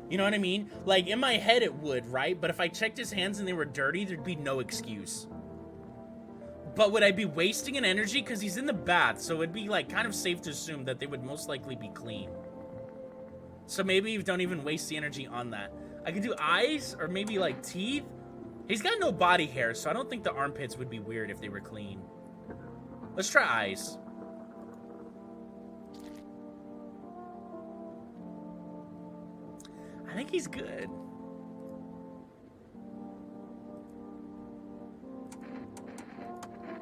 You know what I mean? Like, in my head it would, right? But if I checked his hands and they were dirty, there'd be no excuse. But would I be wasting an energy? Because he's in the bath, so it'd be, like, kind of safe to assume that they would most likely be clean. So maybe you don't even waste the energy on that. I could do eyes, or maybe, like, teeth. He's got no body hair, so I don't think the armpits would be weird if they were clean. Let's try eyes. I think he's good.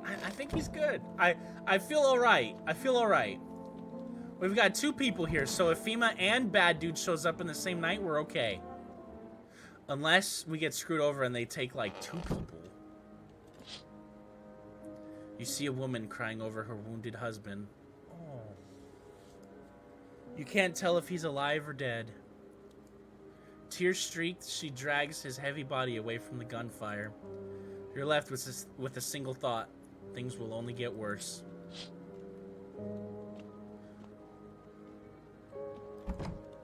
I think he's good. I feel alright. I feel alright. We've got 2 people here, so if FEMA and Bad Dude shows up in the same night, we're okay. Unless we get screwed over and they take, like, 2 people. You see a woman crying over her wounded husband. Oh. You can't tell if he's alive or dead. Tear streaked, she drags his heavy body away from the gunfire. You're left with a single thought. Things will only get worse.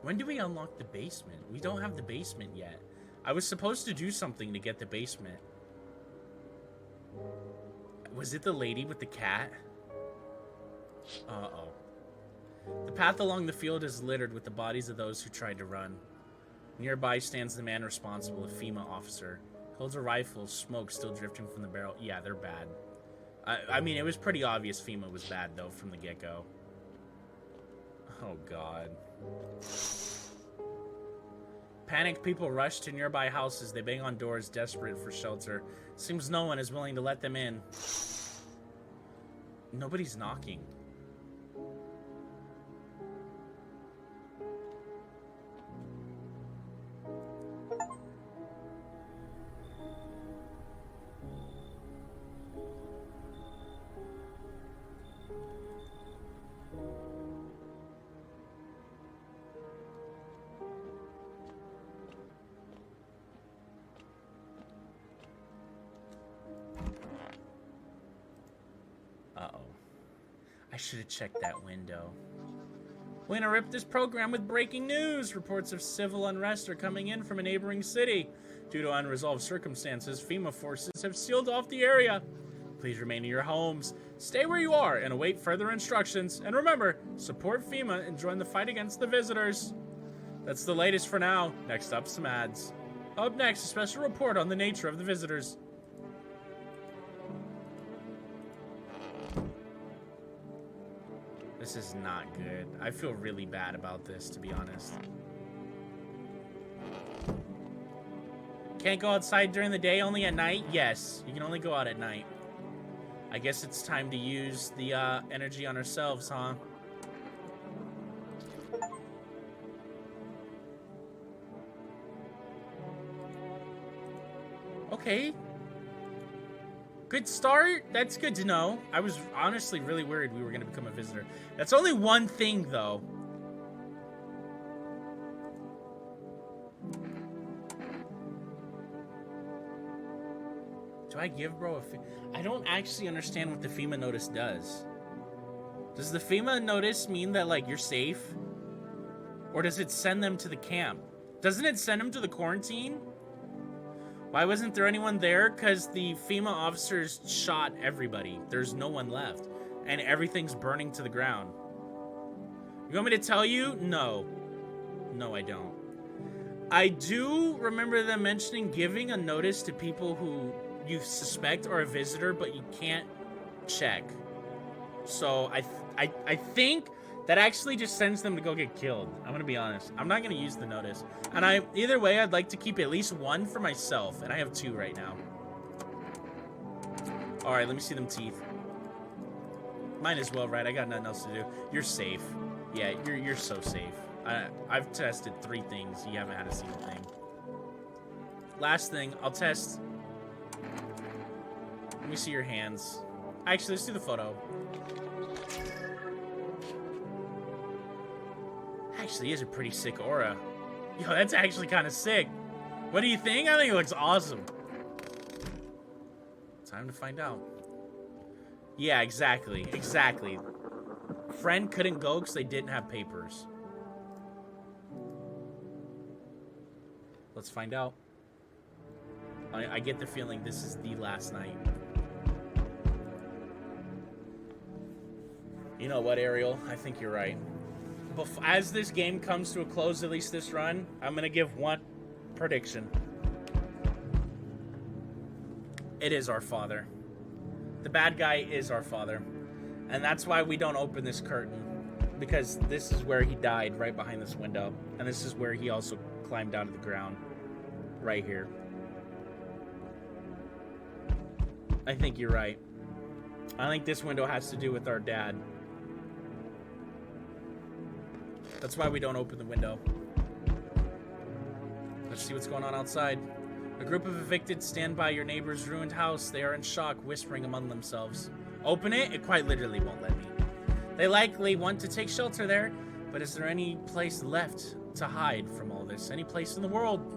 When do we unlock the basement? We don't have the basement yet. I was supposed to do something to get the basement. Was it the lady with the cat? Uh-oh. The path along the field is littered with the bodies of those who tried to run. Nearby stands the man responsible, a FEMA officer. Holds a rifle, smoke still drifting from the barrel. Yeah, they're bad. I mean, it was pretty obvious FEMA was bad, though, from the get-go. Oh, God. Panicked people rush to nearby houses. They bang on doors, desperate for shelter. Seems no one is willing to let them in. Nobody's knocking. Uh-oh. I should have checked that window. We're gonna rip this program with breaking news. Reports of civil unrest are coming in from a neighboring city. Due to unresolved circumstances, FEMA forces have sealed off the area. Please remain in your homes, stay where you are, and await further instructions. And remember, support FEMA and join the fight against the visitors. That's the latest for now. Next up, some ads. Up next, a special report on the nature of the visitors. This is not good. I feel really bad about this, to be honest. Can't go outside during the day, only at night? Yes, you can only go out at night. I guess it's time to use the energy on ourselves, huh? Okay. Good start. That's good to know. I was honestly really worried we were going to become a visitor. That's only one thing, though. Do I give bro a I don't actually understand what the FEMA notice does. Does the FEMA notice mean that, like, you're safe? Or does it send them to the camp? Doesn't it send them to the quarantine? Why wasn't there anyone there? Because the FEMA officers shot everybody. There's no one left. And everything's burning to the ground. You want me to tell you? No. No, I don't. I do remember them mentioning giving a notice to people who you suspect are a visitor, but you can't check. So I think that actually just sends them to go get killed. I'm gonna be honest. I'm not gonna use the notice. And either way, I'd like to keep at least one for myself, and I have 2 right now. All right, let me see them teeth. Might as well, right? I got nothing else to do. You're safe. Yeah, you're so safe. I've tested 3 things. You haven't had a single thing. Last thing, I'll test. Let me see your hands. Actually, let's do the photo. Actually, he has a pretty sick aura. Yo, that's actually kind of sick. What do you think? I think it looks awesome. Time to find out. Yeah, exactly. Exactly. Friend couldn't go because they didn't have papers. Let's find out. I get the feeling this is the last night. You know what, Ariel? I think you're right. As this game comes to a close, at least this run, I'm going to give one prediction. It is our father. The bad guy is our father. And that's why we don't open this curtain. Because this is where he died, right behind this window. And this is where he also climbed down to the ground. Right here. I think you're right. I think this window has to do with our dad. That's why we don't open the window. Let's see what's going on outside. A group of evicted stand by your neighbor's ruined house. They are in shock, whispering among themselves. Open it, it quite literally won't let me. They likely want to take shelter there, but is there any place left to hide from all this? Any place in the world?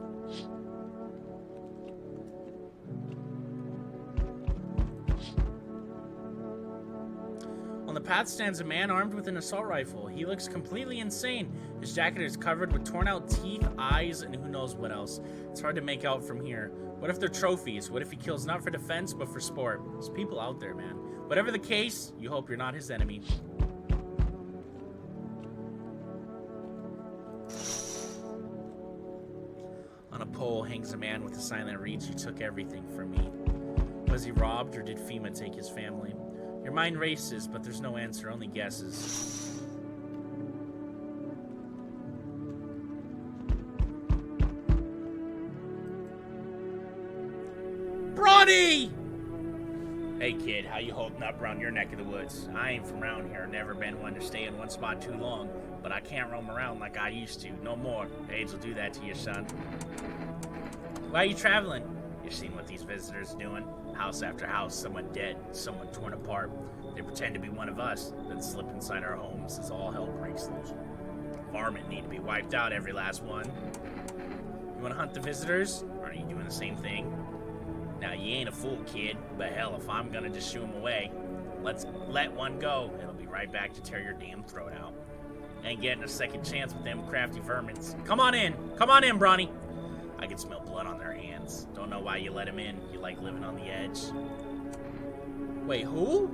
On the path stands a man armed with an assault rifle. He looks completely insane. His jacket is covered with torn out teeth, eyes, and who knows what else. It's hard to make out from here. What if they're trophies? What if he kills not for defense, but for sport? There's people out there, man. Whatever the case, you hope you're not his enemy. On a pole hangs a man with a sign that reads, "You took everything from me." Was he robbed, or did FEMA take his family? Your mind races, but there's no answer, only guesses. Bronny! Hey kid, how you holding up around your neck of the woods? I ain't from around here, never been one to stay in one spot too long, but I can't roam around like I used to, no more. Age will do that to you, son. Why are you traveling? You've seen what these visitors are doing. House after house, someone dead, someone torn apart. They pretend to be one of us, then slip inside our homes as all hell breaks loose. Varmint need to be wiped out, every last one. You want to hunt the visitors? Or are you doing the same thing? Now, you ain't a fool, kid, but hell, if I'm gonna just shoo him away, let's let one go. It'll be right back to tear your damn throat out. Ain't getting a second chance with them crafty vermins. Come on in, Bronny. I can smell blood on their hands. Don't know why you let him in. You like living on the edge. Wait, who?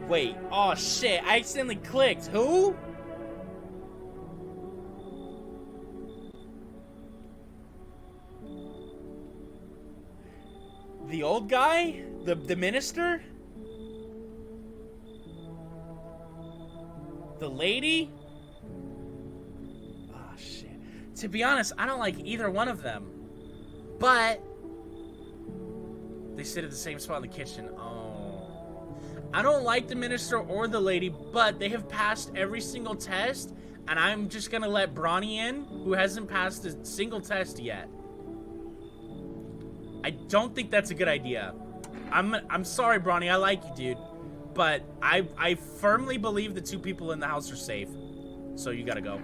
Wait, oh shit, I accidentally clicked. Who? The old guy? The minister? The lady? Oh shit. To be honest, I don't like either one of them. But they sit at the same spot in the kitchen. Oh. I don't like the minister or the lady, but they have passed every single test, and I'm just gonna let Bronny in, who hasn't passed a single test yet. I don't think that's a good idea. I'm sorry, Bronny. I like you, dude. But I firmly believe the two people in the house are safe. So you gotta go.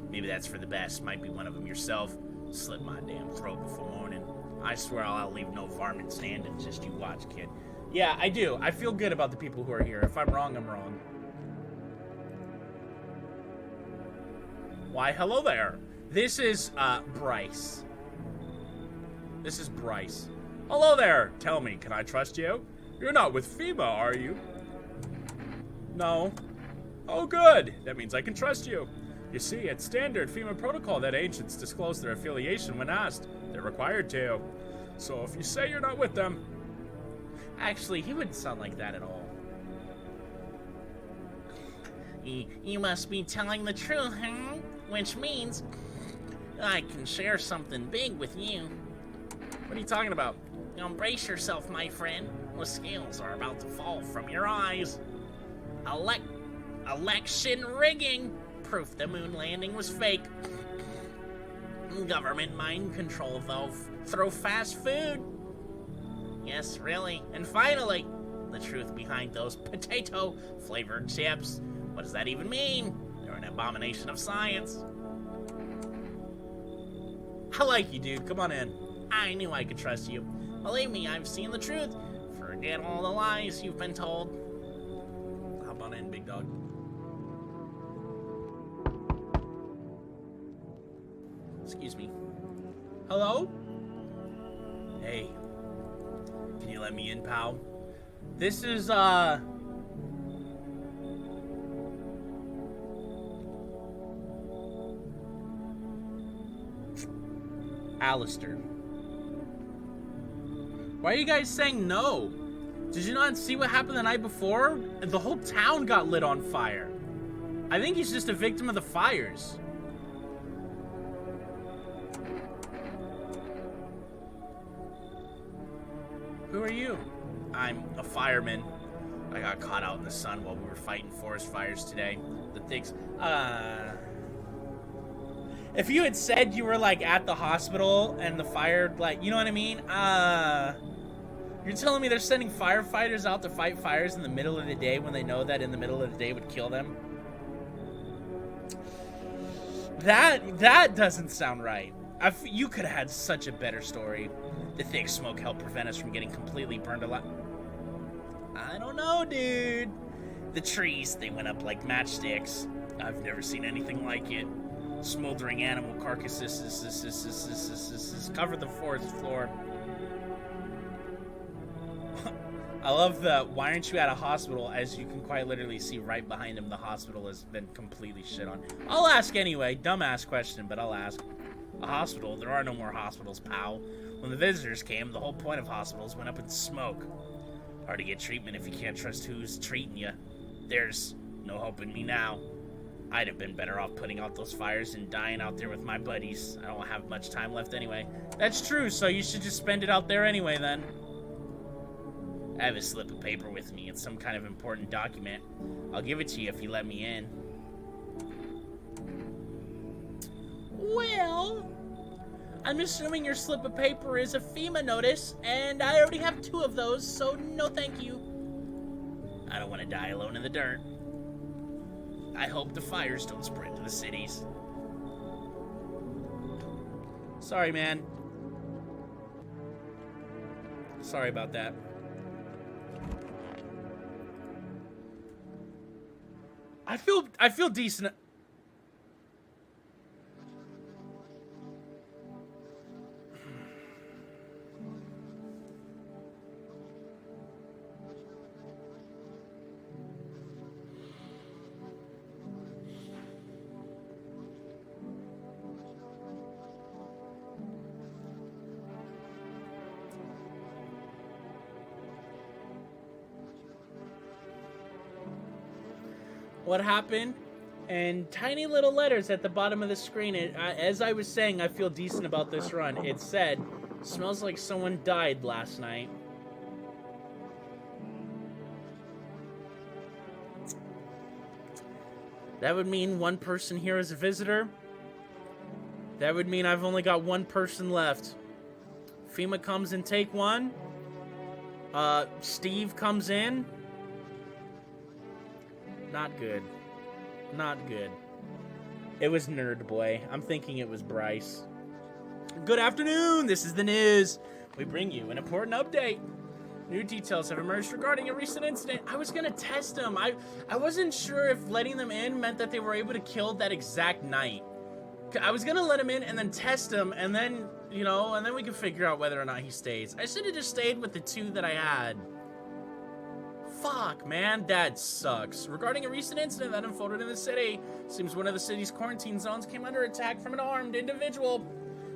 Maybe that's for the best. Might be one of them yourself. Slit my damn throat before morning. I swear I'll leave no varmint standing. Just you watch, kid. Yeah, I do. I feel good about the people who are here. If I'm wrong, I'm wrong. Why, hello there. This is, Bryce. This is Bryce. Hello there. Tell me, can I trust you? You're not with FEMA, are you? No. Oh, good. That means I can trust you. You see, it's standard FEMA protocol that agents disclose their affiliation when asked. They're required to. So if you say you're not with them... Actually, he wouldn't sound like that at all. You must be telling the truth, huh? Which means I can share something big with you. What are you talking about? Now brace yourself, my friend. The scales are about to fall from your eyes. Election rigging. Proof the moon landing was fake. Government mind control, though. Throw fast food. Yes, really. And finally, the truth behind those potato-flavored chips. What does that even mean? They're an abomination of science. I like you, dude. Come on in. I knew I could trust you. Believe me, I've seen the truth. Forget all the lies you've been told. Hop on in, big dog. Excuse me. Hello? Hey. Can you let me in, pal? This is, Alistair. Why are you guys saying no? Did you not see what happened the night before? The whole town got lit on fire. I think he's just a victim of the fires. Who are you? I'm a fireman. I got caught out in the sun while we were fighting forest fires today. The things, If you had said you were like at the hospital and the fire, like, you know what I mean? You're telling me they're sending firefighters out to fight fires in the middle of the day when they know that in the middle of the day would kill them? That doesn't sound right. You could have had such a better story. The thick smoke helped prevent us from getting completely burned alive. I don't know, dude. The trees, they went up like matchsticks. I've never seen anything like it. Smoldering animal carcasses covered the forest floor. I love the why aren't you at a hospital, as you can quite literally see right behind him the hospital has been completely shit on. I'll ask anyway. Dumbass question, but I'll ask. A hospital? There are no more hospitals, pal. When the visitors came, the whole point of hospitals went up in smoke. Hard to get treatment if you can't trust who's treating you. There's no hope in me now. I'd have been better off putting out those fires and dying out there with my buddies. I don't have much time left anyway. That's true, so you should just spend it out there anyway then. I have a slip of paper with me. It's some kind of important document. I'll give it to you if you let me in. Well, I'm assuming your slip of paper is a FEMA notice, and I already have 2 of those, so no thank you. I don't want to die alone in the dirt. I hope the fires don't spread to the cities. Sorry, man. Sorry about that. I feel decent. What happened? And tiny little letters at the bottom of the screen. As I was saying, I feel decent about this run. It said, smells like someone died last night. That would mean one person here is a visitor. That would mean I've only got 1 person left. FEMA comes in take 1. Steve comes in. Not good. Not good. It was Nerd Boy. I'm thinking it was Bryce. Good afternoon. This is the news. We bring you an important update. New details have emerged regarding a recent incident. I was gonna test them. I wasn't sure if letting them in meant that they were able to kill that exact night. I was gonna let him in and then test him, and then, you know, and then we could figure out whether or not he stays. I should have just stayed with the 2 that I had. Fuck, man, that sucks. Regarding a recent incident that unfolded in the city, seems one of the city's quarantine zones came under attack from an armed individual.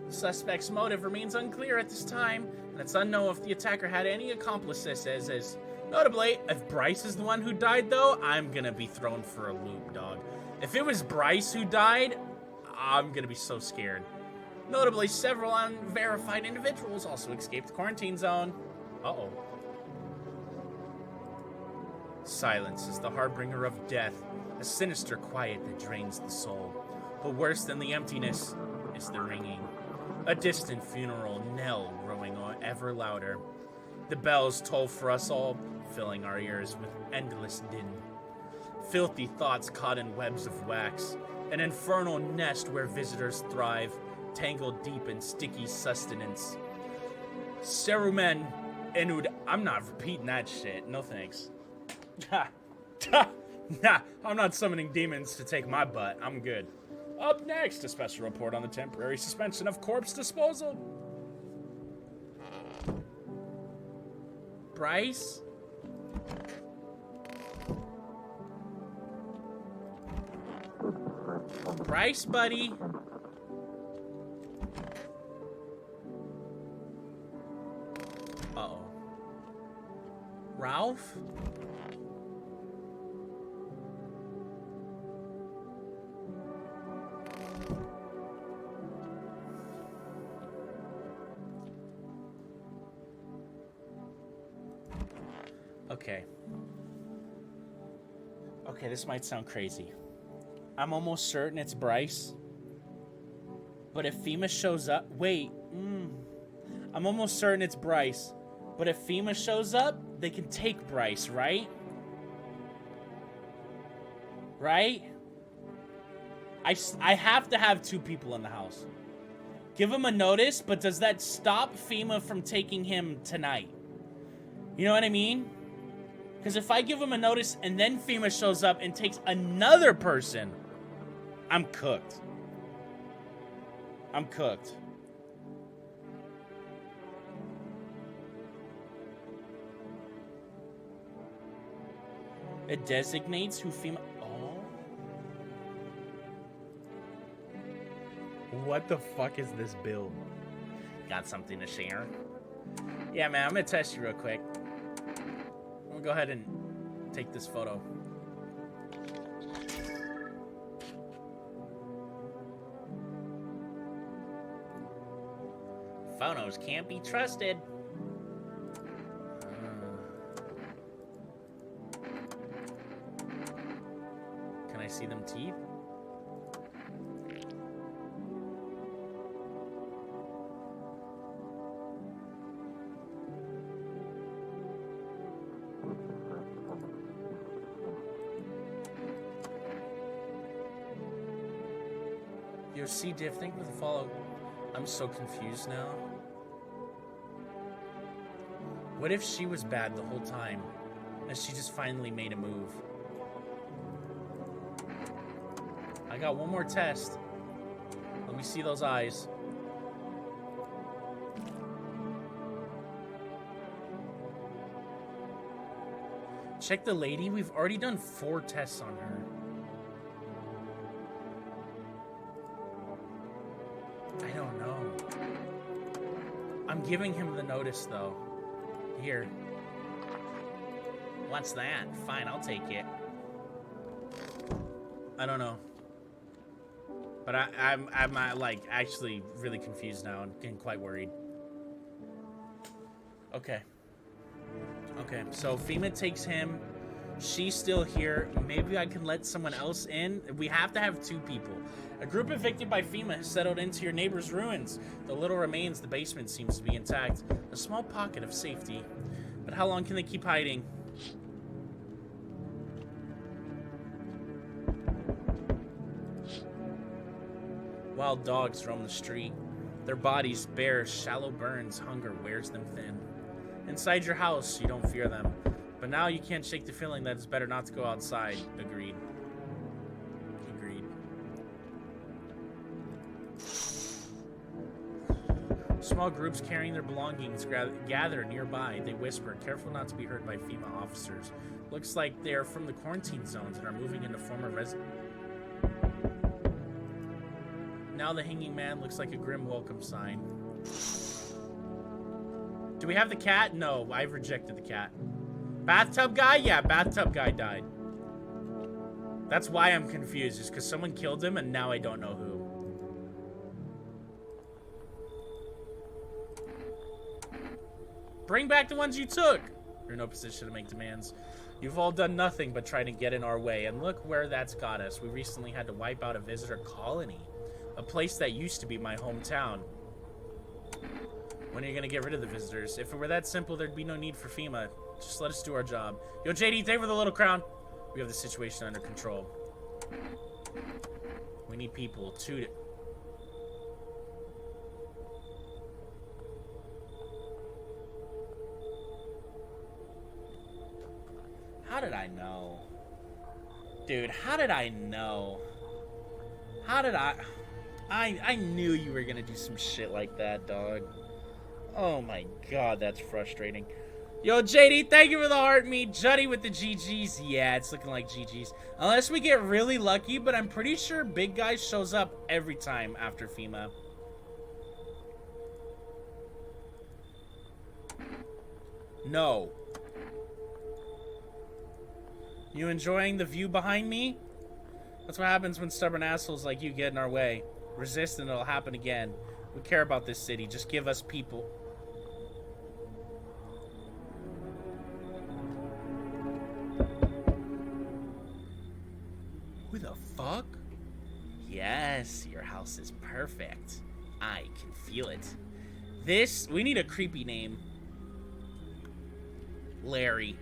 The suspect's motive remains unclear at this time, and it's unknown if the attacker had any accomplices. As notably, if Bryce is the one who died, though, I'm gonna be thrown for a loop, dog. If it was Bryce who died, I'm gonna be so scared. Notably, several unverified individuals also escaped the quarantine zone. Uh-oh. Silence is the harbinger of death, a sinister quiet that drains the soul. But worse than the emptiness is the ringing. A distant funeral knell growing ever louder. The bells toll for us all, filling our ears with endless din. Filthy thoughts caught in webs of wax, an infernal nest where visitors thrive, tangled deep in sticky sustenance. Cerumen Enud. I'm not repeating that shit. No thanks. Nah, I'm not summoning demons to take my butt. I'm good. Up next, a special report on the temporary suspension of corpse disposal. Bryce? Bryce, buddy. Uh-oh. Ralph? Okay, this might sound crazy. I'm almost certain it's Bryce. But if FEMA shows up... Wait. I'm almost certain it's Bryce. But if FEMA shows up, they can take Bryce, right? Right? I have to have 2 people in the house. Give him a notice, but does that stop FEMA from taking him tonight? You know what I mean? Because if I give him a notice and then FEMA shows up and takes another person, I'm cooked. I'm cooked. It designates who FEMA... Oh. What the fuck is this build? Got something to share? Yeah, man, I'm gonna test you real quick. I'm gonna go ahead and take this photo. Photos can't be trusted. Can I see them teeth? Yo, see, Div, think with the follow. I'm so confused now. What if she was bad the whole time, and she just finally made a move? I got one more test. Let me see those eyes. Check the lady. We've already done 4 tests on her. I don't know. I'm giving him the notice, though. Here. What's that? Fine, I'll take it. I don't know. But I'm like, actually really confused now and getting quite worried. Okay. Okay, so FEMA takes him. She's still here. Maybe I can let someone else in. We have to have 2 people. A group evicted by FEMA has settled into your neighbor's ruins. The little remains, the basement seems to be intact. A small pocket of safety. But how long can they keep hiding? Wild dogs roam the street. Their bodies bear shallow burns. Hunger wears them thin. Inside your house, you don't fear them. But now you can't shake the feeling that it's better not to go outside. Agreed. Agreed. Small groups carrying their belongings gather nearby. They whisper, careful not to be heard by FEMA officers. Looks like they are from the quarantine zones and are moving into former residence. Now the hanging man looks like a grim welcome sign. Do we have the cat? No, I've rejected the cat. Bathtub guy? Yeah, bathtub guy died. That's why I'm confused, is because someone killed him and now I don't know who. Bring back the ones you took. You're in no position to make demands. You've all done nothing but try to get in our way, and look where that's got us. We recently had to wipe out a visitor colony. A place that used to be my hometown. When are you gonna get rid of the visitors? If it were that simple, there'd be no need for FEMA. Just let us do our job. Yo, JD, thank you for the little crown. We have the situation under control. We need people to... How did I know? Dude, how did I know? How did I knew you were gonna do some shit like that, dog. Oh my god, that's frustrating. Yo, JD, thank you for the heart meat. Juddy with the GGs. Yeah, it's looking like GGs. Unless we get really lucky, but I'm pretty sure Big Guy shows up every time after FEMA. No. You enjoying the view behind me? That's what happens when stubborn assholes like you get in our way. Resist and it'll happen again. We care about this city. Just give us people. Who the fuck? Yes, your house is perfect. feel it. We need a creepy name. Larry.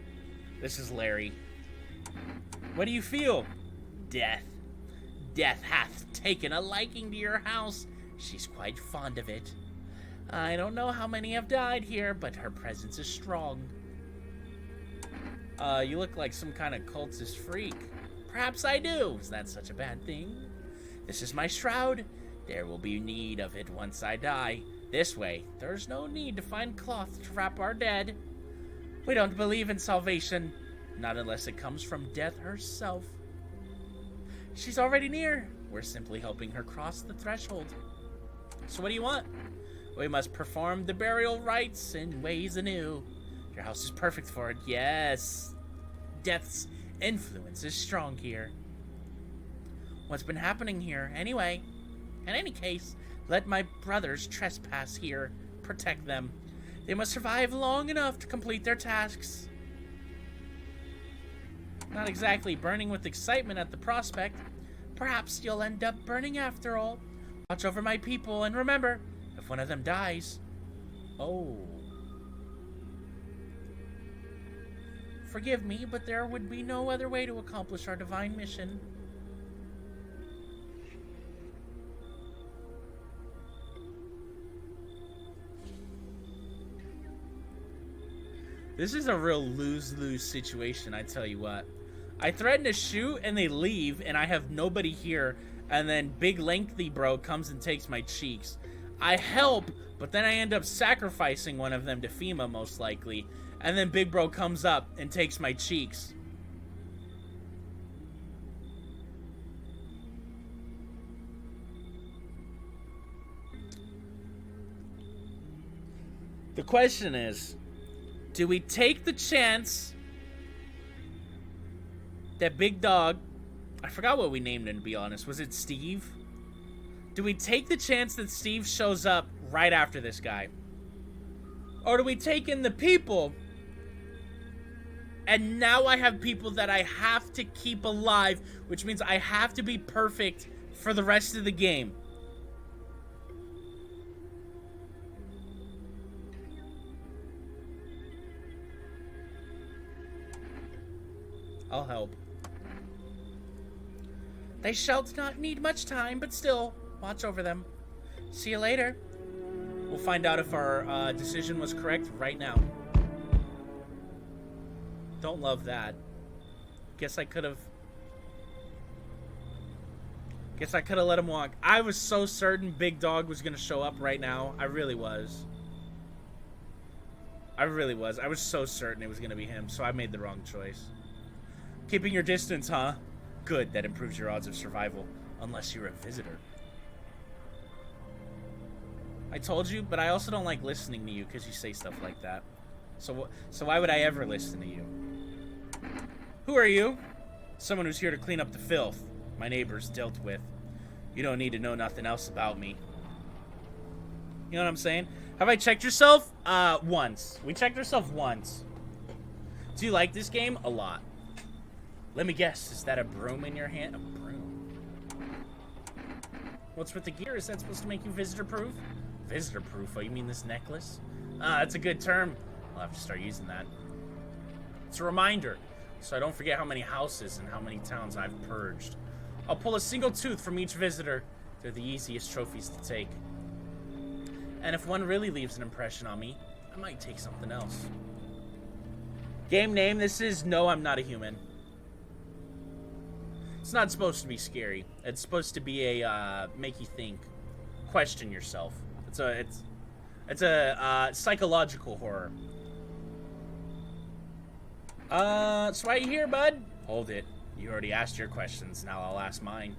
This is Larry. What do you feel? Death. Death hath taken a liking to your house. She's quite fond of it. I don't know how many have died here, but her presence is strong. You look like some kind of cultist freak. Perhaps I do. Is that such a bad thing? This is my shroud. There will be need of it once I die. This way, there's no need to find cloth to wrap our dead. We don't believe in salvation, not unless it comes from death herself. She's already near. We're simply helping her cross the threshold. So what do you want? We must perform the burial rites in ways anew. Your house is perfect for it, yes. Death's influence is strong here. What's been happening here, anyway? In any case, let my brothers trespass here. Protect them. They must survive long enough to complete their tasks. Not exactly burning with excitement at the prospect. Perhaps you'll end up burning after all. Watch over my people, and remember, if one of them dies... Oh. Forgive me, but there would be no other way to accomplish our divine mission. This is a real lose-lose situation, I tell you what. I threaten to shoot, and they leave, and I have nobody here, and then Big Lengthy Bro comes and takes my cheeks. I help, but then I end up sacrificing one of them to FEMA, most likely, and then Big Bro comes up and takes my cheeks. The question is, do we take the chance that Big Dog, I forgot what we named him, to be honest. Was it Steve? Do we take the chance that Steve shows up right after this guy? Or do we take in the people, and now I have people that I have to keep alive, which means I have to be perfect for the rest of the game? I'll help. They shall not need much time, but still, watch over them. See you later. We'll find out if our decision was correct right now. Don't love that. Guess I could have let him walk. I was so certain Big Dog was going to show up right now. I really was. I was so certain it was going to be him, so I made the wrong choice. Keeping your distance, huh? Good, that improves your odds of survival. Unless you're a visitor. I told you, but I also don't like listening to you because you say stuff like that. So why would I ever listen to you? Who are you? Someone who's here to clean up the filth my neighbors dealt with. You don't need to know nothing else about me. You know what I'm saying? Have I checked yourself? Once. We checked ourselves once. Do you like this game? A lot. Let me guess, is that a broom in your hand? A broom. What's with the gear? Is that supposed to make you visitor-proof? Visitor-proof? Oh, you mean this necklace? That's a good term. I'll have to start using that. It's a reminder, so I don't forget how many houses and how many towns I've purged. I'll pull a single tooth from each visitor. They're the easiest trophies to take. And if one really leaves an impression on me, I might take something else. Game name, this is No, I'm Not a Human. It's not supposed to be scary. It's supposed to be a make you think, question yourself. It's a psychological horror. So why are you here, bud? Hold it. You already asked your questions. Now I'll ask mine.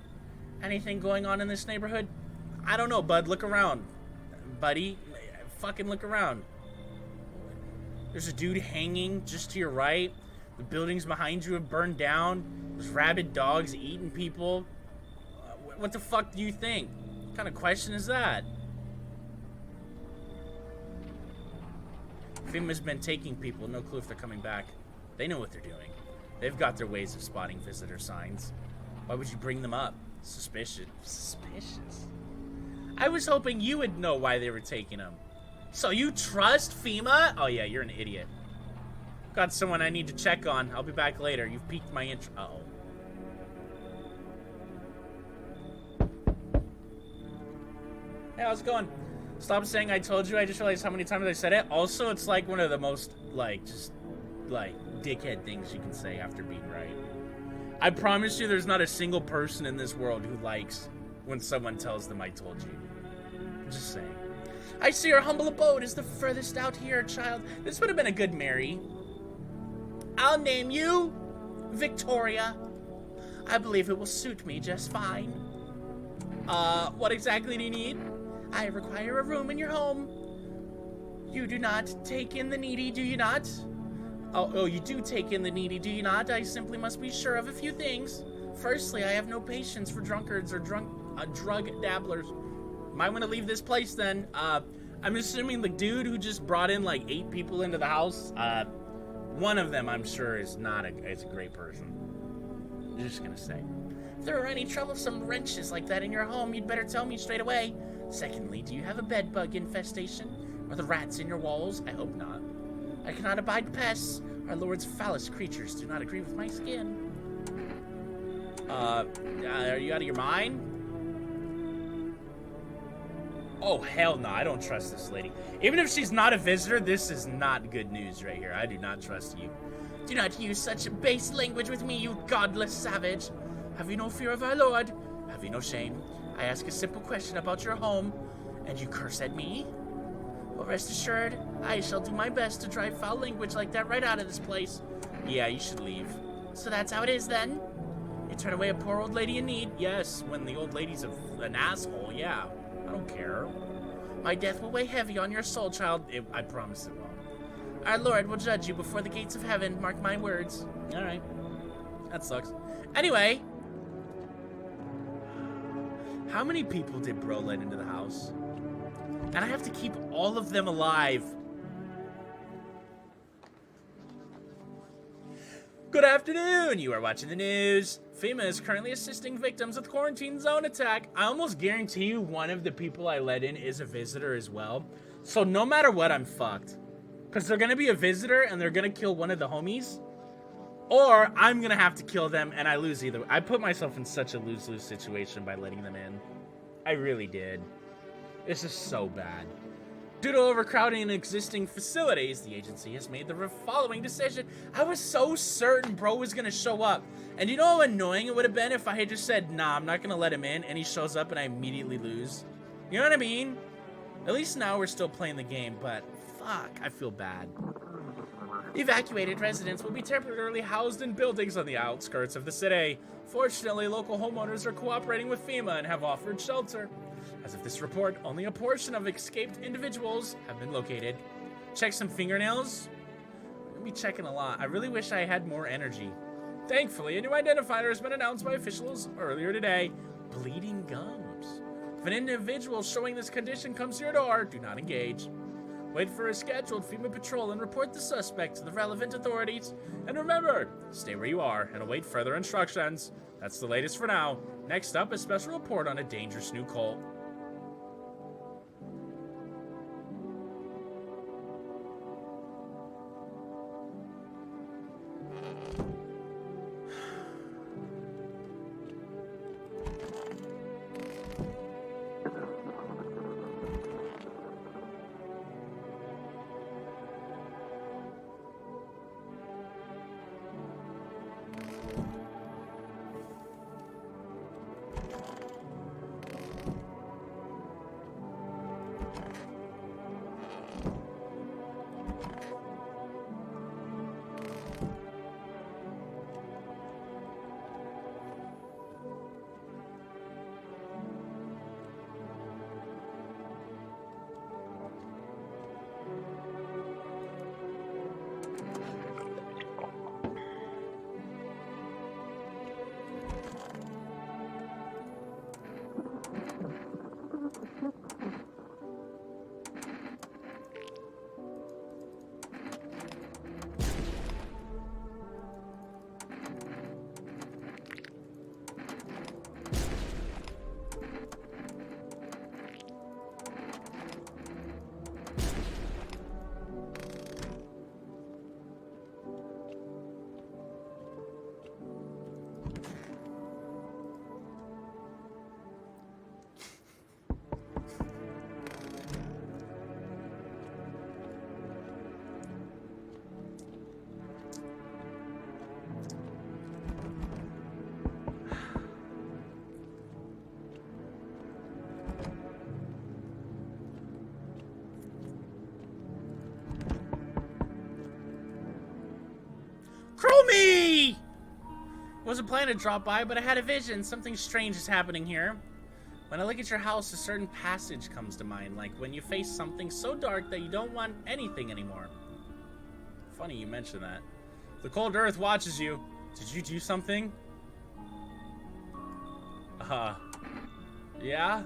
Anything going on in this neighborhood? I don't know, bud. Look around, buddy. Fucking look around. There's a dude hanging just to your right. The buildings behind you have burned down. There's rabid dogs eating people. What the fuck do you think? What kind of question is that? FEMA's been taking people. No clue if they're coming back. They know what they're doing. They've got their ways of spotting visitor signs. Why would you bring them up? Suspicious. Suspicious. I was hoping you would know why they were taking him. So you trust FEMA? Oh yeah, you're an idiot. Got someone I need to check on. I'll be back later. You've piqued my interest. Uh-oh. Hey, how's it going? Stop saying I told you. I just realized how many times I said it. Also, it's like one of the most, like, just, like, dickhead things you can say after being right. I promise you there's not a single person in this world who likes when someone tells them I told you. Just saying. I see your humble abode is the furthest out here, child. This would have been a good Mary. I'll name you Victoria. I believe it will suit me just fine. What exactly do you need? I require a room in your home. You do not take in the needy, do you not? Oh, you do take in the needy, do you not? I simply must be sure of a few things. Firstly, I have no patience for drunkards or drug dabblers. Might want to leave this place then. I'm assuming the dude who just brought in like 8 people into the house, one of them I'm sure is not is a great person. Just gonna say. If there are any troublesome wrenches like that in your home, you'd better tell me straight away. Secondly, do you have a bed bug infestation? Are the rats in your walls? I hope not. I cannot abide pests. Our Lord's phallus creatures do not agree with my skin. Are you out of your mind? Oh, hell no, I don't trust this lady. Even if she's not a visitor, this is not good news right here. I do not trust you. Do not use such base language with me, you godless savage. Have you no fear of our Lord? Have you no shame? I ask a simple question about your home, and you curse at me? Well, rest assured, I shall do my best to drive foul language like that right out of this place. Yeah, you should leave. So that's how it is, then? You turn away a poor old lady in need? Yes, when the old lady's an asshole, yeah. I don't care. My death will weigh heavy on your soul, child. I promise it won't. Our Lord will judge you before the gates of heaven. Mark my words. All right. That sucks. Anyway. How many people did bro let into the house? And I have to keep all of them alive. Good afternoon. You are watching the news. FEMA is currently assisting victims with quarantine zone attack. I almost guarantee you one of the people I let in is a visitor as well. So no matter what, I'm fucked. Because they're going to be a visitor and they're going to kill one of the homies. Or I'm going to have to kill them and I lose either. I put myself in such a lose-lose situation by letting them in. I really did. This is so bad. Due to overcrowding in existing facilities, the agency has made the following decision. I was so certain bro was going to show up. And you know how annoying it would have been if I had just said, nah, I'm not going to let him in, and he shows up and I immediately lose? You know what I mean? At least now we're still playing the game, but fuck, I feel bad. Evacuated residents will be temporarily housed in buildings on the outskirts of the city. Fortunately, local homeowners are cooperating with FEMA and have offered shelter. As of this report, only a portion of escaped individuals have been located. Check some fingernails. I'm gonna be checking a lot. I really wish I had more energy. Thankfully, a new identifier has been announced by officials earlier today. Bleeding gums. If an individual showing this condition comes to your door, do not engage. Wait for a scheduled FEMA patrol and report the suspect to the relevant authorities. And remember, stay where you are and await further instructions. That's the latest for now. Next up, a special report on a dangerous new cult. Wasn't planning to drop by, but I had a vision. Something strange is happening here. When I look at your house, a certain passage comes to mind, like when you face something so dark that you don't want anything anymore. Funny you mention that. The cold earth watches you. Did you do something? Yeah?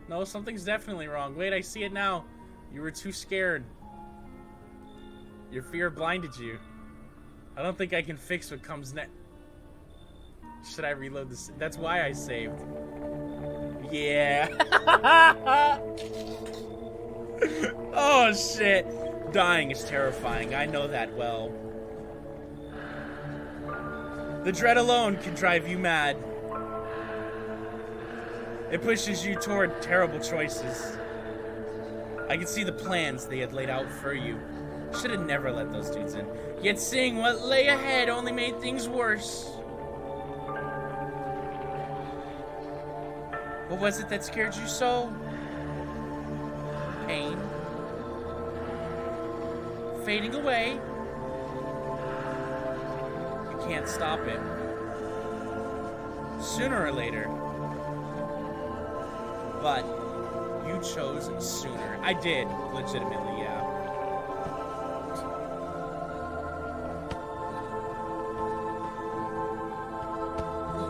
No, something's definitely wrong. Wait, I see it now. You were too scared. Your fear blinded you. I don't think I can fix what comes next. Should I reload this? That's why I saved. Yeah. Oh, shit. Dying is terrifying. I know that well. The dread alone can drive you mad. It pushes you toward terrible choices. I could see the plans they had laid out for you. Should have never let those dudes in. Yet seeing what lay ahead only made things worse. What was it that scared you so? Pain. Fading away. You can't stop it. Sooner or later. But you chose sooner. I did, legitimately, yeah.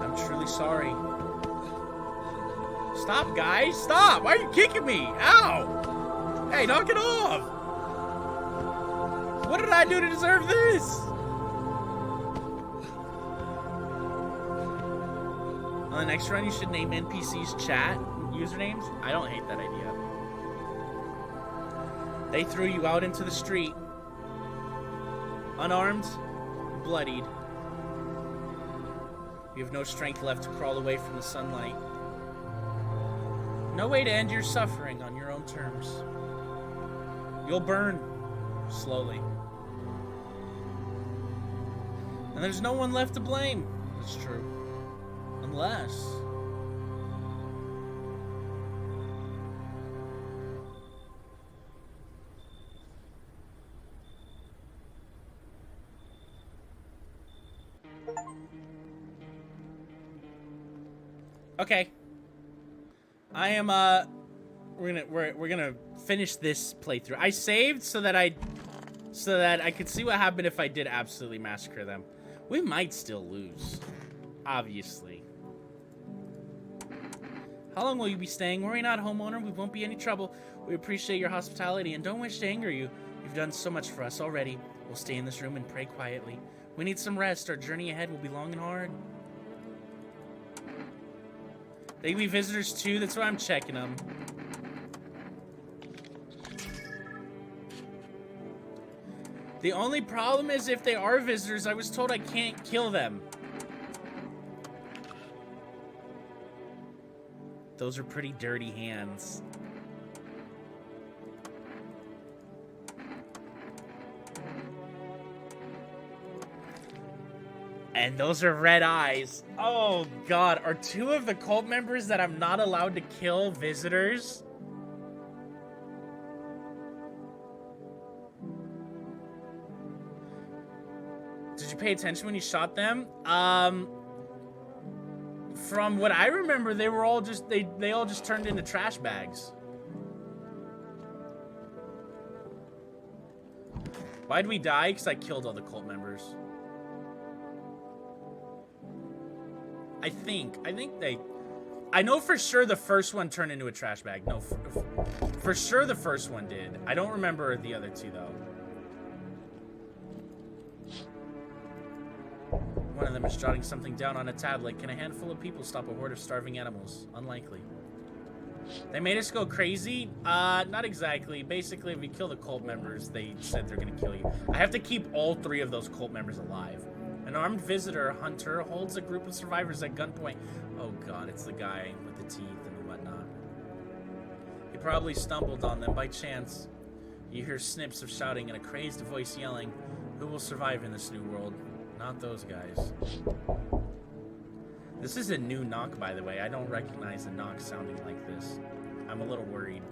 I'm truly sorry. Stop, guys! Stop! Why are you kicking me? Ow! Hey, knock it off! What did I do to deserve this? On the next run, you should name NPCs chat usernames. I don't hate that idea. They threw you out into the street. Unarmed, bloodied. You have no strength left to crawl away from the sunlight. No way to end your suffering on your own terms. You'll burn, slowly. And there's no one left to blame. That's true. Unless... Okay. I am we're gonna finish this playthrough. I saved so that I could see what happened if I did absolutely massacre them. We might still lose, obviously. How long will you be staying? Worry not, homeowner. We won't be any trouble. We appreciate your hospitality and don't wish to anger you. You've done so much for us already. We'll stay in this room and pray quietly. We need some rest. Our journey ahead will be long and hard. They can be visitors too. That's why I'm checking them. The only problem is if they are visitors, I was told I can't kill them. Those are pretty dirty hands. And those are red eyes. Oh god, are two of the cult members that I'm not allowed to kill visitors? Did you pay attention when you shot them? From what I remember, they were all just they all just turned into trash bags. Why'd we die? Because I killed all the cult members. I think they... I know for sure the first one turned into a trash bag. No, for sure the first one did. I don't remember the other two, though. One of them is jotting something down on a tablet. Can a handful of people stop a horde of starving animals? Unlikely. They made us go crazy? Not exactly. Basically, if you kill the cult members, they said they're gonna kill you. I have to keep all three of those cult members alive. An armed visitor hunter holds a group of survivors at gunpoint. Oh god, it's the guy with the teeth and whatnot. He probably stumbled on them by chance. You hear snips of shouting and a crazed voice yelling, "Who will survive in this new world? Not those guys." This is a new knock, by the way. I don't recognize a knock sounding like this. I'm a little worried.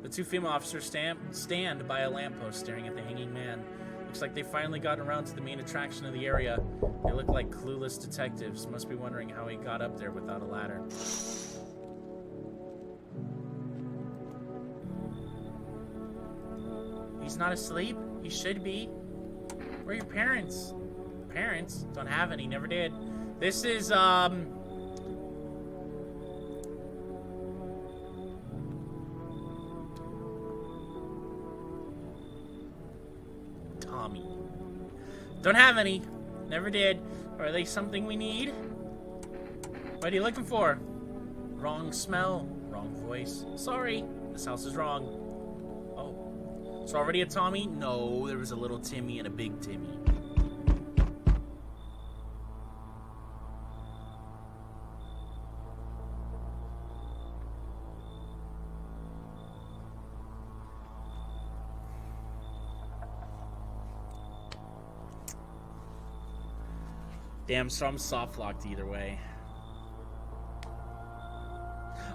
The two female officers stand by a lamppost staring at the hanging man. The Looks like they finally got around to the main attraction of the area. They look like clueless detectives. Must be wondering how he got up there without a ladder. He's not asleep? He should be. Where are your parents? Parents? Don't have any, never did. This is, Tommy. Don't have any. Never did. Are they something we need? What are you looking for? Wrong smell. Wrong voice. Sorry. This house is wrong. Oh. It's already a Tommy? No, there was a little Timmy and a big Timmy. Damn, so I'm soft locked either way.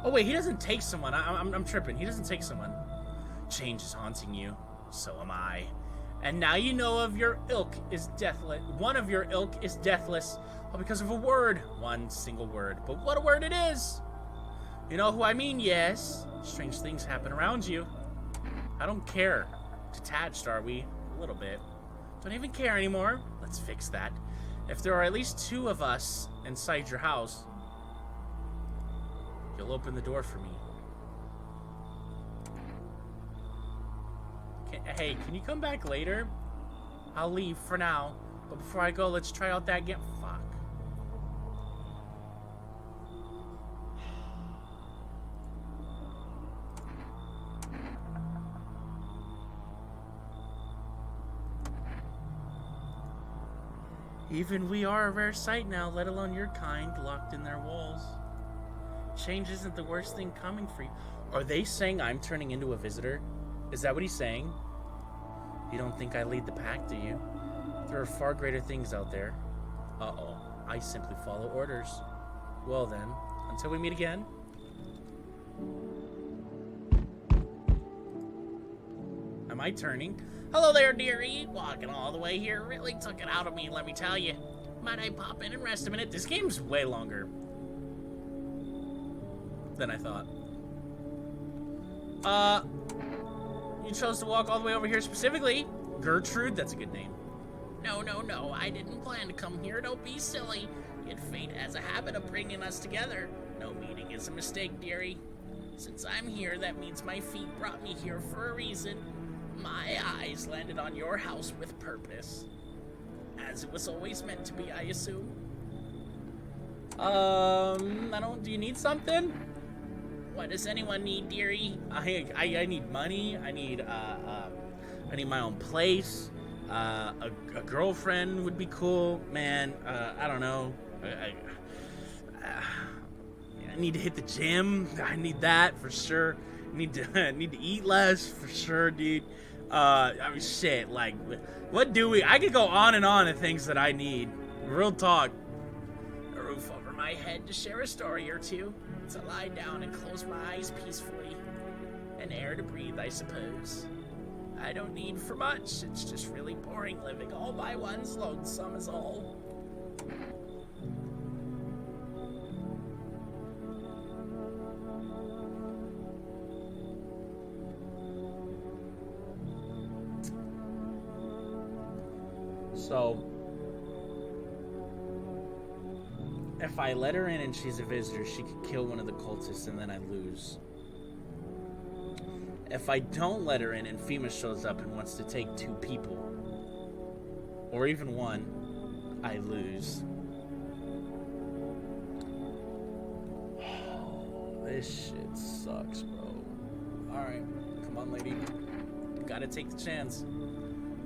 Oh wait, he doesn't take someone. I'm tripping. He doesn't take someone. Change is haunting you. So am I. And now you know of your ilk is deathless. One of your ilk is deathless. All because of a word. One single word. But what a word it is. You know who I mean, yes. Strange things happen around you. I don't care. Detached, are we? A little bit. Don't even care anymore. Let's fix that. If there are at least 2 of us inside your house, you'll open the door for me. Hey, can you come back later? I'll leave for now. But before I go, let's try out that game. Fuck. Even we are a rare sight now, let alone your kind, locked in their walls. Change isn't the worst thing coming for you. Are they saying I'm turning into a visitor? Is that what he's saying? You don't think I lead the pack, do you? There are far greater things out there. Uh-oh. I simply follow orders. Well then, until we meet again. Am I turning? Hello there, dearie. Walking all the way here really took it out of me, let me tell you. Might I pop in and rest a minute? This game's way longer than I thought. You chose to walk all the way over here specifically. Gertrude, that's a good name. No, I didn't plan to come here. Don't be silly. Yet fate has a habit of bringing us together. No meeting is a mistake, dearie. Since I'm here, that means my feet brought me here for a reason. My eyes landed on your house with purpose. As it was always meant to be, I assume. Do you need something? What does anyone need, dearie? I need money. I need my own place. A girlfriend would be cool. Man, I don't know. I need to hit the gym. I need that for sure. Need to eat less for sure, dude. I mean, shit. Like, what do we? I could go on and on of things that I need. Real talk. A roof over my head to share a story or two. To lie down and close my eyes peacefully. And air to breathe, I suppose. I don't need for much. It's just really boring living all by one's lonesome is all. So, if I let her in and she's a visitor, she could kill one of the cultists and then I lose. If I don't let her in and FEMA shows up and wants to take 2 people, or even 1, I lose. This shit sucks, bro. Alright, come on, lady. You gotta take the chance.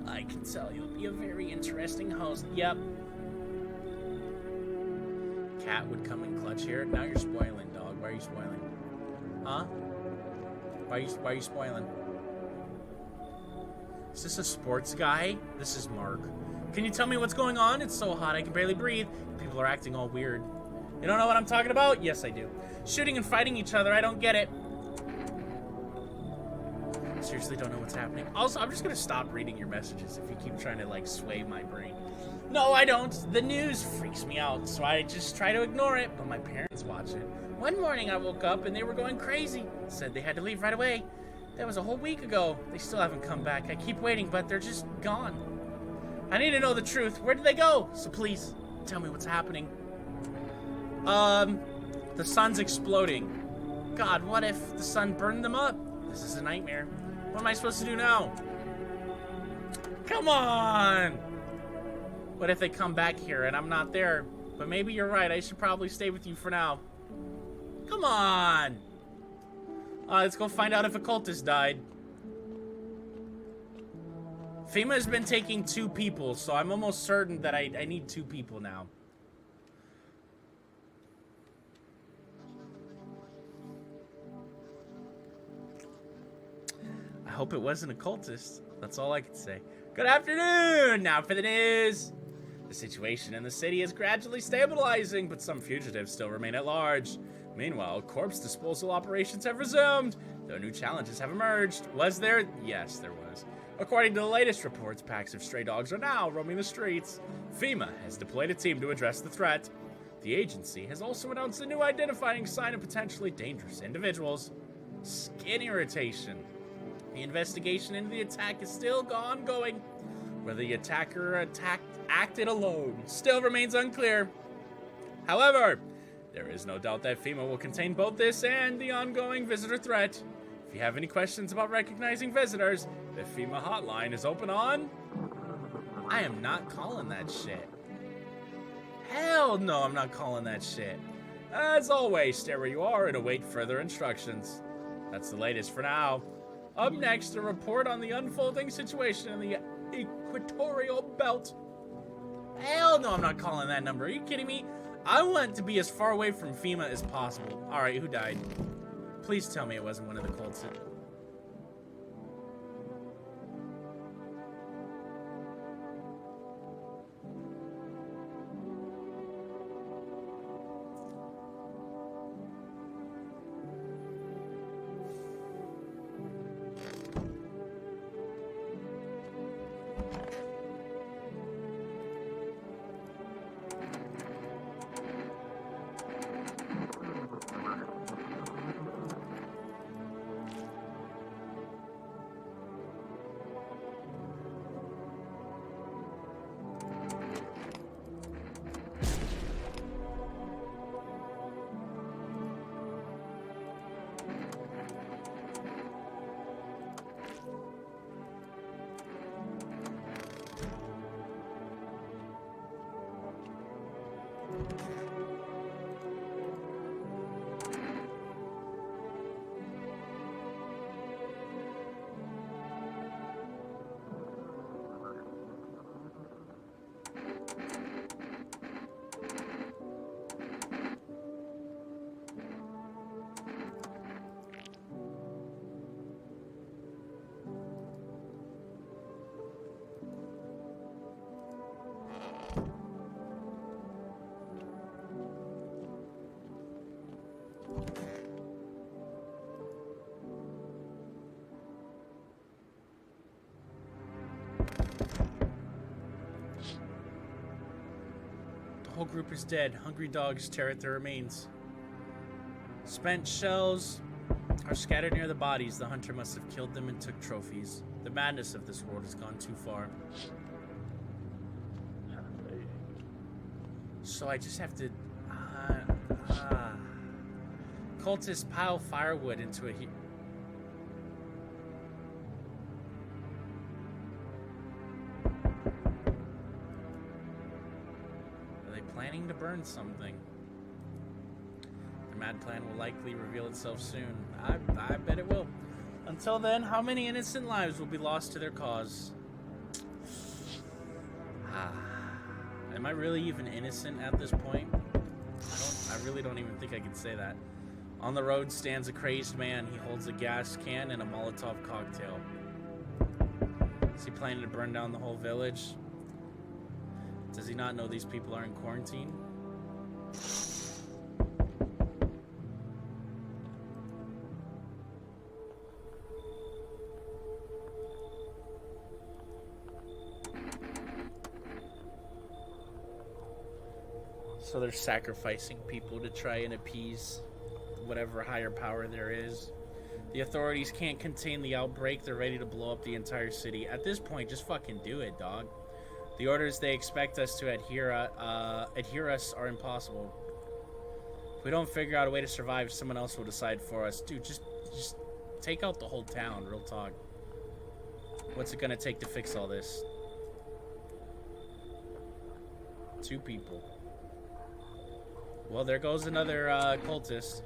I can tell you'll be a very interesting host. Yep. Cat would come in clutch here. Now you're spoiling, dog. Why are you spoiling? Huh? Why are you spoiling? Is this a sports guy? This is Mark. Can you tell me what's going on? It's so hot I can barely breathe. People are acting all weird. You don't know what I'm talking about? Yes, I do. Shooting and fighting each other. I don't get it. So seriously don't know what's happening. Also, I'm just gonna stop reading your messages if you keep trying to, like, sway my brain. No, I don't. The news freaks me out, so I just try to ignore it, but my parents watch it. One morning I woke up and they were going crazy. Said they had to leave right away. That was a whole week ago. They still haven't come back. I keep waiting, but they're just gone. I need to know the truth. Where did they go? So please, tell me what's happening. The sun's exploding. God, what if the sun burned them up? This is a nightmare. What am I supposed to do now? Come on! What if they come back here and I'm not there? But maybe you're right. I should probably stay with you for now. Come on! Let's go find out if a cultist died. FEMA has been taking 2 people, so I'm almost certain that I need 2 people now. I hope it wasn't a cultist. That's all I can say. Good afternoon! Now for the news. The situation in the city is gradually stabilizing, but some fugitives still remain at large. Meanwhile, corpse disposal operations have resumed, though new challenges have emerged. Was there? Yes, there was. According to the latest reports, packs of stray dogs are now roaming the streets. FEMA has deployed a team to address the threat. The agency has also announced a new identifying sign of potentially dangerous individuals. Skin irritation. The investigation into the attack is still ongoing. Whether the attacker acted alone still remains unclear. However, there is no doubt that FEMA will contain both this and the ongoing visitor threat. If you have any questions about recognizing visitors, the FEMA hotline is open on... I am not calling that shit. Hell no, I'm not calling that shit. As always, stay where you are and await further instructions. That's the latest for now. Up next, a report on the unfolding situation in the Equatorial Belt. Hell no, I'm not calling that number. Are you kidding me? I want to be as far away from FEMA as possible. Alright, who died? Please tell me it wasn't one of the cults. The whole group is dead. Hungry dogs tear at their remains. Spent shells are scattered near the bodies. The hunter must have killed them and took trophies. The madness of this world has gone too far. So I just have to... Cultists pile firewood into a heap. Are they planning to burn something? Their mad plan will likely reveal itself soon. I bet it will. Until then, how many innocent lives will be lost to their cause? Am I really even innocent at this point? I really don't even think I can say that. On the road stands a crazed man. He holds a gas can and a Molotov cocktail. Is he planning to burn down the whole village? Does he not know these people are in quarantine? So they're sacrificing people to try and appease whatever higher power there is. The authorities can't contain the outbreak. They're ready to blow up the entire city. At this point, just fucking do it, dog. The orders they expect us to adhere us are impossible. If we don't figure out a way to survive, someone else will decide for us. Dude, just take out the whole town, real talk. What's it gonna take to fix all this? 2 people. Well, there goes another cultist.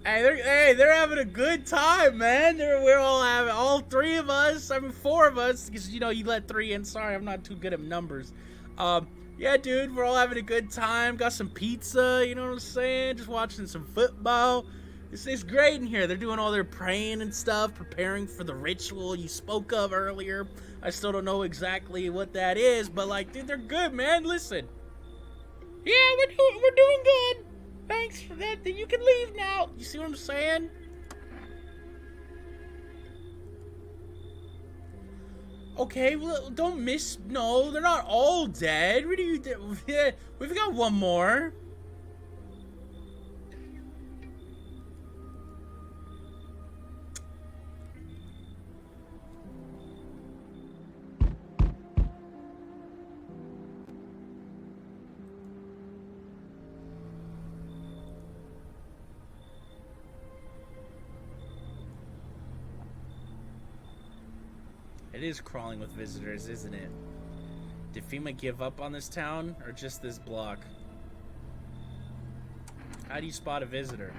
Hey, they're having a good time, man. We're all having, all 3 of us. I mean, 4 of us, because you know you let 3 in. Sorry, I'm not too good at numbers. Yeah, dude, we're all having a good time. Got some pizza, you know what I'm saying? Just watching some football. It's great in here. They're doing all their praying and stuff, preparing for the ritual you spoke of earlier. I still don't know exactly what that is, but like, dude, they're good, man. Listen. Yeah, we're doing good. Thanks for that. Then you can leave now. You see what I'm saying? Okay, well, don't miss. No, they're not all dead. What do you do? We've got one more. It is crawling with visitors, isn't it? Did FEMA give up on this town, or just this block? How do you spot a visitor?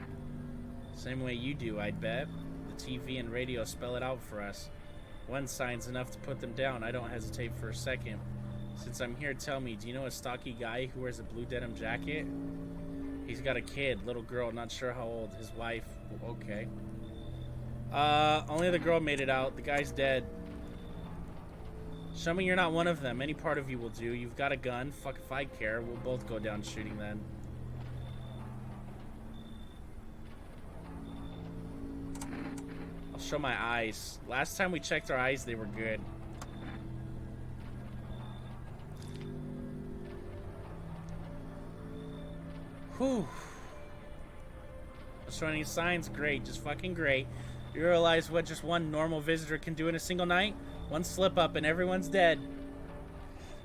Same way you do, I'd bet. The TV and radio spell it out for us. One sign's enough to put them down. I don't hesitate for a second. Since I'm here, tell me, do you know a stocky guy who wears a blue denim jacket? He's got a kid, little girl, not sure how old. His wife, okay. Only the girl made it out. The guy's dead. Show me you're not one of them. Any part of you will do. You've got a gun. Fuck if I care. We'll both go down shooting then. I'll show my eyes. Last time we checked our eyes, they were good. Whew. Not showing any signs? Great. Just fucking great. You realize what just one normal visitor can do in a single night? One slip up and everyone's dead.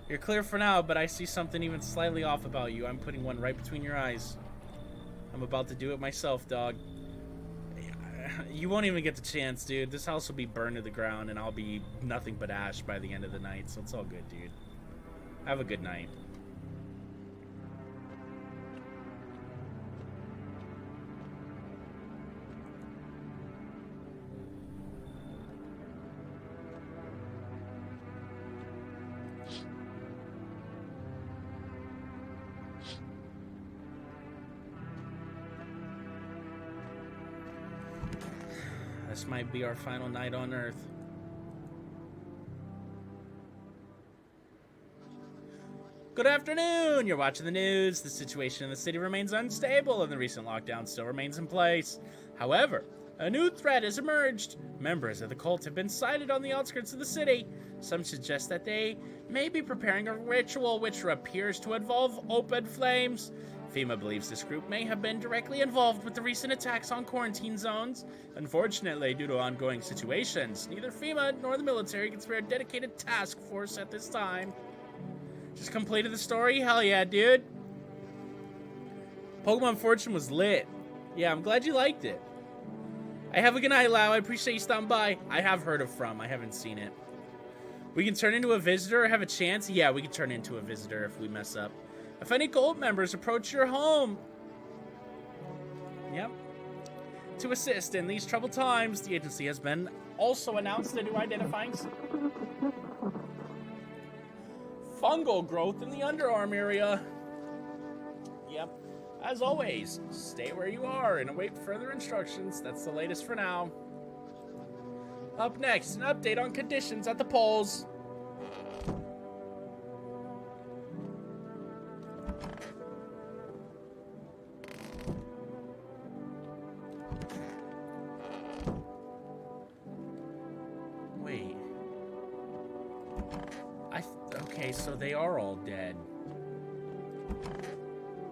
You're clear for now, but I see something even slightly off about you. I'm putting one right between your eyes. I'm about to do it myself, dog. You won't even get the chance, dude. This house will be burned to the ground and I'll be nothing but ash by the end of the night, so it's all good, dude. Have a good night. This might be our final night on Earth. Good afternoon! You're watching the news. The situation in the city remains unstable and the recent lockdown still remains in place. However, a new threat has emerged. Members of the cult have been sighted on the outskirts of the city. Some suggest that they may be preparing a ritual which appears to involve open flames. FEMA believes this group may have been directly involved with the recent attacks on quarantine zones. Unfortunately, due to ongoing situations, neither FEMA nor the military can spare a dedicated task force at this time. Just completed the story? Hell yeah, dude. Pokemon Fortune was lit. Yeah, I'm glad you liked it. I have a good night, Lau. I appreciate you stopping by. I have heard of From. I haven't seen it. We can turn into a visitor or have a chance? Yeah, we can turn into a visitor if we mess up. If any cult members approach your home. Yep. To assist in these troubled times, the agency has been also announced a new identifying fungal growth in the underarm area. Yep. As always, stay where you are and await further instructions. That's the latest for now. Up next, an update on conditions at the polls. Wait. Okay, so they are all dead.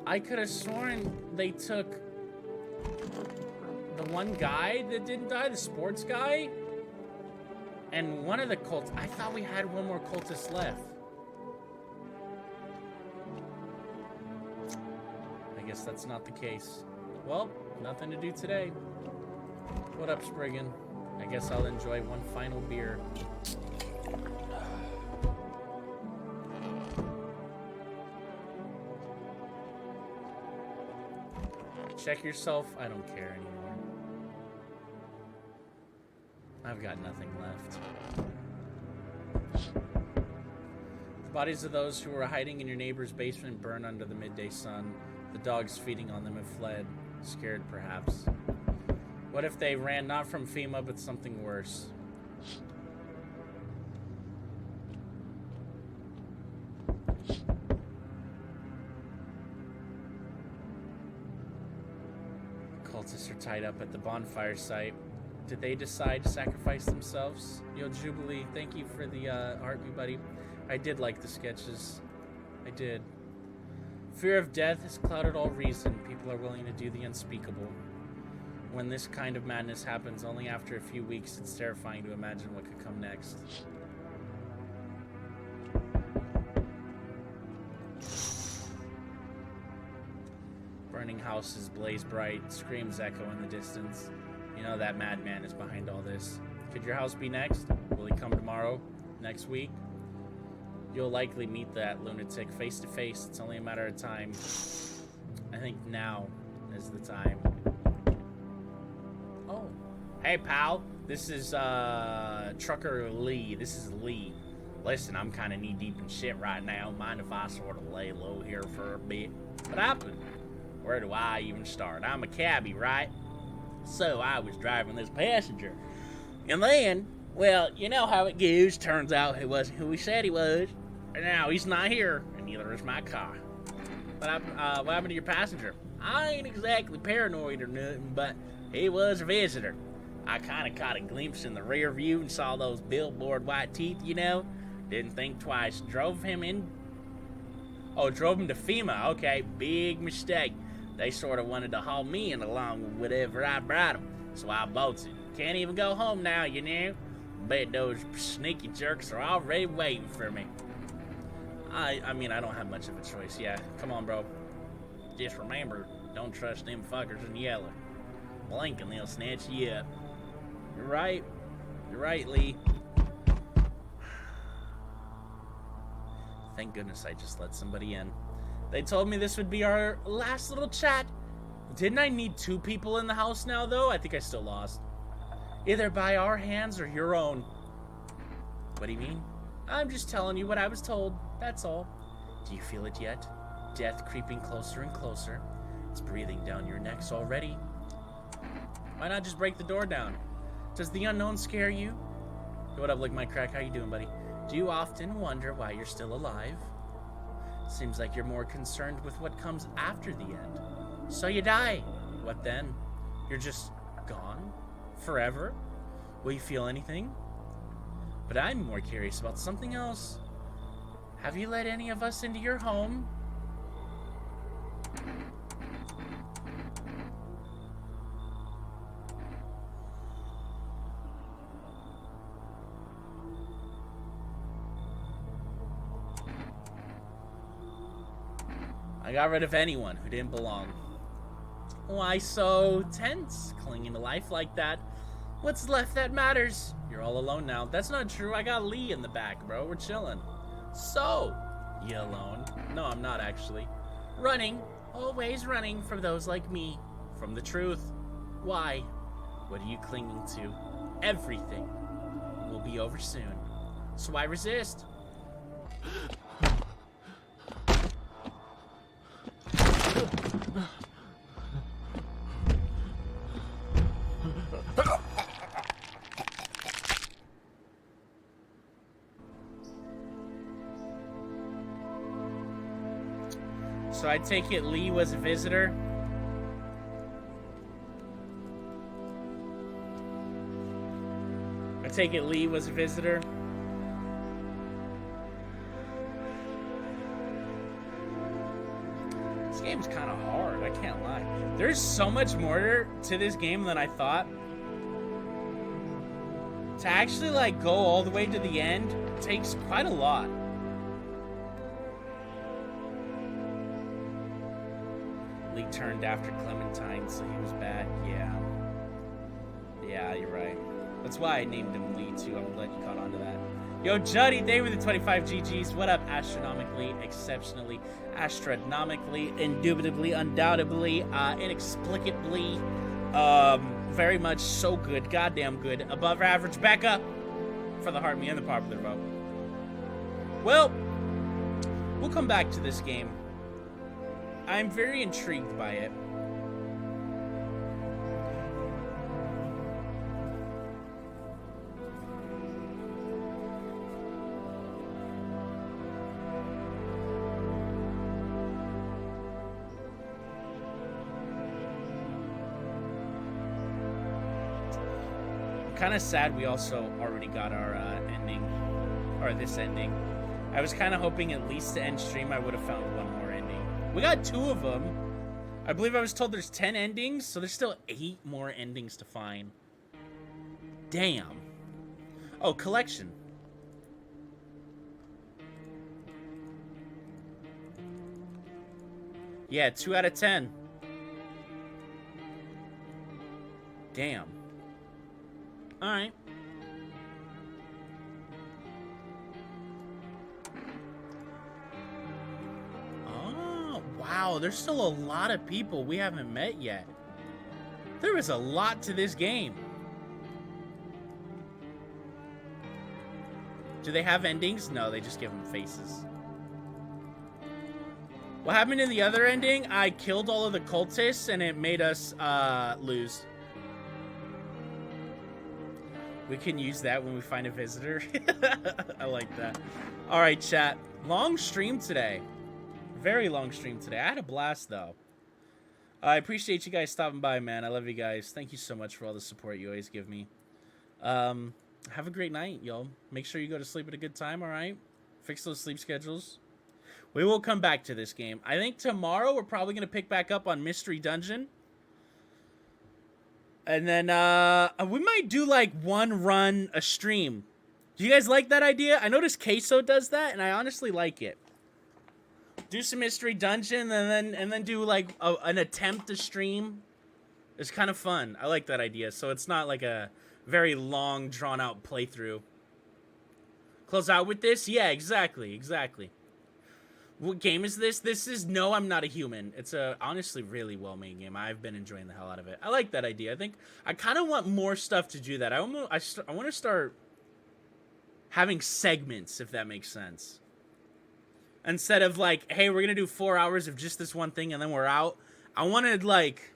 I could have sworn they took the one guy that didn't die, the sports guy, and one of the cults. I thought we had one more cultist left. I guess that's not the case. Well, nothing to do today. What up, Spriggan? I guess I'll enjoy one final beer. Check yourself. I don't care anymore. I've got nothing left. The bodies of those who were hiding in your neighbor's basement burn under the midday sun. The dogs feeding on them have fled, scared perhaps. What if they ran not from FEMA, but something worse? Cultists are tied up at the bonfire site. Did they decide to sacrifice themselves? Yo, Jubilee, thank you for the art, me buddy. I did like the sketches. I did. Fear of death has clouded all reason. People are willing to do the unspeakable. When this kind of madness happens only after a few weeks, it's terrifying to imagine what could come next. Burning houses blaze bright, screams echo in the distance. You know that madman is behind all this. Could your house be next? Will he come tomorrow? Next week? You'll likely meet that lunatic face to face. It's only a matter of time. I think now is the time. Oh. Hey, pal. This is, Trucker Lee. This is Lee. Listen, I'm kind of knee-deep in shit right now. Mind if I sort of lay low here for a bit? What happened? Where do I even start? I'm a cabbie, right? So I was driving this passenger. And then, well, you know how it goes. Turns out he wasn't who he said he was. And now he's not here, and neither is my car. What happened to your passenger? I ain't exactly paranoid or nothing, but he was a visitor. I kind of caught a glimpse in the rear view and saw those billboard white teeth, you know? Didn't think twice. Drove him to FEMA. Okay, big mistake. They sort of wanted to haul me in along with whatever I brought them, so I bolted. Can't even go home now, you know? Bet those sneaky jerks are already waiting for me. I mean, I don't have much of a choice, yeah. Come on, bro. Just remember, don't trust them fuckers in yellow. Blink and they'll snatch you up. You're right. You're right, Lee. Thank goodness I just let somebody in. They told me this would be our last little chat. Didn't I need 2 people in the house now, though? I think I still lost. Either by our hands or your own. What do you mean? I'm just telling you what I was told. That's all. Do you feel it yet? Death creeping closer and closer. It's breathing down your necks already. Why not just break the door down? Does the unknown scare you? What up, Lick My Crack? How you doing, buddy? Do you often wonder why you're still alive? Seems like you're more concerned with what comes after the end. So you die. What then? You're just gone? Forever? Will you feel anything? But I'm more curious about something else. Have you let any of us into your home? I got rid of anyone who didn't belong. Why so tense, clinging to life like that? What's left that matters? You're all alone now. That's not true. I got Lee in the back, bro. We're chilling. So, you alone? No, I'm not actually. Running. Always running from those like me. From the truth. Why? What are you clinging to? Everything will be over soon. So I resist. So I take it Lee was a visitor. I take it Lee was a visitor. This game's kind of hard, I can't lie. There's so much more to this game than I thought. To actually like go all the way to the end takes quite a lot. Lee turned after Clementine, so he was bad. Yeah. Yeah, you're right. That's why I named him Lee, too. I'm glad you caught on to that. Yo, Juddy, thank you for the 25 GGs. What up? Astronomically, exceptionally, astronomically, indubitably, undoubtedly, inexplicably, very much so good, goddamn good. Above average, Becca, for the heart me and the popular vote. Well, we'll come back to this game. I'm very intrigued by it. I'm kind of sad we also already got our ending, or this ending. I was kind of hoping at least to end stream I would have found one more ending. We got 2 of them. I believe I was told there's 10 endings, so there's still 8 more endings to find. Damn. Oh, collection. Yeah, 2 out of 10. Damn. Alright. Wow, there's still a lot of people we haven't met yet. There is a lot to this game. Do they have endings? No, they just give them faces. What happened in the other ending? I killed all of the cultists and it made us lose. We can use that when we find a visitor. I like that. All right, chat. Long stream today. Very long stream today. I had a blast, though. I appreciate you guys stopping by, man. I love you guys. Thank you so much for all the support you always give me. Have a great night, y'all. Make sure you go to sleep at a good time, all right? Fix those sleep schedules. We will come back to this game. I think tomorrow we're probably going to pick back up on Mystery Dungeon. And then we might do, like, one run a stream. Do you guys like that idea? I noticed Queso does that, and I honestly like it. Do some Mystery Dungeon and then do like an attempt to stream. It's kind of fun. I like that idea. So it's not like a very long, drawn out playthrough. Close out with this? Yeah, exactly. What game is this? This is No, I'm Not a Human. It's a honestly really well made game. I've been enjoying the hell out of it. I like that idea. I think I kind of want more stuff to do that. I want to start having segments, if that makes sense. Instead of like, hey, we're going to do 4 hours of just this one thing and then we're out. I want to like,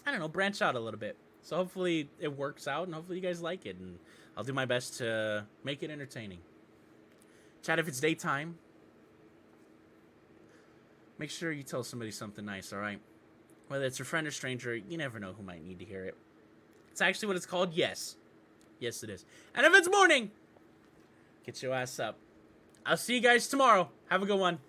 I don't know, branch out a little bit. So hopefully it works out and hopefully you guys like it. And I'll do my best to make it entertaining. Chat, if it's daytime, make sure you tell somebody something nice, all right? Whether it's a friend or stranger, you never know who might need to hear it. It's actually what it's called, yes. Yes, it is. And if it's morning, get your ass up. I'll see you guys tomorrow. Have a good one.